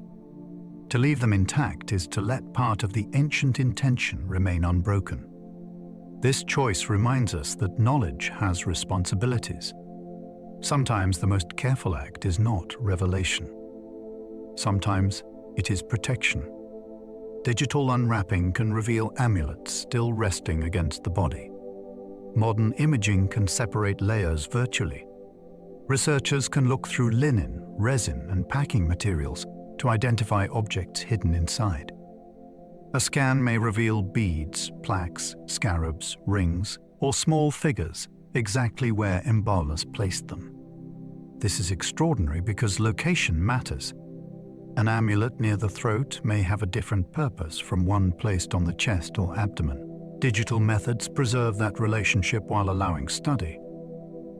To leave them intact is to let part of the ancient intention remain unbroken. This choice reminds us that knowledge has responsibilities. Sometimes the most careful act is not revelation. Sometimes it is protection. Digital unwrapping can reveal amulets still resting against the body. Modern imaging can separate layers virtually. Researchers can look through linen, resin, and packing materials to identify objects hidden inside. A scan may reveal beads, plaques, scarabs, rings, or small figures exactly where embalmers placed them. This is extraordinary because location matters. An amulet near the throat may have a different purpose from one placed on the chest or abdomen. Digital methods preserve that relationship while allowing study.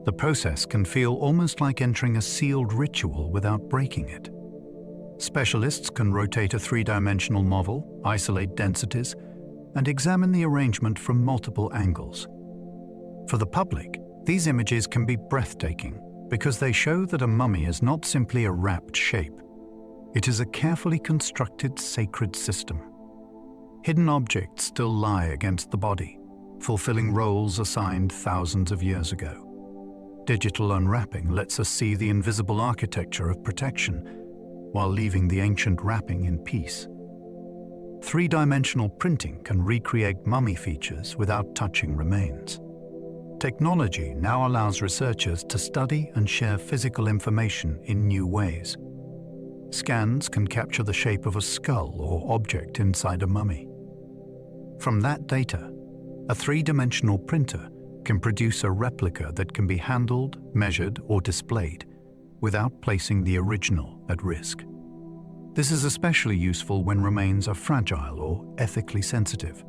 The process can feel almost like entering a sealed ritual without breaking it. Specialists can rotate a three-dimensional model, isolate densities, and examine the arrangement from multiple angles. For the public, these images can be breathtaking because they show that a mummy is not simply a wrapped shape. It is a carefully constructed sacred system. Hidden objects still lie against the body, fulfilling roles assigned thousands of years ago. Digital unwrapping lets us see the invisible architecture of protection while leaving the ancient wrapping in peace. Three-dimensional printing can recreate mummy features without touching remains. Technology now allows researchers to study and share physical information in new ways. Scans can capture the shape of a skull or object inside a mummy. From that data, a three-dimensional printer can produce a replica that can be handled, measured, or displayed without placing the original at risk. This is especially useful when remains are fragile or ethically sensitive.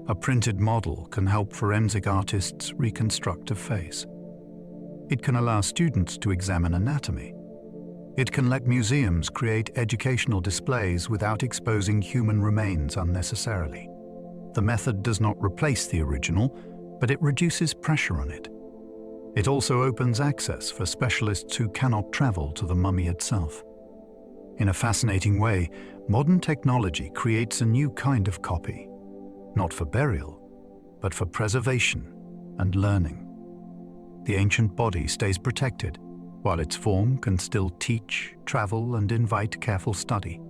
A printed model can help forensic artists reconstruct a face. It can allow students to examine anatomy. It can let museums create educational displays without exposing human remains unnecessarily. The method does not replace the original, but it reduces pressure on it. It also opens access for specialists who cannot travel to the mummy itself. In a fascinating way, modern technology creates a new kind of copy, not for burial, but for preservation and learning. The ancient body stays protected, while its form can still teach, travel, and invite careful study.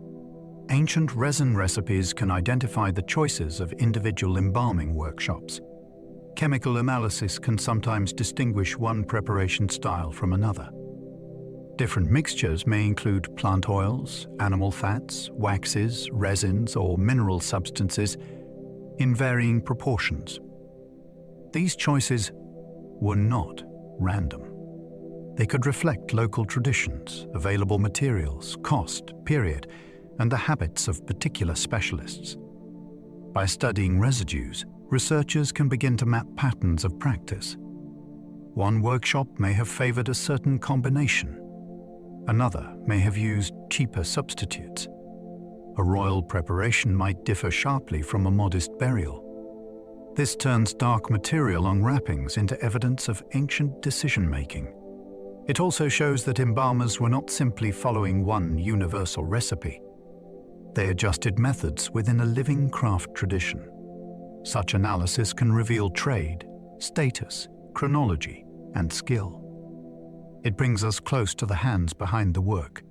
Ancient resin recipes can identify the choices of individual embalming workshops. Chemical analysis can sometimes distinguish one preparation style from another. Different mixtures may include plant oils, animal fats, waxes, resins, or mineral substances in varying proportions. These choices were not random. They could reflect local traditions, available materials, cost, period, and the habits of particular specialists. By studying residues, researchers can begin to map patterns of practice. One workshop may have favored a certain combination. Another may have used cheaper substitutes. A royal preparation might differ sharply from a modest burial. This turns dark material on wrappings into evidence of ancient decision-making. It also shows that embalmers were not simply following one universal recipe. They adjusted methods within a living craft tradition. Such analysis can reveal trade, status, chronology, and skill. It brings us close to the hands behind the work.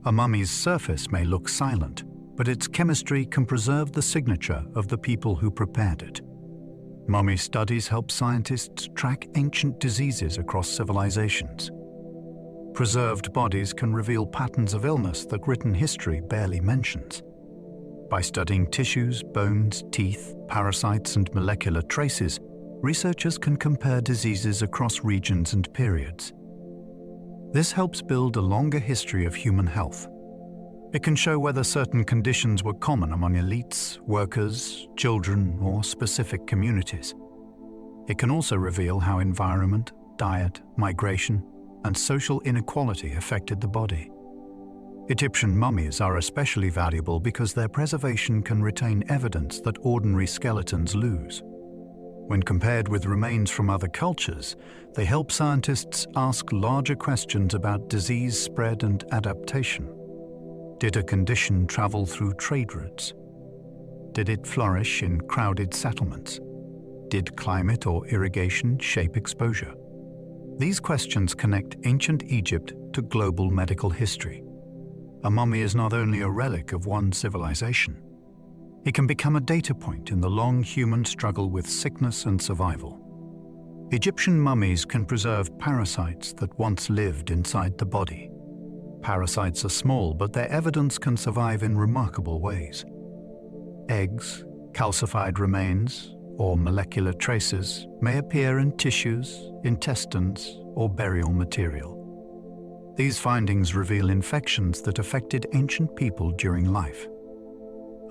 A mummy's surface may look silent, but its chemistry can preserve the signature of the people who prepared it. Mummy studies help scientists track ancient diseases across civilizations. Preserved bodies can reveal patterns of illness that written history barely mentions. By studying tissues, bones, teeth, parasites, and molecular traces, researchers can compare diseases across regions and periods. This helps build a longer history of human health. It can show whether certain conditions were common among elites, workers, children, or specific communities. It can also reveal how environment, diet, migration, and social inequality affected the body. Egyptian mummies are especially valuable because their preservation can retain evidence that ordinary skeletons lose. When compared with remains from other cultures, they help scientists ask larger questions about disease spread and adaptation. Did a condition travel through trade routes? Did it flourish in crowded settlements? Did climate or irrigation shape exposure? These questions connect ancient Egypt to global medical history. A mummy is not only a relic of one civilization. It can become a data point in the long human struggle with sickness and survival. Egyptian mummies can preserve parasites that once lived inside the body. Parasites are small, but their evidence can survive in remarkable ways. Eggs, calcified remains, or molecular traces may appear in tissues, intestines, or burial material. These findings reveal infections that affected ancient people during life.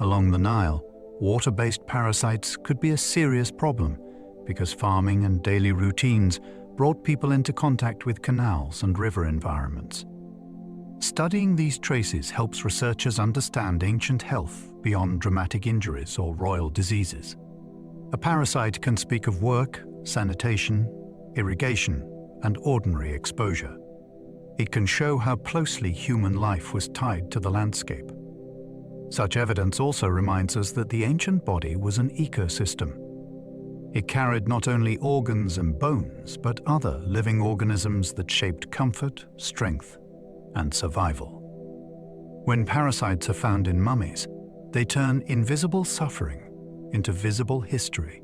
Along the Nile, water-based parasites could be a serious problem because farming and daily routines brought people into contact with canals and river environments. Studying these traces helps researchers understand ancient health beyond dramatic injuries or royal diseases. A parasite can speak of work, sanitation, irrigation, and ordinary exposure. It can show how closely human life was tied to the landscape. Such evidence also reminds us that the ancient body was an ecosystem. It carried not only organs and bones, but other living organisms that shaped comfort, strength, and survival. When parasites are found in mummies, they turn invisible suffering into visible history.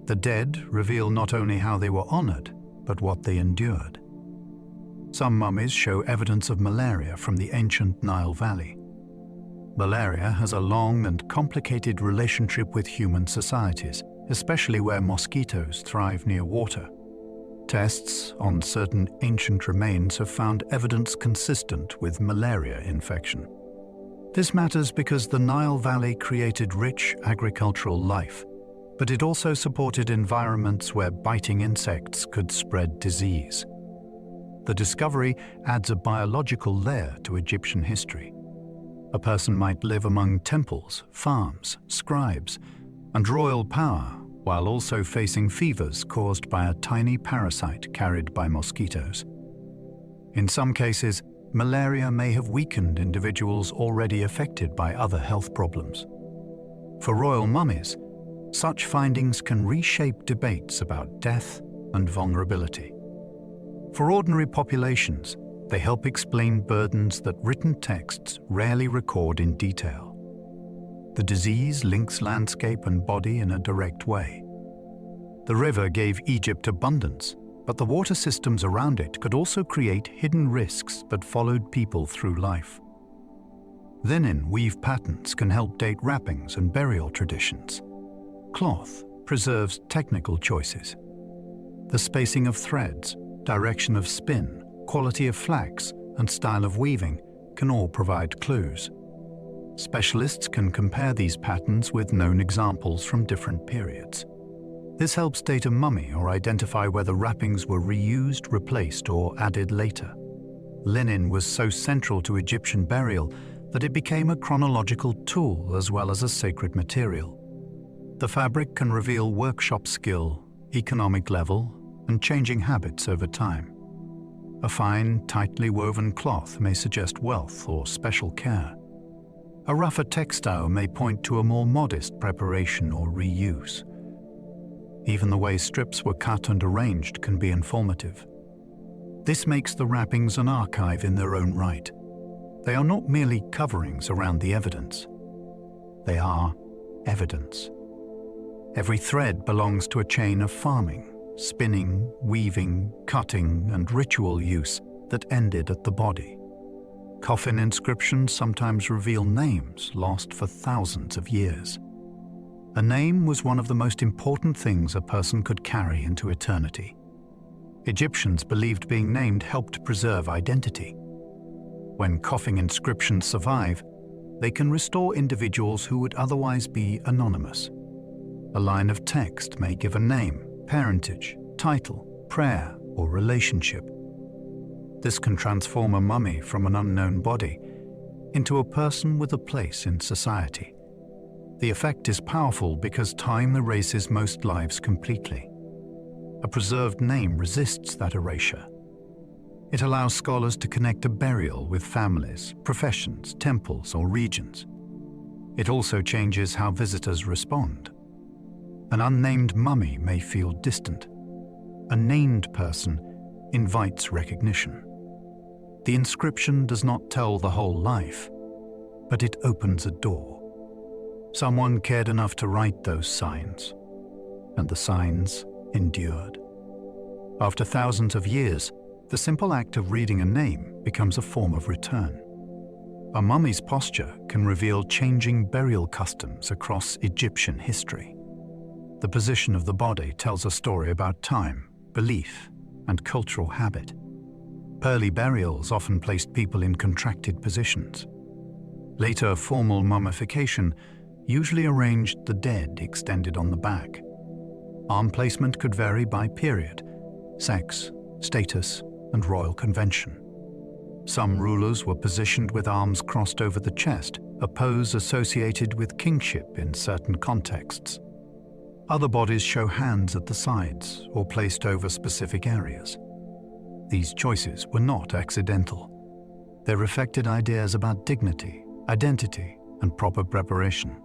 The dead reveal not only how they were honored, but what they endured. Some mummies show evidence of malaria from the ancient Nile Valley. Malaria has a long and complicated relationship with human societies, especially where mosquitoes thrive near water. Tests on certain ancient remains have found evidence consistent with malaria infection. This matters because the Nile Valley created rich agricultural life, but it also supported environments where biting insects could spread disease. The discovery adds a biological layer to Egyptian history. A person might live among temples, farms, scribes, and royal power, while also facing fevers caused by a tiny parasite carried by mosquitoes. In some cases, malaria may have weakened individuals already affected by other health problems. For royal mummies, such findings can reshape debates about death and vulnerability. For ordinary populations, they help explain burdens that written texts rarely record in detail. The disease links landscape and body in a direct way. The river gave Egypt abundance, but the water systems around it could also create hidden risks that followed people through life. Linen weave patterns can help date wrappings and burial traditions. Cloth preserves technical choices. The spacing of threads, direction of spin, quality of flax, and style of weaving can all provide clues. Specialists can compare these patterns with known examples from different periods. This helps date a mummy or identify whether wrappings were reused, replaced, or added later. Linen was so central to Egyptian burial that it became a chronological tool as well as a sacred material. The fabric can reveal workshop skill, economic level, and changing habits over time. A fine, tightly woven cloth may suggest wealth or special care. A rougher textile may point to a more modest preparation or reuse. Even the way strips were cut and arranged can be informative. This makes the wrappings an archive in their own right. They are not merely coverings around the evidence. They are evidence. Every thread belongs to a chain of farming, spinning, weaving, cutting, and ritual use that ended at the body. Coffin inscriptions sometimes reveal names lost for thousands of years. A name was one of the most important things a person could carry into eternity. Egyptians believed being named helped preserve identity. When coffin inscriptions survive, they can restore individuals who would otherwise be anonymous. A line of text may give a name, parentage, title, prayer, or relationship. This can transform a mummy from an unknown body into a person with a place in society. The effect is powerful because time erases most lives completely. A preserved name resists that erasure. It allows scholars to connect a burial with families, professions, temples, or regions. It also changes how visitors respond. An unnamed mummy may feel distant. A named person invites recognition. The inscription does not tell the whole life, but it opens a door. Someone cared enough to write those signs, and the signs endured. After thousands of years, the simple act of reading a name becomes a form of return. A mummy's posture can reveal changing burial customs across Egyptian history. The position of the body tells a story about time, belief, and cultural habit. Early burials often placed people in contracted positions. Later, formal mummification usually arranged the dead extended on the back. Arm placement could vary by period, sex, status, and royal convention. Some rulers were positioned with arms crossed over the chest, a pose associated with kingship in certain contexts. Other bodies show hands at the sides or placed over specific areas. These choices were not accidental. They reflected ideas about dignity, identity, and proper preparation.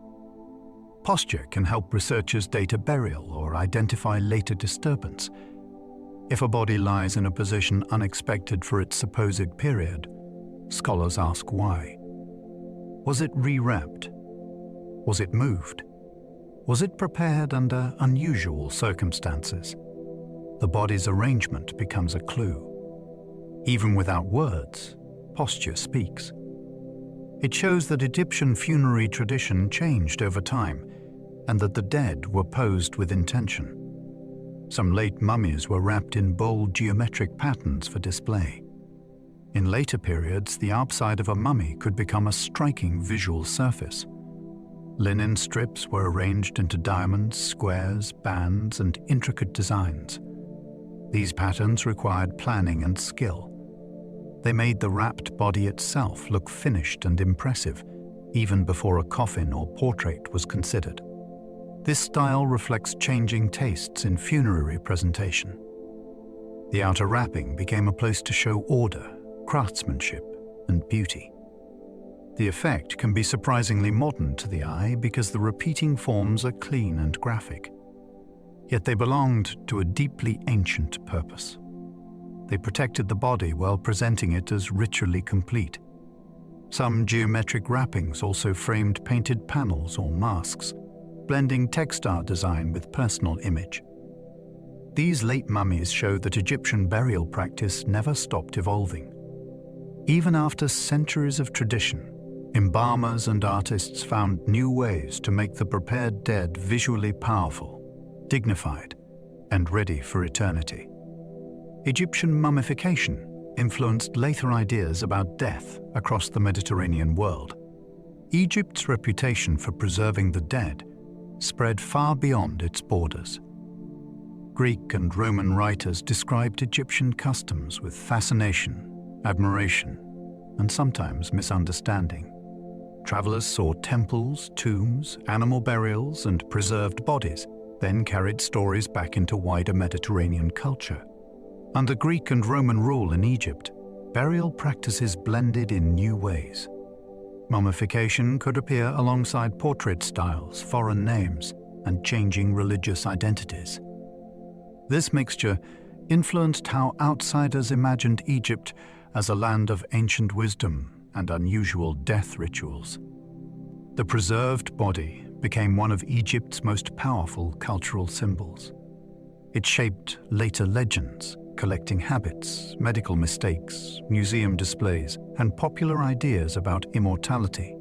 Posture can help researchers date a burial or identify later disturbance. If a body lies in a position unexpected for its supposed period, scholars ask why. Was it rewrapped? Was it moved? Was it prepared under unusual circumstances? The body's arrangement becomes a clue. Even without words, posture speaks. It shows that Egyptian funerary tradition changed over time and that the dead were posed with intention. Some late mummies were wrapped in bold geometric patterns for display. In later periods, the outside of a mummy could become a striking visual surface. Linen strips were arranged into diamonds, squares, bands, and intricate designs. These patterns required planning and skill. They made the wrapped body itself look finished and impressive, even before a coffin or portrait was considered. This style reflects changing tastes in funerary presentation. The outer wrapping became a place to show order, craftsmanship, and beauty. The effect can be surprisingly modern to the eye because the repeating forms are clean and graphic. Yet they belonged to a deeply ancient purpose. They protected the body while presenting it as ritually complete. Some geometric wrappings also framed painted panels or masks, blending textile design with personal image. These late mummies show that Egyptian burial practice never stopped evolving. Even after centuries of tradition, embalmers and artists found new ways to make the prepared dead visually powerful, dignified, and ready for eternity. Egyptian mummification influenced later ideas about death across the Mediterranean world. Egypt's reputation for preserving the dead spread far beyond its borders. Greek and Roman writers described Egyptian customs with fascination, admiration, and sometimes misunderstanding. Travelers saw temples, tombs, animal burials, and preserved bodies, then carried stories back into wider Mediterranean culture. Under Greek and Roman rule in Egypt, burial practices blended in new ways. Mummification could appear alongside portrait styles, foreign names, and changing religious identities. This mixture influenced how outsiders imagined Egypt as a land of ancient wisdom and unusual death rituals. The preserved body became one of Egypt's most powerful cultural symbols. It shaped later legends, collecting habits, medical mistakes, museum displays, and popular ideas about immortality.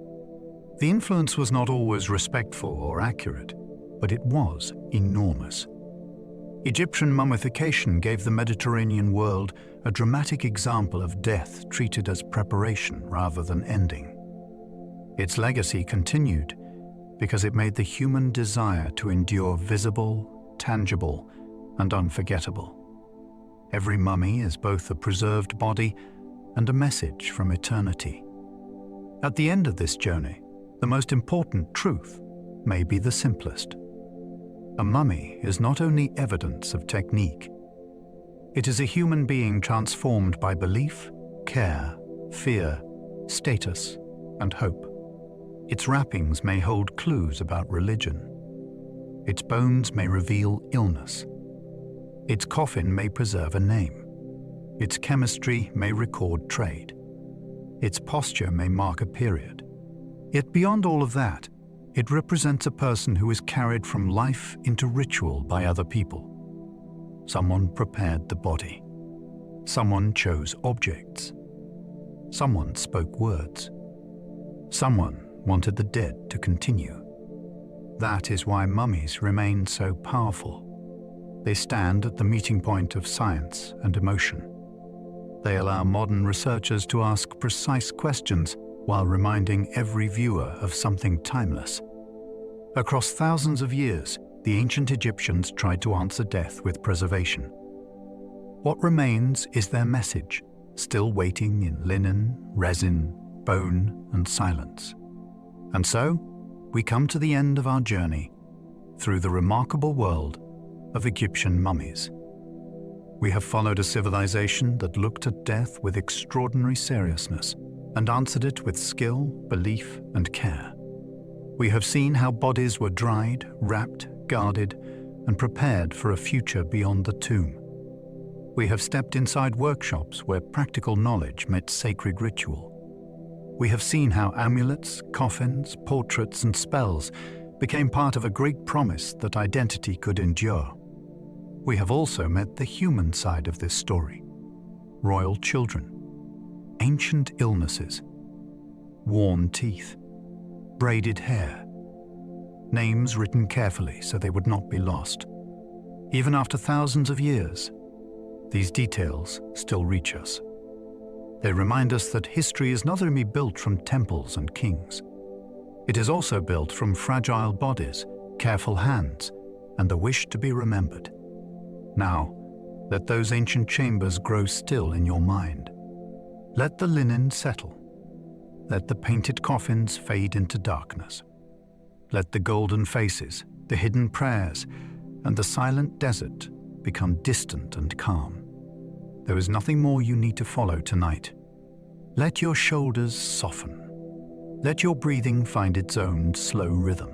The influence was not always respectful or accurate, but it was enormous. Egyptian mummification gave the Mediterranean world a dramatic example of death treated as preparation rather than ending. Its legacy continued because it made the human desire to endure visible, tangible, and unforgettable. Every mummy is both a preserved body and a message from eternity. At the end of this journey, the most important truth may be the simplest. A mummy is not only evidence of technique. It is a human being transformed by belief, care, fear, status, and hope. Its wrappings may hold clues about religion. Its bones may reveal illness. Its coffin may preserve a name. Its chemistry may record trade. Its posture may mark a period. Yet beyond all of that, it represents a person who is carried from life into ritual by other people. Someone prepared the body. Someone chose objects. Someone spoke words. Someone wanted the dead to continue. That is why mummies remain so powerful. They stand at the meeting point of science and emotion. They allow modern researchers to ask precise questions while reminding every viewer of something timeless. Across thousands of years, the ancient Egyptians tried to answer death with preservation. What remains is their message, still waiting in linen, resin, bone, and silence. And so, we come to the end of our journey through the remarkable world of Egyptian mummies. We have followed a civilization that looked at death with extraordinary seriousness and answered it with skill, belief, and care. We have seen how bodies were dried, wrapped, guarded, and prepared for a future beyond the tomb. We have stepped inside workshops where practical knowledge met sacred ritual. We have seen how amulets, coffins, portraits, and spells became part of a great promise that identity could endure. We have also met the human side of this story: royal children, ancient illnesses, worn teeth, braided hair, names written carefully so they would not be lost. Even after thousands of years, these details still reach us. They remind us that history is not only built from temples and kings. It is also built from fragile bodies, careful hands, and the wish to be remembered. Now, let those ancient chambers grow still in your mind. Let the linen settle. Let the painted coffins fade into darkness. Let the golden faces, the hidden prayers, and the silent desert become distant and calm. There is nothing more you need to follow tonight. Let your shoulders soften. Let your breathing find its own slow rhythm.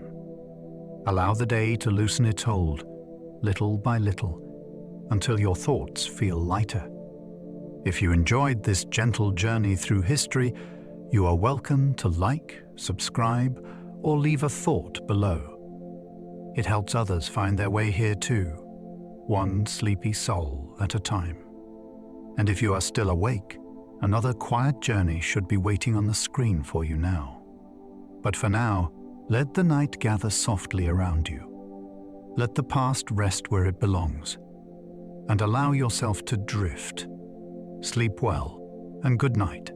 Allow the day to loosen its hold, little by little, until your thoughts feel lighter. If you enjoyed this gentle journey through history, you are welcome to like, subscribe, or leave a thought below. It helps others find their way here too, one sleepy soul at a time. And if you are still awake, another quiet journey should be waiting on the screen for you now. But for now, let the night gather softly around you. Let the past rest where it belongs, and allow yourself to drift. Sleep well, and good night.